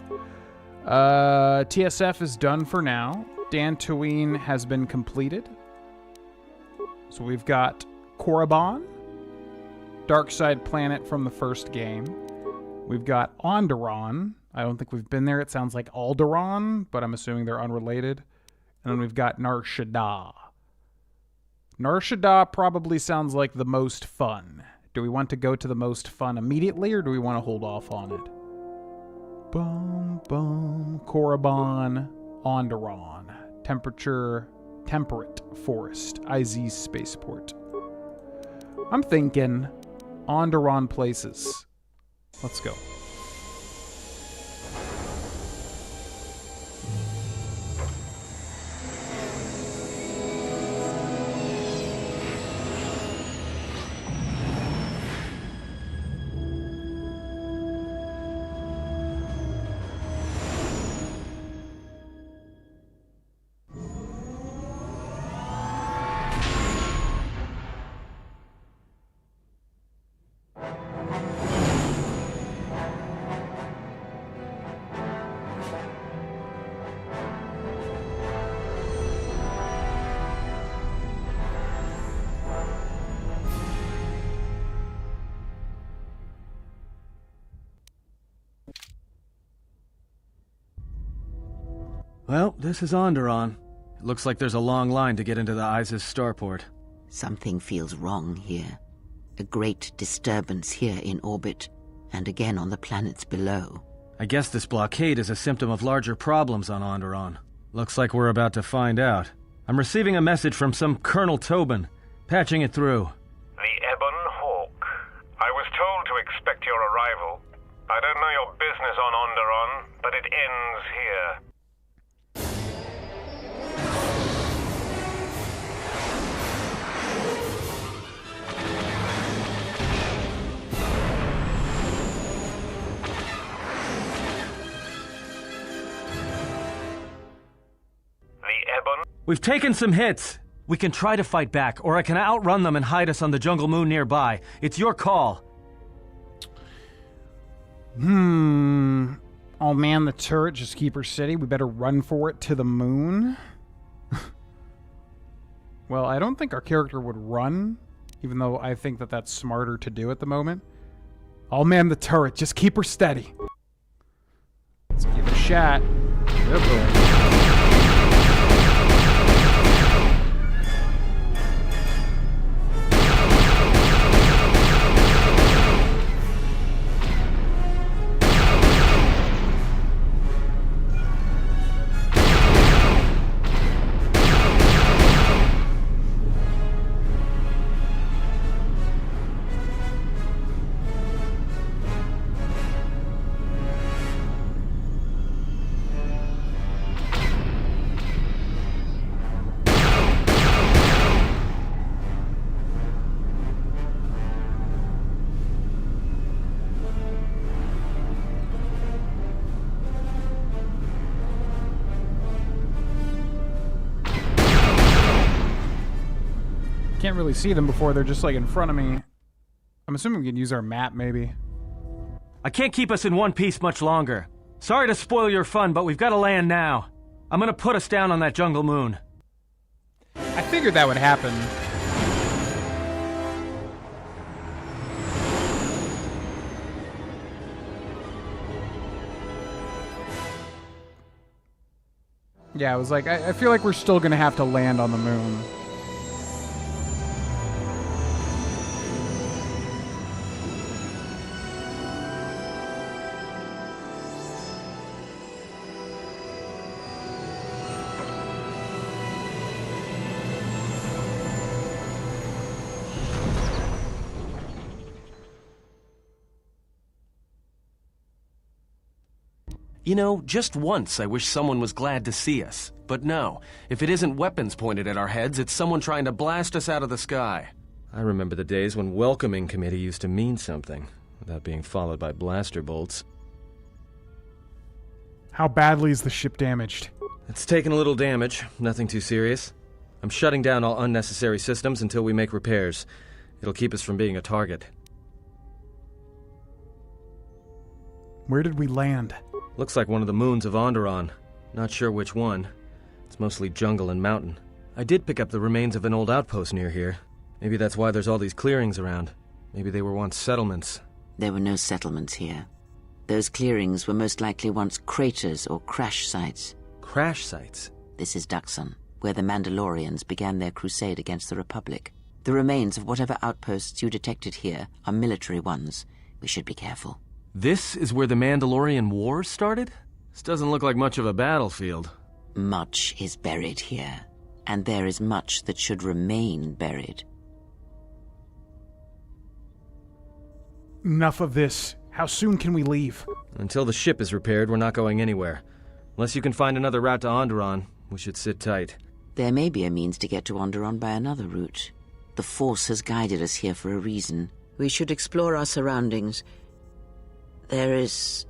TSF is done for now. Dantooine has been completed. So we've got Korriban, Dark Side planet from the first game. We've got Onderon. I don't think we've been there. It sounds like Alderaan, but I'm assuming they're unrelated. And then we've got Nar Shaddaa. Nar Shaddaa probably sounds like the most fun. Do we want to go to the most fun immediately, or do we want to hold off on it? Bum, bum. Korriban, Onderon. Temperate Forest, IZ Spaceport. I'm thinking Onderon places. Let's go. Well, this is Onderon. It looks like there's a long line to get into the Isis starport. Something feels wrong here. A great disturbance here in orbit, and again on the planets below. I guess this blockade is a symptom of larger problems on Onderon. Looks like we're about to find out. I'm receiving a message from some Colonel Tobin. Patching it through. The Ebon Hawk. I was told to expect your arrival. I don't know your business on Onderon, but it ends here. We've taken some hits. We can try to fight back, or I can outrun them and hide us on the jungle moon nearby. It's your call. I'll man the turret, just keep her steady. We better run for it to the moon. Well, I don't think our character would run, even though I think that that's smarter to do at the moment. I'll man the turret, just keep her steady. Let's give it a shot. Good boy. Can't really see them before they're just like in front of me. I'm assuming we can use our map, maybe. I can't keep us in one piece much longer. Sorry to spoil your fun, but we've got to land now. I'm gonna put us down on that jungle moon. I figured that would happen. Yeah, I was like, I feel like we're still gonna have to land on the moon. You know, just once I wish someone was glad to see us. But no, if it isn't weapons pointed at our heads, it's someone trying to blast us out of the sky. I remember the days when welcoming committee used to mean something, without being followed by blaster bolts. How badly is the ship damaged? It's taken a little damage, nothing too serious. I'm shutting down all unnecessary systems until we make repairs. It'll keep us from being a target. Where did we land? Looks like one of the moons of Onderon. Not sure which one. It's mostly jungle and mountain. I did pick up the remains of an old outpost near here. Maybe that's why there's all these clearings around. Maybe they were once settlements. There were no settlements here. Those clearings were most likely once craters or crash sites. Crash sites? This is Duxon, where the Mandalorians began their crusade against the Republic. The remains of whatever outposts you detected here are military ones. We should be careful. This is where the Mandalorian Wars started? This doesn't look like much of a battlefield. Much is buried here, and there is much that should remain buried. Enough of this. How soon can we leave? Until the ship is repaired, we're not going anywhere. Unless you can find another route to Onderon, we should sit tight. There may be a means to get to Onderon by another route. The Force has guided us here for a reason. We should explore our surroundings. There is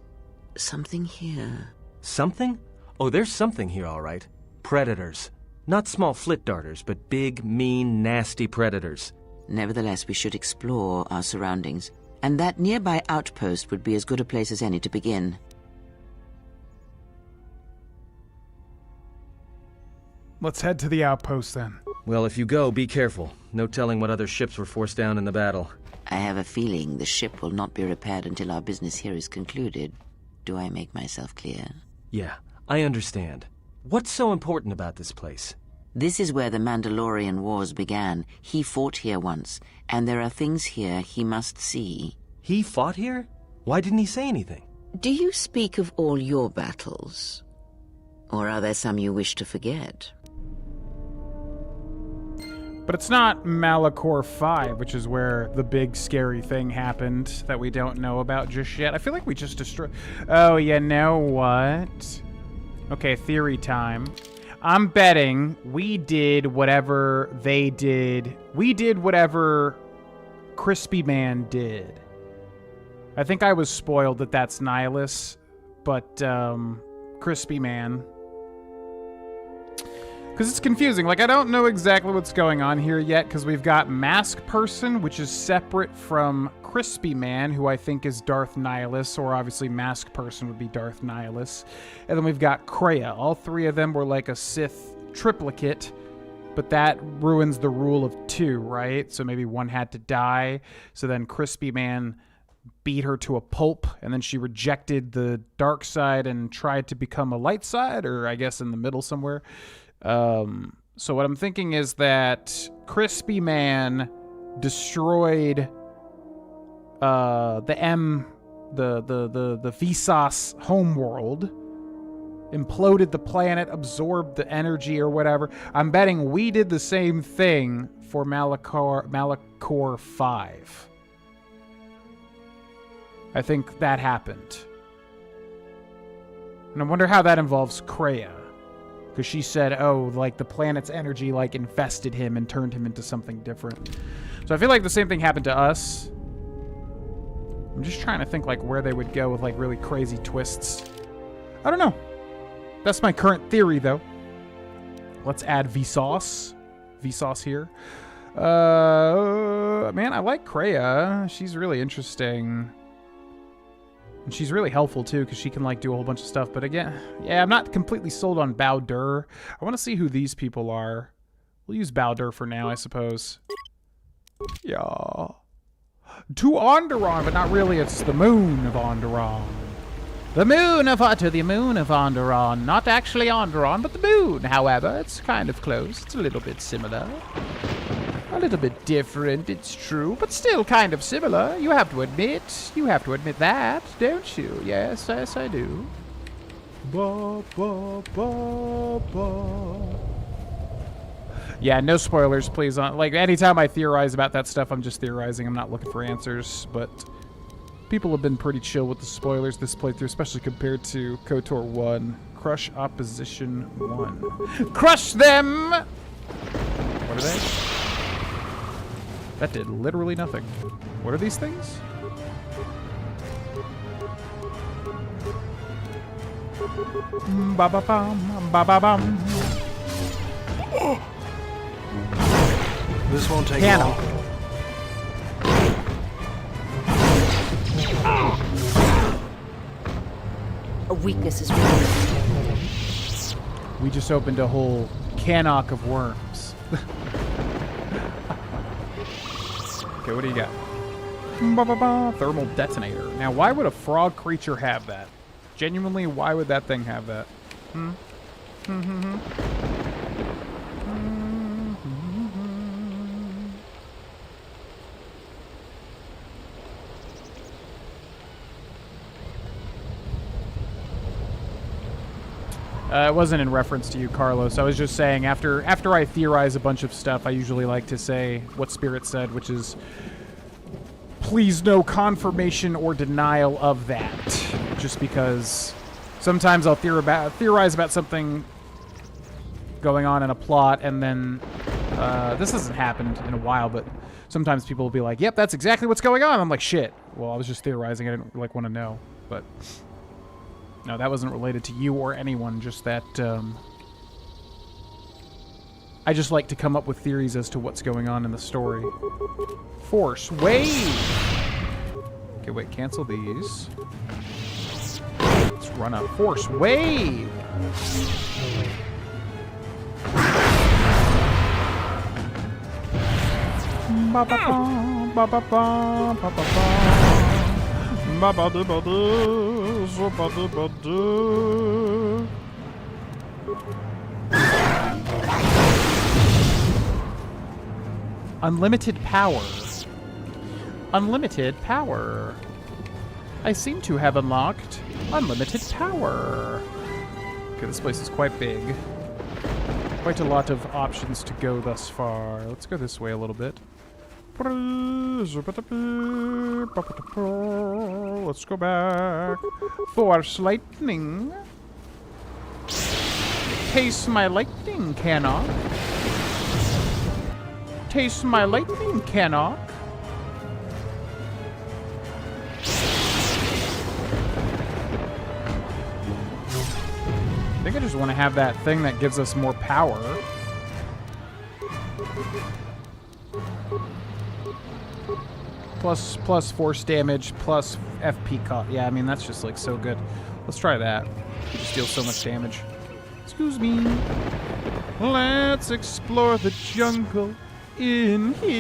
something here. Something? Oh, there's something here, all right. Predators. Not small flit darters, but big, mean, nasty predators. Nevertheless, we should explore our surroundings. And that nearby outpost would be as good a place as any to begin. Let's head to the outpost then. Well, if you go, be careful. No telling what other ships were forced down in the battle. I have a feeling the ship will not be repaired until our business here is concluded. Do I make myself clear? Yeah, I understand. What's so important about this place? This is where the Mandalorian Wars began. He fought here once, and there are things here he must see. He fought here? Why didn't he say anything? Do you speak of all your battles? Or are there some you wish to forget? But it's not Malachor 5, which is where the big scary thing happened that we don't know about just yet. I feel like we just destroyed... Oh, you know what? Okay, theory time. I'm betting we did whatever they did. We did whatever Crispy Man did. I think I was spoiled that that's Nihilus, but Crispy Man... Because it's confusing. Like, I don't know exactly what's going on here yet, because we've got Mask Person, which is separate from Crispy Man, who I think is Darth Nihilus, or obviously Mask Person would be Darth Nihilus. And then we've got Kreia. All three of them were like a Sith triplicate, but that ruins the rule of 2, right? So maybe one had to die. So then Crispy Man beat her to a pulp, and then she rejected the dark side and tried to become a light side, or I guess in the middle somewhere. So what I'm thinking is that Crispy Man destroyed the Vsauce homeworld, imploded the planet, absorbed the energy or whatever. I'm betting we did the same thing for Malachor 5. I think that happened. And I wonder how that involves Kreia. Because she said, oh, like the planet's energy like infested him and turned him into something different. So I feel like the same thing happened to us. I'm just trying to think like where they would go with like really crazy twists. I don't know. That's my current theory though. Let's add Vsauce. Vsauce here. Man, I like Kreia. She's really interesting. And she's really helpful, too, because she can, like, do a whole bunch of stuff. But again, yeah, I'm not completely sold on Bao-Dur. I want to see who these people are. We'll use Bao-Dur for now, I suppose. Yeah. To Onderon, but not really. It's the moon of Onderon. The moon of Onderon. Not actually Onderon, but the moon, however. It's kind of close. It's a little bit similar. A little bit different, it's true, but still kind of similar. You have to admit that, don't you? Yes, yes, I do. Ba, ba, ba, ba. Yeah, no spoilers, please. Like, anytime I theorize about that stuff, I'm just theorizing. I'm not looking for answers, but people have been pretty chill with the spoilers this playthrough, especially compared to KOTOR 1. Crush Opposition 1. Crush them! What are they? That did literally nothing. What are these things? Ba-ba-bum, ba-ba-bum. This won't take Candle. long. A weakness is real. We just opened a whole cannock of worms. Okay, what do you got? Ba-ba-ba, thermal detonator. Now, why would a frog creature have that? Genuinely, why would that thing have that? It wasn't in reference to you, Carlos. I was just saying, after I theorize a bunch of stuff, I usually like to say what Spirit said, which is, please no confirmation or denial of that. Just because sometimes I'll theorize about something going on in a plot, and then this hasn't happened in a while, but sometimes people will be like, yep, that's exactly what's going on. I'm like, shit. Well, I was just theorizing. I didn't like want to know, but no, that wasn't related to you or anyone, just that I just like to come up with theories as to what's going on in the story. Force Wave! Okay, wait, cancel these. Let's run up. Force Wave! Ba-ba-bum, ba-ba-bum, ba-ba-bum. Ba-ba-da-ba-da, zo-ba-da-ba-da. Unlimited power. Unlimited power. I seem to have unlocked unlimited power. Okay, this place is quite big. Quite a lot of options to go thus far. Let's go this way a little bit. Let's go back. Force lightning. Taste my lightning, Cannock. Taste my lightning, Cannock. I think I just want to have that thing that gives us more power. Plus force damage, plus FP cut. Yeah, I mean, that's just, like, so good. Let's try that. You just deal so much damage. Excuse me. Let's explore the jungle in here.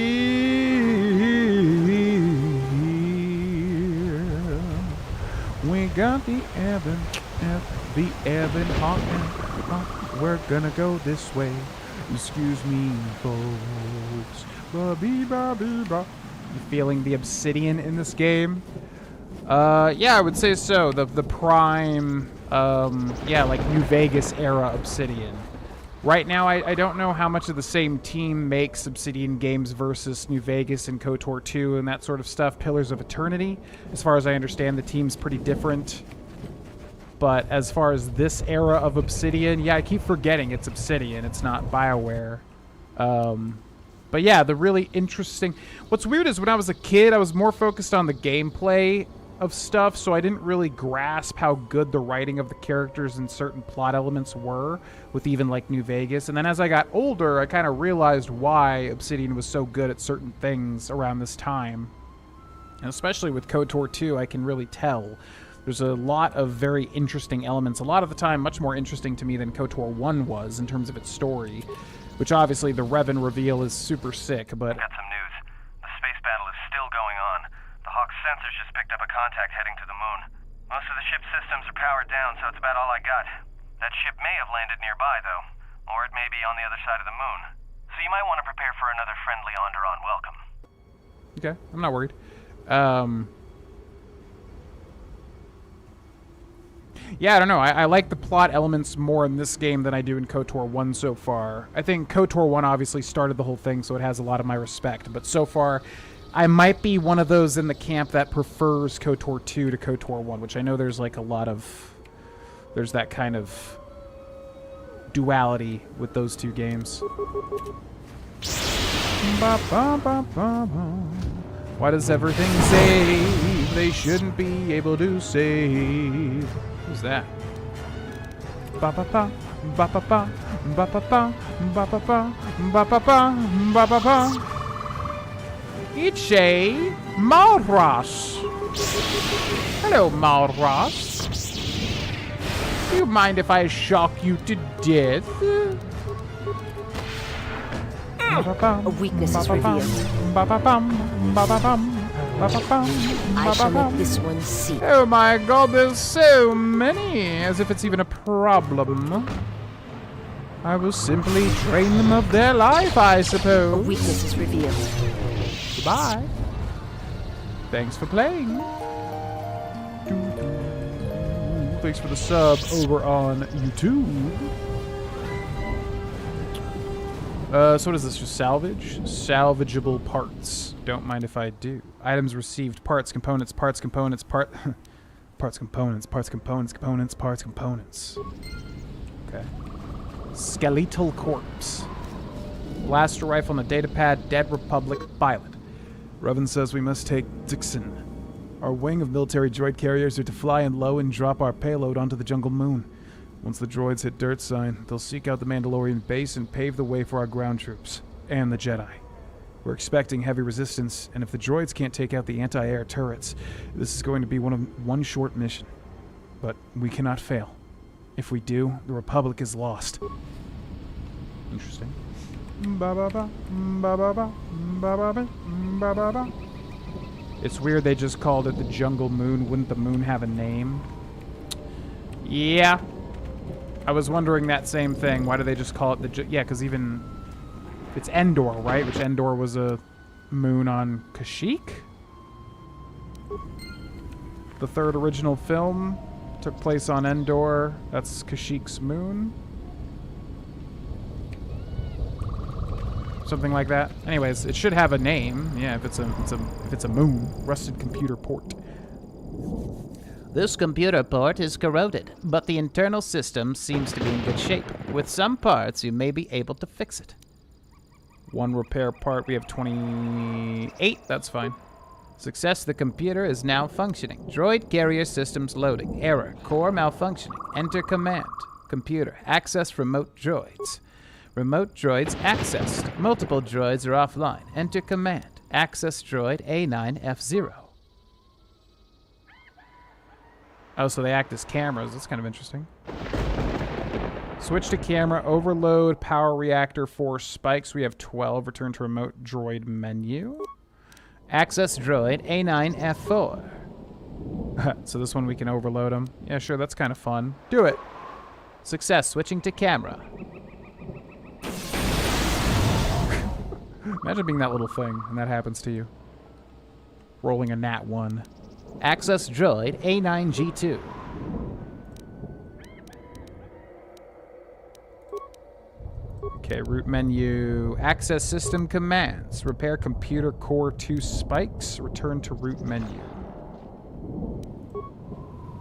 We got the Evan hot. We're gonna go this way. Excuse me, folks. Ba-bee-ba-bee-ba. You feeling the obsidian in this game? Yeah, I would say so. The prime, yeah, like New Vegas era obsidian. Right now, I don't know how much of the same team makes Obsidian games versus New Vegas and KOTOR 2 and that sort of stuff. Pillars of Eternity, as far as I understand, the team's pretty different. But as far as this era of Obsidian, yeah, I keep forgetting it's Obsidian. It's not BioWare. But yeah, the really interesting... What's weird is when I was a kid, I was more focused on the gameplay of stuff, so I didn't really grasp how good the writing of the characters and certain plot elements were with even like New Vegas. And then as I got older, I kind of realized why Obsidian was so good at certain things around this time. And especially with KOTOR 2, I can really tell. There's a lot of very interesting elements, a lot of the time much more interesting to me than KOTOR 1 was in terms of its story, which obviously the Revan reveal is super sick, but... Got some news. The space battle is still going on. The Hawk's sensors just picked up a contact heading to the moon. Most of the ship's systems are powered down, so it's about all I got. That ship may have landed nearby, though, or it may be on the other side of the moon. So you might want to prepare for another friendly Onderon welcome. Okay, I'm not worried. Yeah, I don't know. I like the plot elements more in this game than I do in KOTOR 1 so far. I think KOTOR 1 obviously started the whole thing, so it has a lot of my respect. But so far, I might be one of those in the camp that prefers KOTOR 2 to KOTOR 1, which I know there's like a lot of... There's that kind of duality with those two games. Why does everything save? They shouldn't be able to save. Who's that? Ba ba ba ba ba ba ba ba ba ba ba ba ba ba ba ba ba. It's a Malros. Hello, Malros. Do you mind if I shock you to death? A weakness is revealed. I shall make this one see. Oh my god, there's so many! As if it's even a problem. I will simply drain them of their life, I suppose. A weakness is revealed. Goodbye. Thanks for playing. Thanks for the sub over on YouTube. So what is this? Just salvage? Salvageable parts. Don't mind if I do. Items received. Parts, components, parts, components, parts, components, parts, components, components, parts, components. Okay. Skeletal corpse. Blaster rifle on the datapad. Dead Republic pilot. Revan says we must take Dixon. Our wing of military droid carriers are to fly in low and drop our payload onto the jungle moon. Once the droids hit dirt sign, they'll seek out the Mandalorian base and pave the way for our ground troops. And the Jedi. We're expecting heavy resistance, and if the droids can't take out the anti-air turrets, this is going to be one short mission. But we cannot fail. If we do, the Republic is lost. Interesting. It's weird they just called it the Jungle Moon. Wouldn't the moon have a name? Yeah. I was wondering that same thing. Why do they just call it the... Yeah, because even... It's Endor, right? Which Endor was a moon on Kashyyyk? The third original film took place on Endor. That's Kashyyyk's moon. Something like that. Anyways, it should have a name. Yeah, if it's a moon. Rusted computer port. This computer port is corroded, but the internal system seems to be in good shape. With some parts, you may be able to fix it. One repair part. We have 28. That's fine. Success. The computer is now functioning. Droid carrier systems loading. Error. Core malfunctioning. Enter command. Computer. Access remote droids. Remote droids accessed. Multiple droids are offline. Enter command. Access droid A9F0. Oh, so they act as cameras. That's kind of interesting. Switch to camera, overload, power reactor, 4 spikes. We have 12. Return to remote droid menu. Access droid A9F4. So this one we can overload them. Yeah, sure, that's kind of fun. Do it. Success. Switching to camera. Imagine being that little thing and that happens to you. Rolling a nat 1. Access droid A9G2. Okay, root menu. Access system commands. Repair computer core 2 spikes. Return to root menu.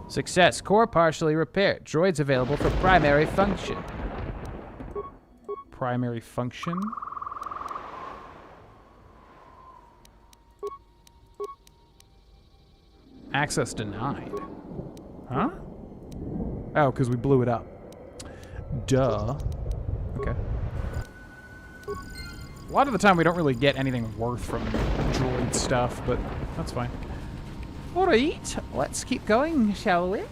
Success. Core partially repaired. Droids available for primary function. Primary function? Access denied. Huh? Oh, because we blew it up. Duh. Okay. A lot of the time we don't really get anything worth from droid stuff, but that's fine. Alright, let's keep going, shall we?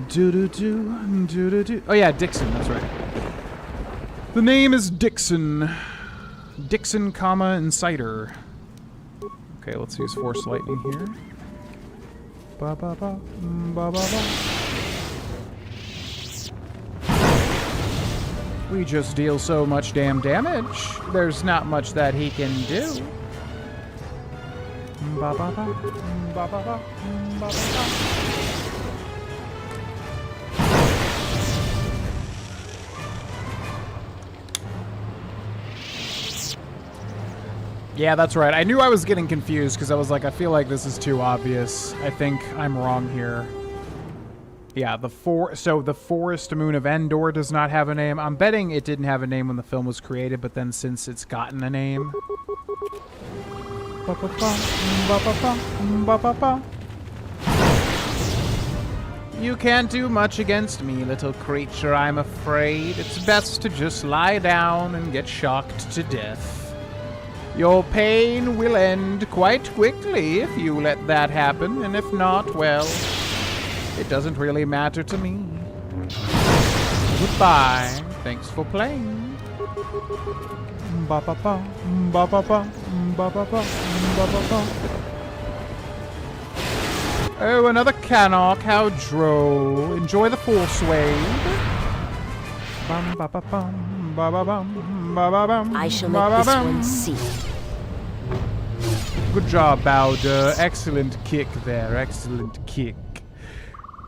Do-do-do, do-do-do. Oh yeah, Dixon, that's right. The name is Dixon. Dixon, comma, Insider. Okay, let's use Force Lightning here. Ba-ba-ba, ba-ba-ba. We just deal so much damn damage. There's not much that he can do. Ba-ba-ba, ba-ba-ba, ba-ba-ba. Yeah, that's right. I knew I was getting confused because I was like, I feel like this is too obvious. I think I'm wrong here. Yeah, the Forest Moon of Endor does not have a name. I'm betting it didn't have a name when the film was created, but then since it's gotten a name. You can't do much against me, little creature, I'm afraid. It's best to just lie down and get shocked to death. Your pain will end quite quickly if you let that happen, and if not, well, it doesn't really matter to me. Goodbye. Thanks for playing. Ba-ba-ba, ba-ba-ba, ba-ba-ba, ba-ba-ba. Oh, another Cannock. How droll. Enjoy the Force wave. Bum, ba-ba-bum, ba-ba-bum, ba-ba-bum, I shall make this one see. Good job, Bowder. Excellent kick there. Excellent kick.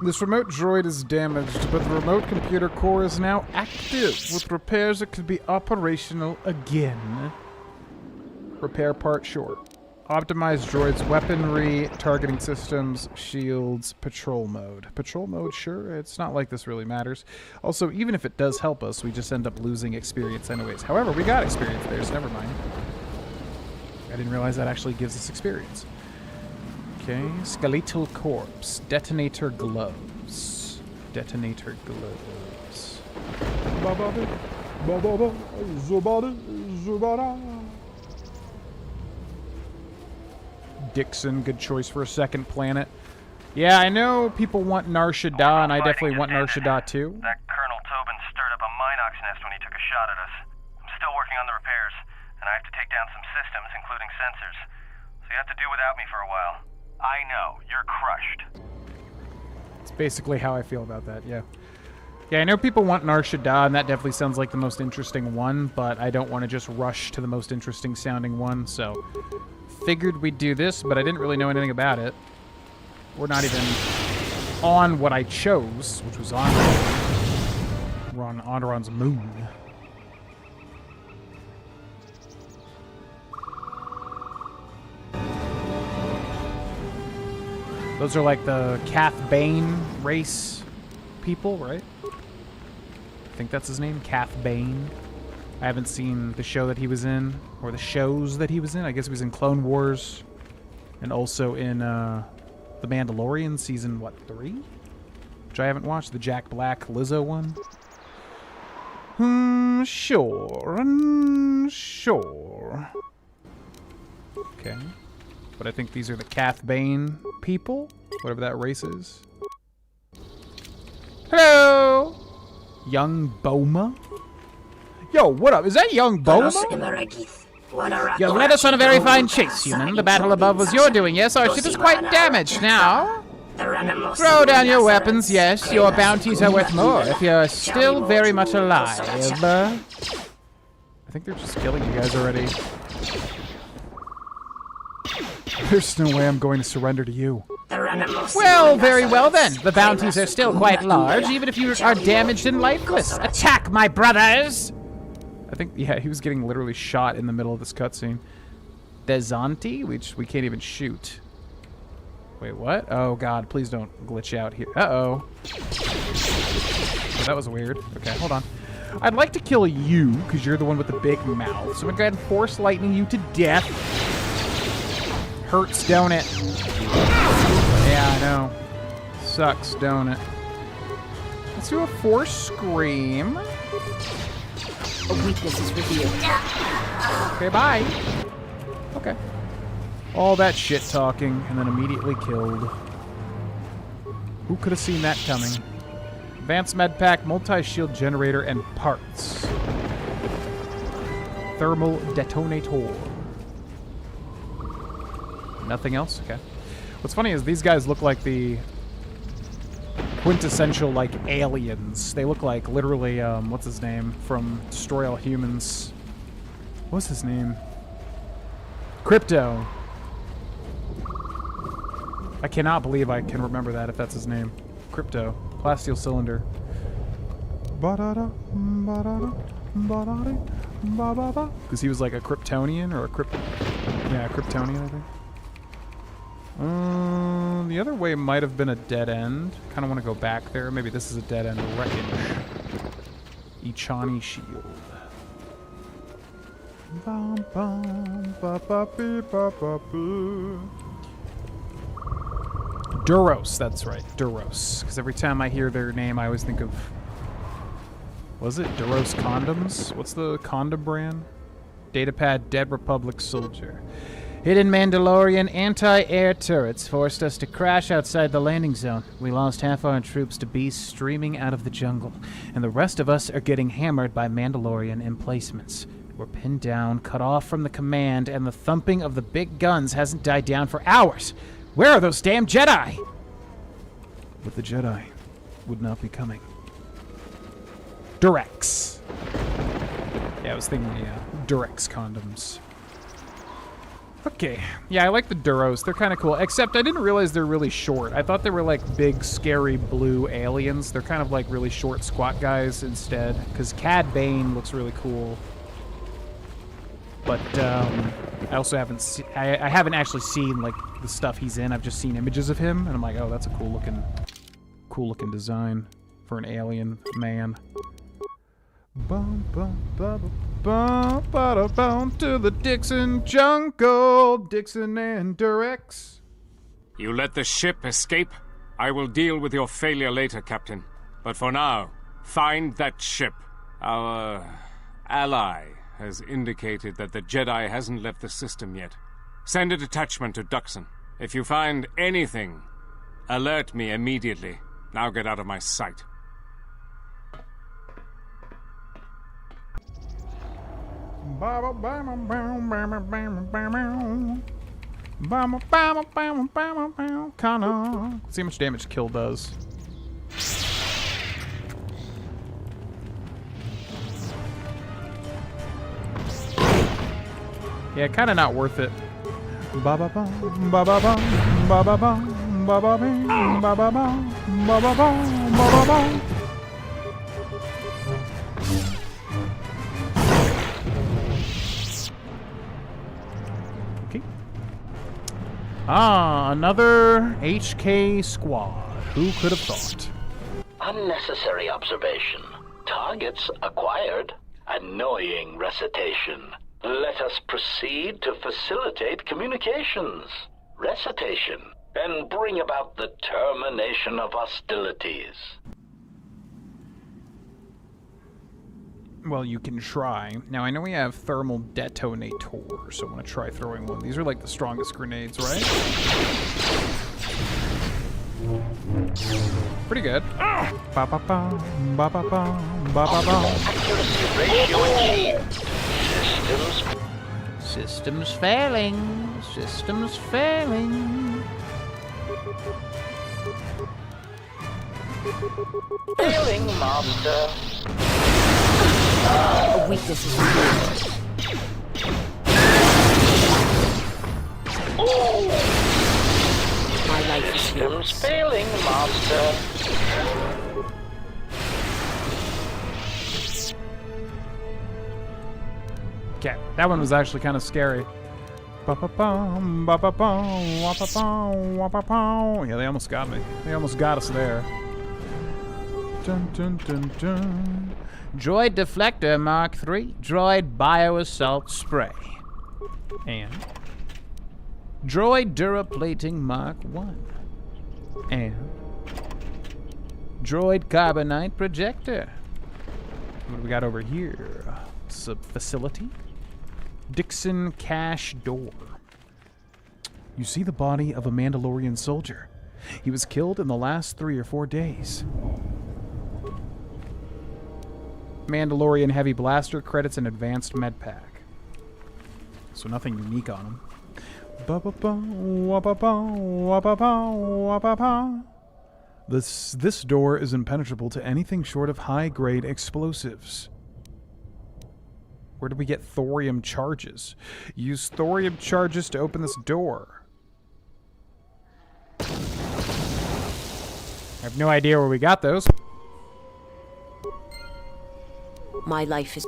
This remote droid is damaged, but the remote computer core is now active. With repairs, it could be operational again. Repair part short. Optimize droid's weaponry, targeting systems, shields, patrol mode. Patrol mode, sure. It's not like this really matters. Also, even if it does help us, we just end up losing experience anyways. However, we got experience there, so never mind. I didn't realize that actually gives us experience. Okay, skeletal corpse. Detonator gloves. Detonator gloves. Ba-ba-ba, ba-ba-ba, zubada, zubada. Dixon, good choice for a second planet. Yeah, I know people want Nar Shaddaa, and I definitely want Nar Shaddaa too. That Colonel Tobin stirred up a Minox nest when he took a shot at us. I'm still working on the repairs, and I have to take down some systems, including sensors. So you have to do without me for a while. I know, you're crushed. It's basically how I feel about that, yeah. Yeah, I know people want Nar Shaddaa, and that definitely sounds like the most interesting one, but I don't want to just rush to the most interesting sounding one, so... Figured we'd do this, but I didn't really know anything about it. We're not even on what I chose, which was on... We're on Onderon's moon. Those are like the Cath Bane race people, right? I think that's his name, Cath Bane. I haven't seen the show that he was in, or the shows that he was in. I guess he was in Clone Wars, and also in The Mandalorian, season, what, 3? Which I haven't watched, the Jack Black Lizzo one. Sure. Okay. But I think these are the Cath Bane people, whatever that race is. Hello! Young Boma? Yo, what up? Is that Young Boma? You led us on a very fine chase, human. The battle above was your doing, yes? Our ship is quite damaged now. Throw down your weapons, yes. Your bounties are worth more if you're still very much alive. I think they're just killing you guys already. There's no way I'm going to surrender to you. Well, very well then. The bounties are still quite large, even if you are damaged and lifeless. Attack, my brothers! I think, yeah, he was getting literally shot in the middle of this cutscene. Dezanti, which we can't even shoot. Wait, what? Oh, God, please don't glitch out here. Uh-oh. Oh, that was weird. Okay, hold on. I'd like to kill you, because you're the one with the big mouth. So I'm going to go ahead and force lightning you to death. Hurts, don't it? Yeah, I know. Sucks, don't it? Let's do a force scream. A weakness is revealed. Okay, bye. Okay. All that shit talking, and then immediately killed. Who could have seen that coming? Advanced med pack, multi-shield generator, and parts. Thermal detonator. Nothing else? Okay. What's funny is these guys look like the quintessential, like, aliens. They look like, literally, what's his name? From Destroy All Humans. What's his name? Crypto. I cannot believe I can remember that if that's his name. Crypto. Plasteel cylinder. Because he was like a Kryptonian or a yeah, Kryptonian, I think. The other way might have been a dead end. Kind of want to go back there. Maybe this is a dead end wreckage. Ichani shield. Duros, that's right. Duros. Because every time I hear their name, I always think of... Was it Duros Condoms? What's the condom brand? Datapad Dead Republic Soldier. Hidden Mandalorian anti-air turrets forced us to crash outside the landing zone. We lost half our troops to beasts streaming out of the jungle, and the rest of us are getting hammered by Mandalorian emplacements. We're pinned down, cut off from the command, and the thumping of the big guns hasn't died down for hours. Where are those damn Jedi? But the Jedi would not be coming. Durex. Yeah, I was thinking Durex condoms. Okay. Yeah, I like the Duros. They're kind of cool. Except I didn't realize they're really short. I thought they were like big, scary blue aliens. They're kind of like really short, squat guys instead. Because Cad Bane looks really cool. But I also haven't I haven't actually seen like the stuff he's in. I've just seen images of him, and I'm like, oh, that's a cool looking design for an alien man. Bum, bum, bum, bum, bum, bum, to the Dixon jungle, Dixon and Durex. You let the ship escape? I will deal with your failure later, Captain. But for now, find that ship. Our ally has indicated that the Jedi hasn't left the system yet. Send a detachment to Duxon. If you find anything, alert me immediately. Now get out of my sight. Kinda. See how much damage kill does. Yeah, kinda not worth it. Okay. Ah, another HK squad. Who could have thought? Unnecessary observation. Targets acquired. Annoying recitation. Let us proceed to facilitate communications. Recitation. And bring about the termination of hostilities. Well, you can try. Now, I know we have thermal detonators, so I'm going to try throwing one. These are like the strongest grenades, right? Pretty good. Ba-ba-ba, ba-ba-ba, ba-ba-ba. Accuracy ratio achieved. Systems failing. Systems failing. Failing, master. A weakness is revealed. My life is yours. Systems failing, master. Okay, that one was actually kind of scary. Ba-ba-bum, ba-ba-bum, wah-ba-bum, wah-ba-bum. Yeah, they almost got me. They almost got us there. Dun, dun, dun, dun. Droid deflector Mark III. Droid bioassault spray. And droid duraplating Mark I. And droid carbonite projector. What do we got over here? It's a facility. Dixon cache door. You see the body of a Mandalorian soldier. He was killed in the last 3 or 4 days. Mandalorian heavy blaster credits an advanced med pack. So nothing unique on him. This door is impenetrable to anything short of high-grade explosives. Where did we get thorium charges? Use thorium charges to open this door. I have no idea where we got those. My life is...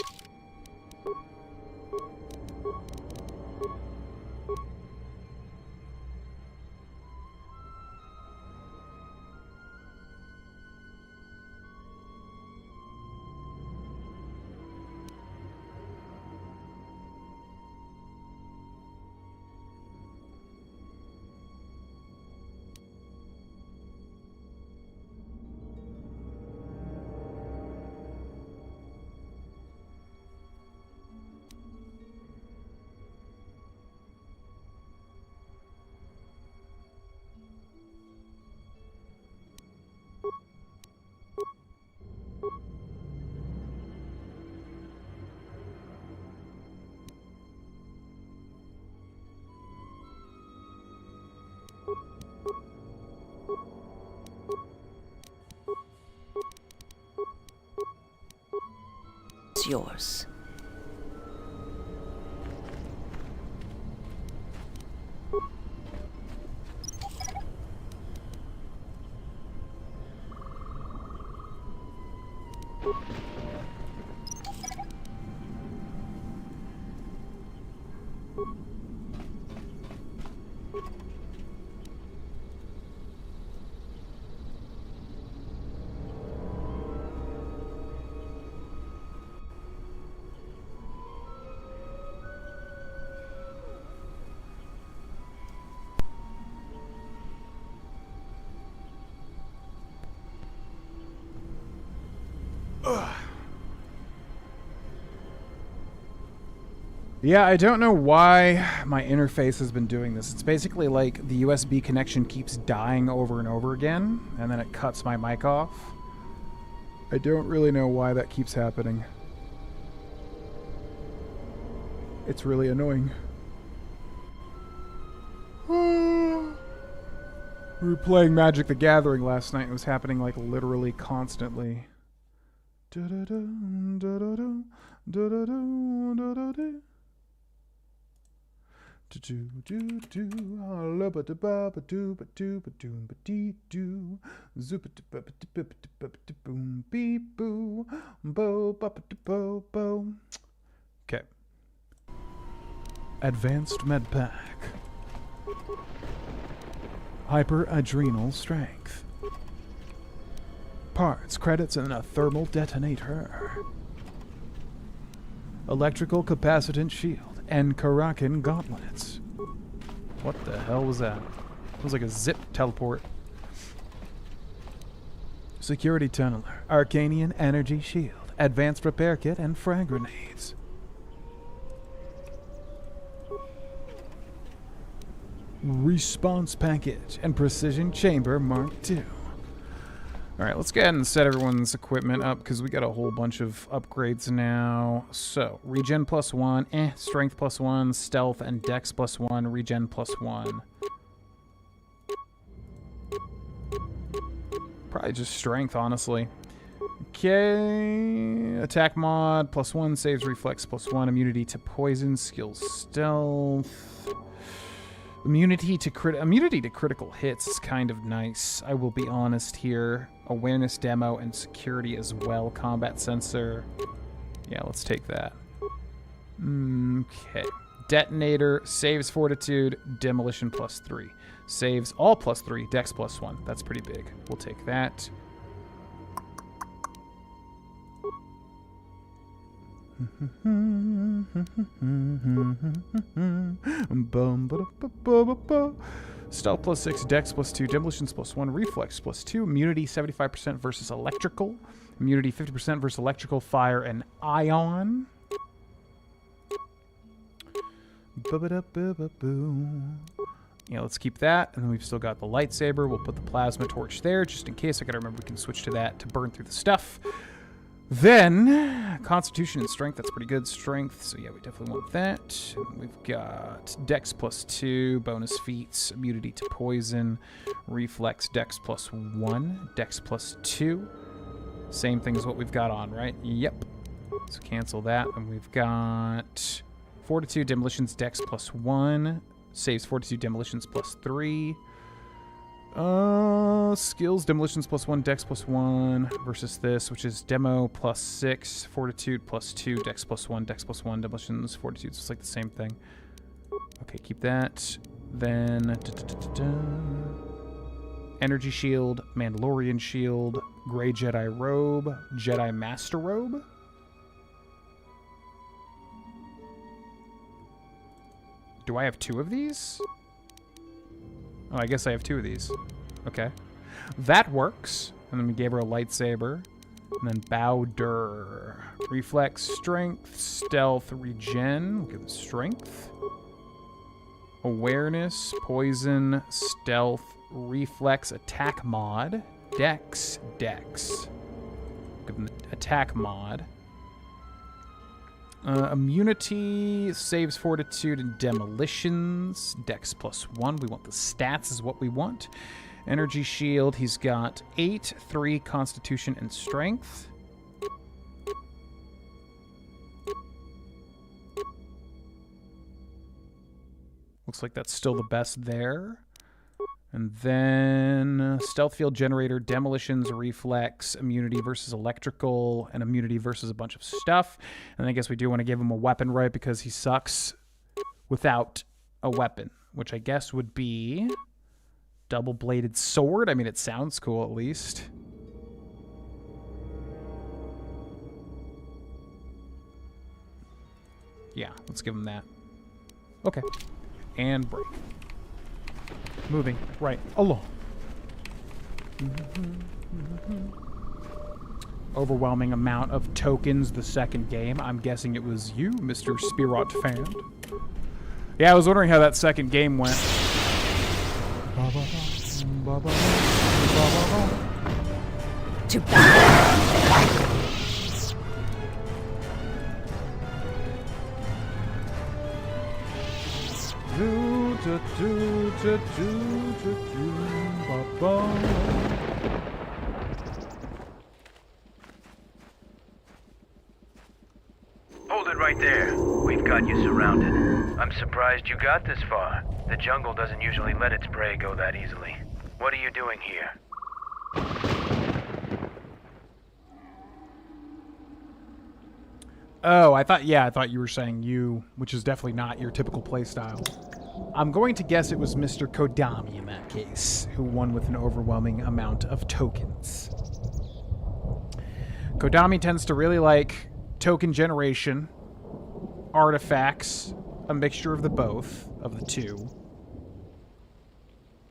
yours. Yeah, I don't know why my interface has been doing this. It's basically like the USB connection keeps dying over and over again, and then it cuts my mic off. I don't really know why that keeps happening. It's really annoying. We were playing Magic the Gathering last night. It was happening like literally constantly. Okay. Advanced med pack. Hyper-adrenal strength. Parts, credits, and a thermal detonator. Electrical capacitance shield and Karakin gauntlets. What the hell was that? It was like a zip teleport. Security tunneler, Arcanian energy shield, advanced repair kit, and frag grenades. Response package and precision chamber Mark II. Alright, let's go ahead and set everyone's equipment up because we got a whole bunch of upgrades now. So, regen +1, strength +1, stealth and dex +1, regen +1. Probably just strength, honestly. Okay, attack mod +1, saves reflex +1, immunity to poison, skills stealth. Immunity to critical hits is kind of nice. I will be honest here. Awareness demo and security as well. Combat sensor. Yeah, let's take that. Okay. Detonator, saves fortitude, demolition +3. Saves all +3, dex +1. That's pretty big. We'll take that. Stealth +6, dex +2, demolitions +1, reflex +2, immunity 75% versus electrical, immunity 50% versus electrical, fire, and ion. Yeah, let's keep that, and then we've still got the lightsaber. We'll put the plasma torch there, just in case. I gotta remember we can switch to that to burn through the stuff. Then, Constitution and Strength, that's pretty good. Strength, so yeah, we definitely want that. We've got Dex +2, bonus feats, immunity to poison, reflex, Dex +1, Dex +2. Same thing as what we've got on, right? Yep. So cancel that, and we've got Fortitude, Demolitions, Dex +1, saves Fortitude, Demolitions +3. Skills, demolitions +1, dex +1 versus this, which is demo +6, fortitude +2, dex +1, dex +1, demolitions, fortitude. It's like the same thing. Okay, keep that. Then energy shield, Mandalorian shield, gray Jedi robe, Jedi Master robe. Do I have 2 of these? Oh, I guess I have 2 of these. Okay. That works. And then we gave her a lightsaber. And then Bowder. Reflex, strength, stealth, regen. We'll give them strength. Awareness, poison, stealth, reflex, attack mod. Dex. Give them the attack mod. Immunity, saves fortitude, and demolitions. Dex +1. We want the stats is what we want. Energy shield, he's got 8, 3, constitution, and strength. Looks like that's still the best there. And then stealth field generator, demolitions, reflex, immunity versus electrical, and immunity versus a bunch of stuff. And I guess we do want to give him a weapon, right? Because he sucks without a weapon, which I guess would be double-bladed sword. I mean, it sounds cool at least. Yeah, let's give him that. Okay. And break. Moving right along. Overwhelming amount of tokens the second game. I'm guessing it was you, Mr. Spirot fan. Yeah, I was wondering how that second game went. To battle! Hold it right there. We've got you surrounded. I'm surprised you got this far. The jungle doesn't usually let its prey go that easily. What are you doing here? Oh, I thought you were saying you, which is definitely not your typical playstyle. I'm going to guess it was Mr. Kodami in that case, who won with an overwhelming amount of tokens. Kodami tends to really like token generation, artifacts, a mixture of the both, of the two.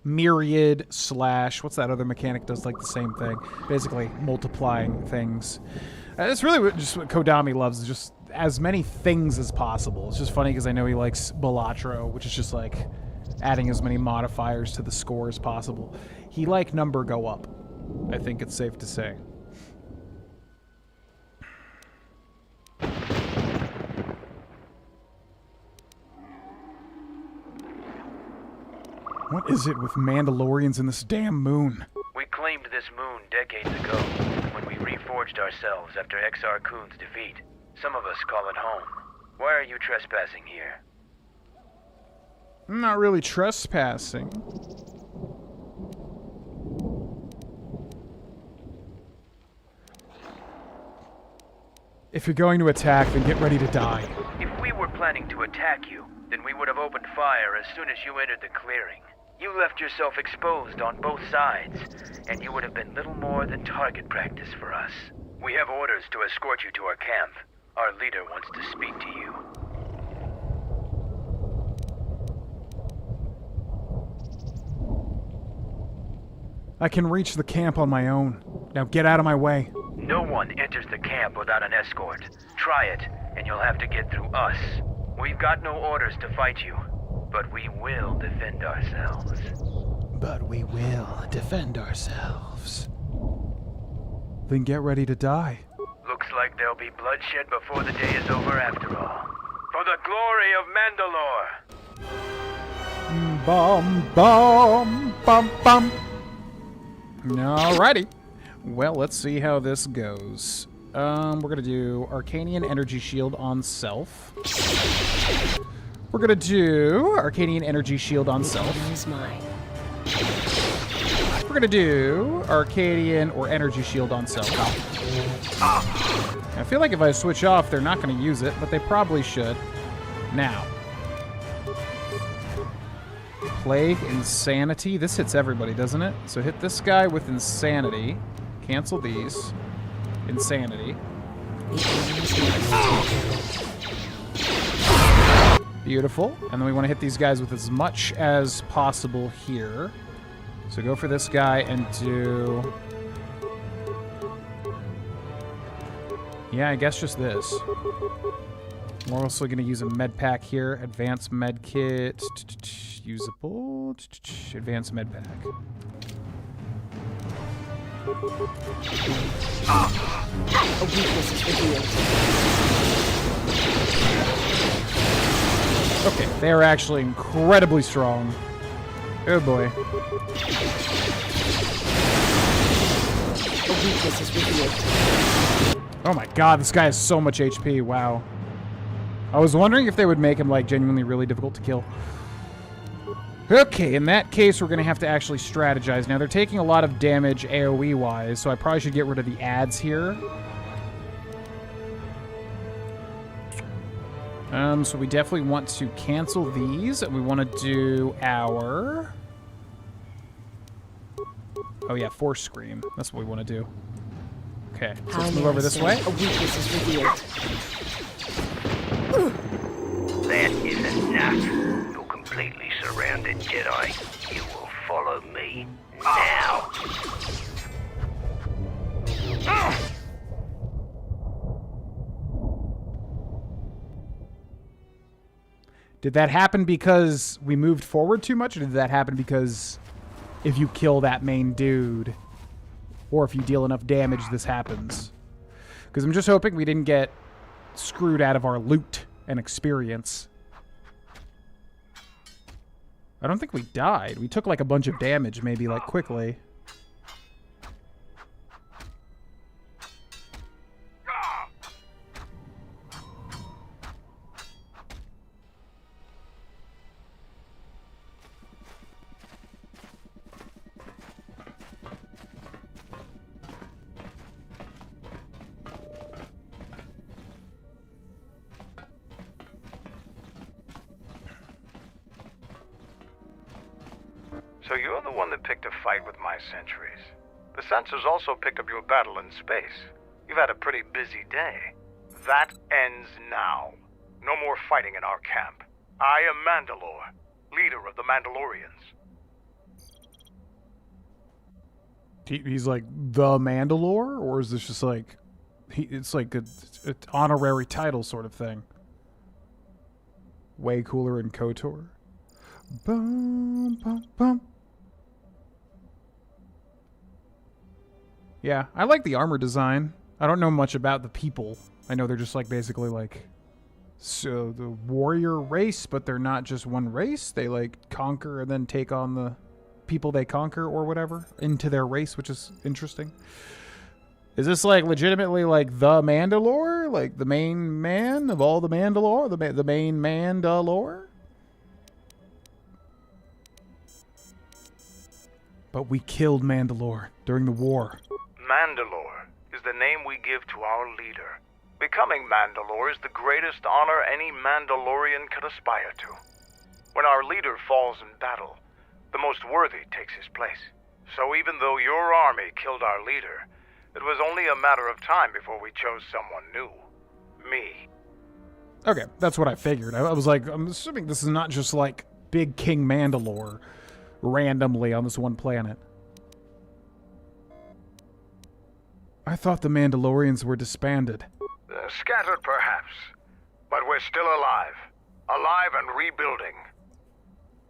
Myriad / what's that other mechanic does like the same thing? Basically multiplying things. That's really just what Kodami loves, is just as many things as possible. It's just funny because I know he likes Balatro, which is just like adding as many modifiers to the score as possible. He like number go up, I think it's safe to say. What is it with Mandalorians and this damn moon? We claimed this moon decades ago, when we reforged ourselves after Exar Kun's defeat. Some of us call it home. Why are you trespassing here? I'm not really trespassing. If you're going to attack, then get ready to die. If we were planning to attack you, then we would have opened fire as soon as you entered the clearing. You left yourself exposed on both sides, and you would have been little more than target practice for us. We have orders to escort you to our camp. Our leader wants to speak to you. I can reach the camp on my own. Now get out of my way. No one enters the camp without an escort. Try it, and you'll have to get through us. We've got no orders to fight you, but we will defend ourselves. But we will defend ourselves. Then get ready to die. Looks like there'll be bloodshed before the day is over after all. For the glory of Mandalore! Bum, bum, bum, bum. Alrighty. Well, let's see how this goes. We're gonna do Arcanian Energy Shield on self. We're gonna do Arcanian Energy Shield on self. We're gonna do Arcadian or Energy Shield on self. I feel like if I switch off, they're not gonna use it, but they probably should. Now. Plague, Insanity. This hits everybody, doesn't it? So hit this guy with Insanity. Cancel these. Insanity. Beautiful. And then we want to hit these guys with as much as possible here. So go for this guy and do... Yeah, I guess just this. We're also going to use a med pack here. Advanced med kit. Usable. Advanced med pack. A weakness is revealed. Okay, they are actually incredibly strong. Oh boy. A weakness is revealed. Oh my god, this guy has so much HP. Wow. I was wondering if they would make him, like, genuinely really difficult to kill. Okay, in that case, we're going to have to actually strategize. Now, they're taking a lot of damage AoE-wise, so I probably should get rid of the ads here. So we definitely want to cancel these, and we want to do our... Oh yeah, Force Scream. That's what we want to do. Okay, so let's move over this way. A weakness is revealed. That is enough. You're completely surrounded, Jedi. You will follow me now. Did that happen because we moved forward too much, or did that happen because if you kill that main dude, or if you deal enough damage, this happens? Because I'm just hoping we didn't get screwed out of our loot and experience. I don't think we died. We took like a bunch of damage, maybe like quickly. So you're the one that picked a fight with my sentries. The sensors also picked up your battle in space. You've had a pretty busy day. That ends now. No more fighting in our camp. I am Mandalore, leader of the Mandalorians. He's like the Mandalore, or is this just like It's like an honorary title sort of thing. Way cooler in KOTOR. Bum, bum, bum. Yeah, I like the armor design. I don't know much about the people. I know they're just like basically like the warrior race, but they're not just one race. They like conquer and then take on the people they conquer or whatever into their race, which is interesting. Is this like legitimately like the Mandalore? Like the main man of all the Mandalore? The main Mandalore? But we killed Mandalore during the war. Mandalore is the name we give to our leader. Becoming Mandalore is the greatest honor any Mandalorian could aspire to. When our leader falls in battle, the most worthy takes his place. So even though your army killed our leader, it was only a matter of time before we chose someone new. Me. Okay, that's what I figured. I was like, I'm assuming this is not just like Big King Mandalore randomly on this one planet. I thought the Mandalorians were disbanded. Scattered perhaps, but we're still alive. Alive and rebuilding.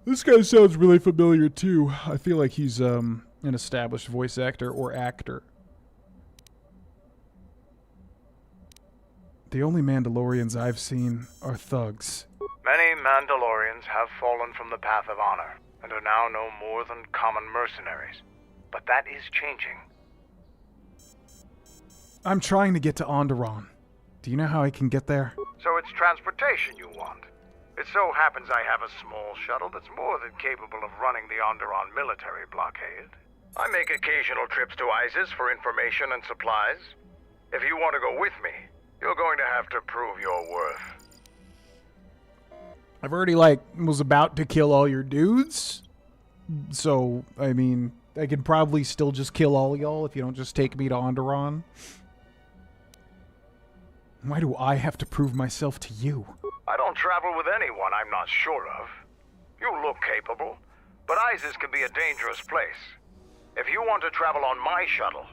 This guy sounds really familiar too. I feel like he's an established voice actor or actor. The only Mandalorians I've seen are thugs. Many Mandalorians have fallen from the path of honor and are now no more than common mercenaries. But that is changing. I'm trying to get to Onderon. Do you know how I can get there? So it's transportation you want. It so happens I have a small shuttle that's more than capable of running the Onderon military blockade. I make occasional trips to ISIS for information and supplies. If you want to go with me, you're going to have to prove your worth. I've already, was about to kill all your dudes. So, I mean, I can probably still just kill all y'all if you don't just take me to Onderon. Why do I have to prove myself to you? I don't travel with anyone I'm not sure of. You look capable, but ISIS can be a dangerous place. If you want to travel on my shuttle,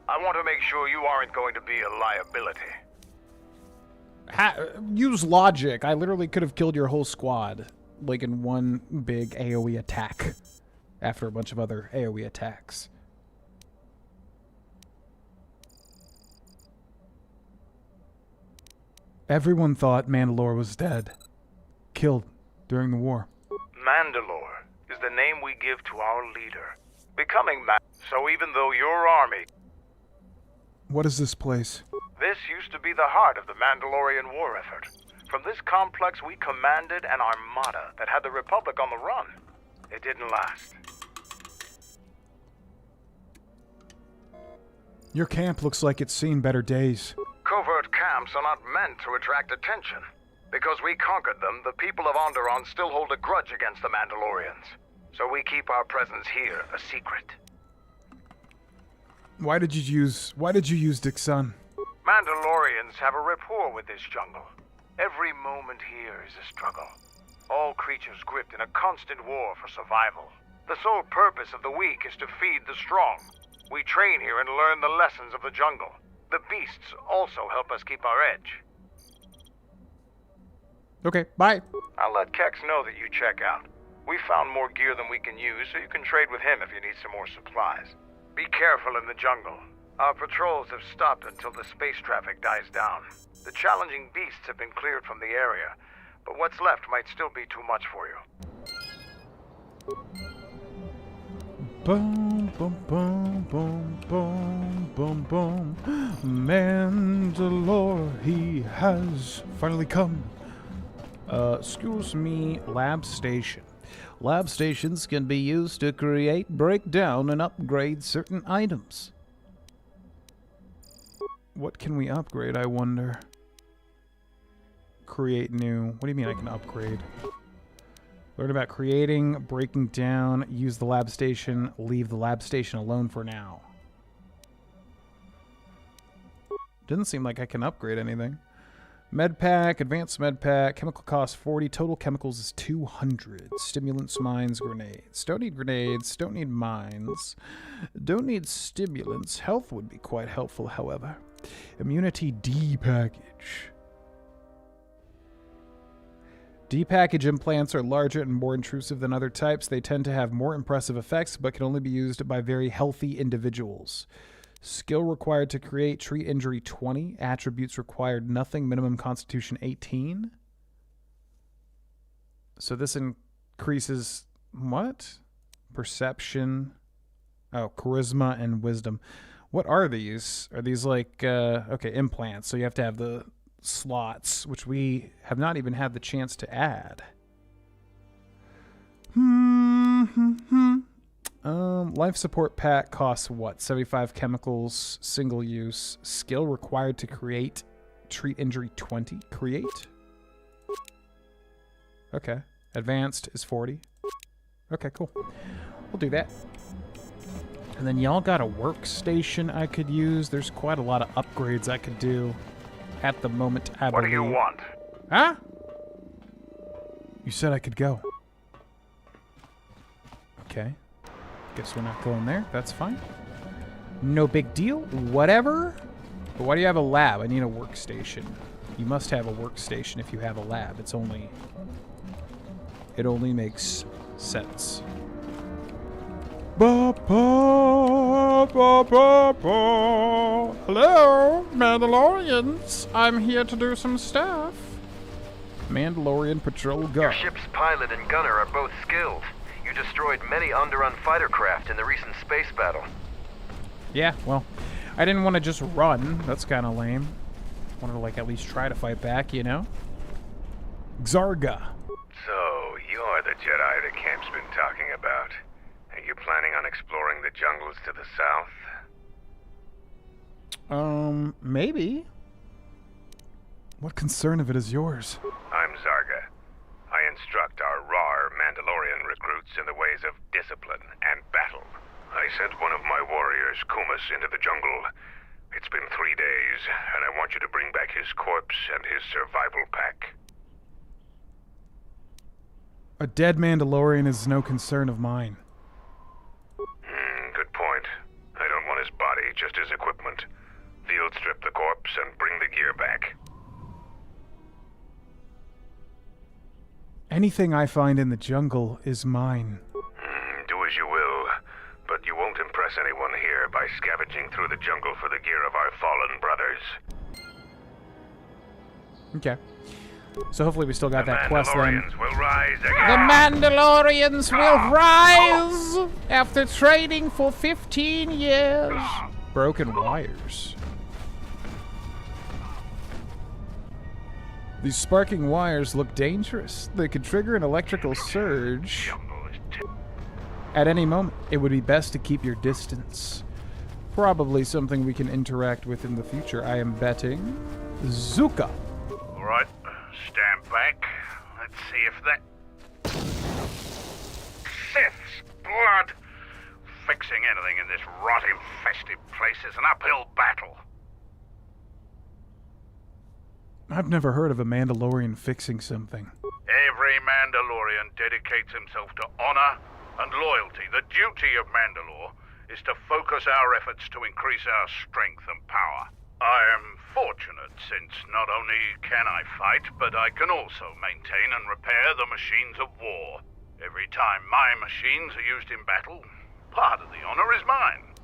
I want to make sure you aren't going to be a liability. Use logic. I literally could have killed your whole squad, in one big AoE attack, after a bunch of other AoE attacks. Everyone thought Mandalore was dead. Killed during the war. Mandalore is the name we give to our leader. Becoming so even though your army... What is this place? This used to be the heart of the Mandalorian war effort. From this complex we commanded an armada that had the Republic on the run. It didn't last. Your camp looks like it's seen better days. Covert camps are not meant to attract attention. Because we conquered them, the people of Onderon still hold a grudge against the Mandalorians. So we keep our presence here a secret. Why did you use Dixon? Mandalorians have a rapport with this jungle. Every moment here is a struggle. All creatures gripped in a constant war for survival. The sole purpose of the weak is to feed the strong. We train here and learn the lessons of the jungle. The beasts also help us keep our edge. Okay, bye. I'll let Kex know that you check out. We found more gear than we can use, so you can trade with him if you need some more supplies. Be careful in the jungle. Our patrols have stopped until the space traffic dies down. The challenging beasts have been cleared from the area, but what's left might still be too much for you. Boom, boom, boom, boom, boom, boom, boom. Mandalore, he has finally come. Excuse me, lab station. Lab stations can be used to create, break down, and upgrade certain items. What can we upgrade, I wonder? Create new. What do you mean I can upgrade? Learn about creating, breaking down, use the lab station, leave the lab station alone for now. Doesn't seem like I can upgrade anything. Med pack, advanced med pack, chemical cost 40, total chemicals is 200. Stimulants, mines, grenades. Don't need grenades, don't need mines. Don't need stimulants. Health would be quite helpful, however. Immunity D package. D package implants are larger and more intrusive than other types. They tend to have more impressive effects, but can only be used by very healthy individuals. Skill required to create, treat injury 20. Attributes required nothing. Minimum constitution 18. So this increases what? Perception. Oh, charisma and wisdom. What are these? Are these like, okay, implants. So you have to have the slots, which we have not even had the chance to add. Life support pack costs what? 75 chemicals, single use. Skill required to create, treat injury 20. Create? Okay. Advanced is 40. Okay, cool. We'll do that. And then y'all got a workstation I could use. There's quite a lot of upgrades I could do at the moment, I believe. What do you want? Huh? You said I could go. Okay. Guess we're not going there. That's fine. No big deal. Whatever. But why do you have a lab? I need a workstation. You must have a workstation if you have a lab. It only makes sense. Ba, ba, ba, ba, ba. Hello, Mandalorians. I'm here to do some stuff. Mandalorian patrol guard. Your ship's pilot and gunner are both skilled. You destroyed many Onderon fighter craft in the recent space battle. Yeah, well, I didn't want to just run. That's kind of lame. I wanted to, like, at least try to fight back, you know? Xarga. So, you're the Jedi that Camp's been talking about. Are you planning on exploring the jungles to the south? Maybe. What concern of it is yours? I'm Xarga. I instruct our raw Mandalorian recruits in the ways of discipline and battle. I sent one of my warriors, Kumas, into the jungle. It's been 3 days, and I want you to bring back his corpse and his survival pack. A dead Mandalorian is no concern of mine. Good point. I don't want his body, just his equipment. Field strip the corpse and bring the gear back. Anything I find in the jungle is mine. Do as you will, but you won't impress anyone here by scavenging through the jungle for the gear of our fallen brothers. Okay. So hopefully we still got that quest then. Will rise The again. Mandalorians will rise after training for 15 years. Broken wires. These sparking wires look dangerous. They could trigger an electrical surge at any moment. It would be best to keep your distance. Probably something we can interact with in the future. I am betting Zuka. All right, stand back. Let's see if that... Sith's blood! Fixing anything in this rot-infested place is an uphill battle. I've never heard of a Mandalorian fixing something. Every Mandalorian dedicates himself to honor and loyalty. The duty of Mandalore is to focus our efforts to increase our strength and power. I am fortunate since not only can I fight, but I can also maintain and repair the machines of war. Every time my machines are used in battle, part of the honor is mine.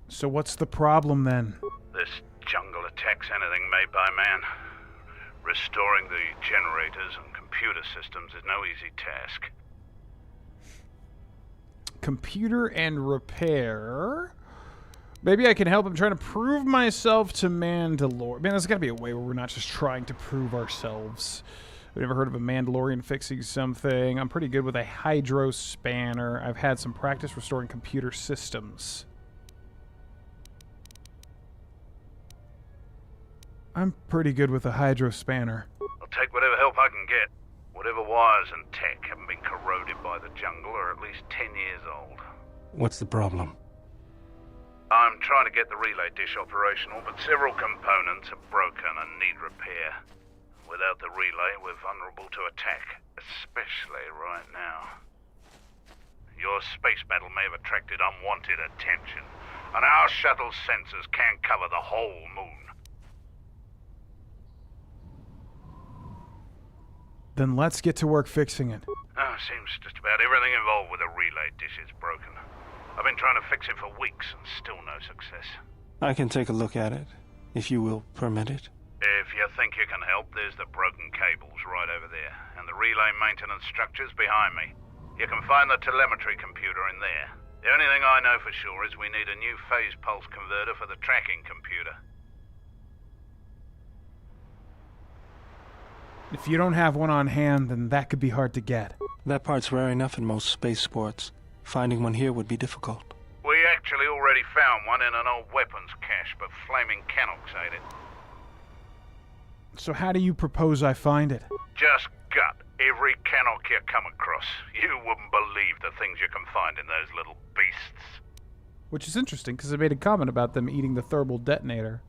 So what's the problem then? This jungle attacks anything made by man. Restoring the generators and computer systems is no easy task. Computer and repair. Maybe I can help. I'm trying to prove myself to Mandalore. Man, there's got to be a way where we're not just trying to prove ourselves. I've never heard of a Mandalorian fixing something. I'm pretty good with a hydro spanner. I've had some practice restoring computer systems. I'm pretty good with a hydro spanner. I'll take whatever help I can get. Whatever wires and tech haven't been corroded by the jungle are at least 10 years old. What's the problem? I'm trying to get the relay dish operational, but several components are broken and need repair. Without the relay, we're vulnerable to attack, especially right now. Your space battle may have attracted unwanted attention. and our shuttle's sensors can't cover the whole moon. Then let's get to work fixing it. Oh, seems just about everything involved with the relay dish is broken. I've been trying to fix it for weeks and still no success. I can take a look at it, if you will permit it. If you think you can help, there's the broken cables right over there, and the relay maintenance structures behind me. You can find the telemetry computer in there. The only thing I know for sure is we need a new phase pulse converter for the tracking computer. If you don't have one on hand, then that could be hard to get. That part's rare enough in most spaceports. Finding one here would be difficult. We actually already found one in an old weapons cache, but flaming Canox ate it. So how do you propose I find it? Just gut every Canoc you come across. You wouldn't believe the things you can find in those little beasts. Which is interesting, because I made a comment about them eating the thermal detonator.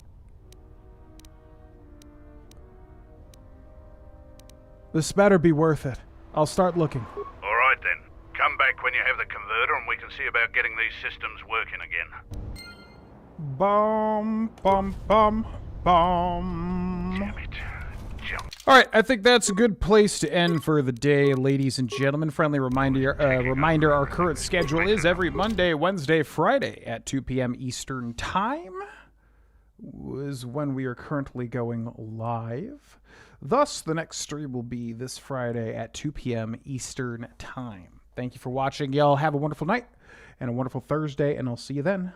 This better be worth it. I'll start looking. All right then. Come back when you have the converter and we can see about getting these systems working again. Bum, bum, bum, bum. Damn it. Jump. All right, I think that's a good place to end for the day, ladies and gentlemen. Friendly reminder, our current schedule is every Monday, Wednesday, Friday at 2 p.m. Eastern Time is when we are currently going live. Thus, the next stream will be this Friday at 2 p.m. Eastern Time. Thank you for watching. Y'all have a wonderful night and a wonderful Thursday, and I'll see you then.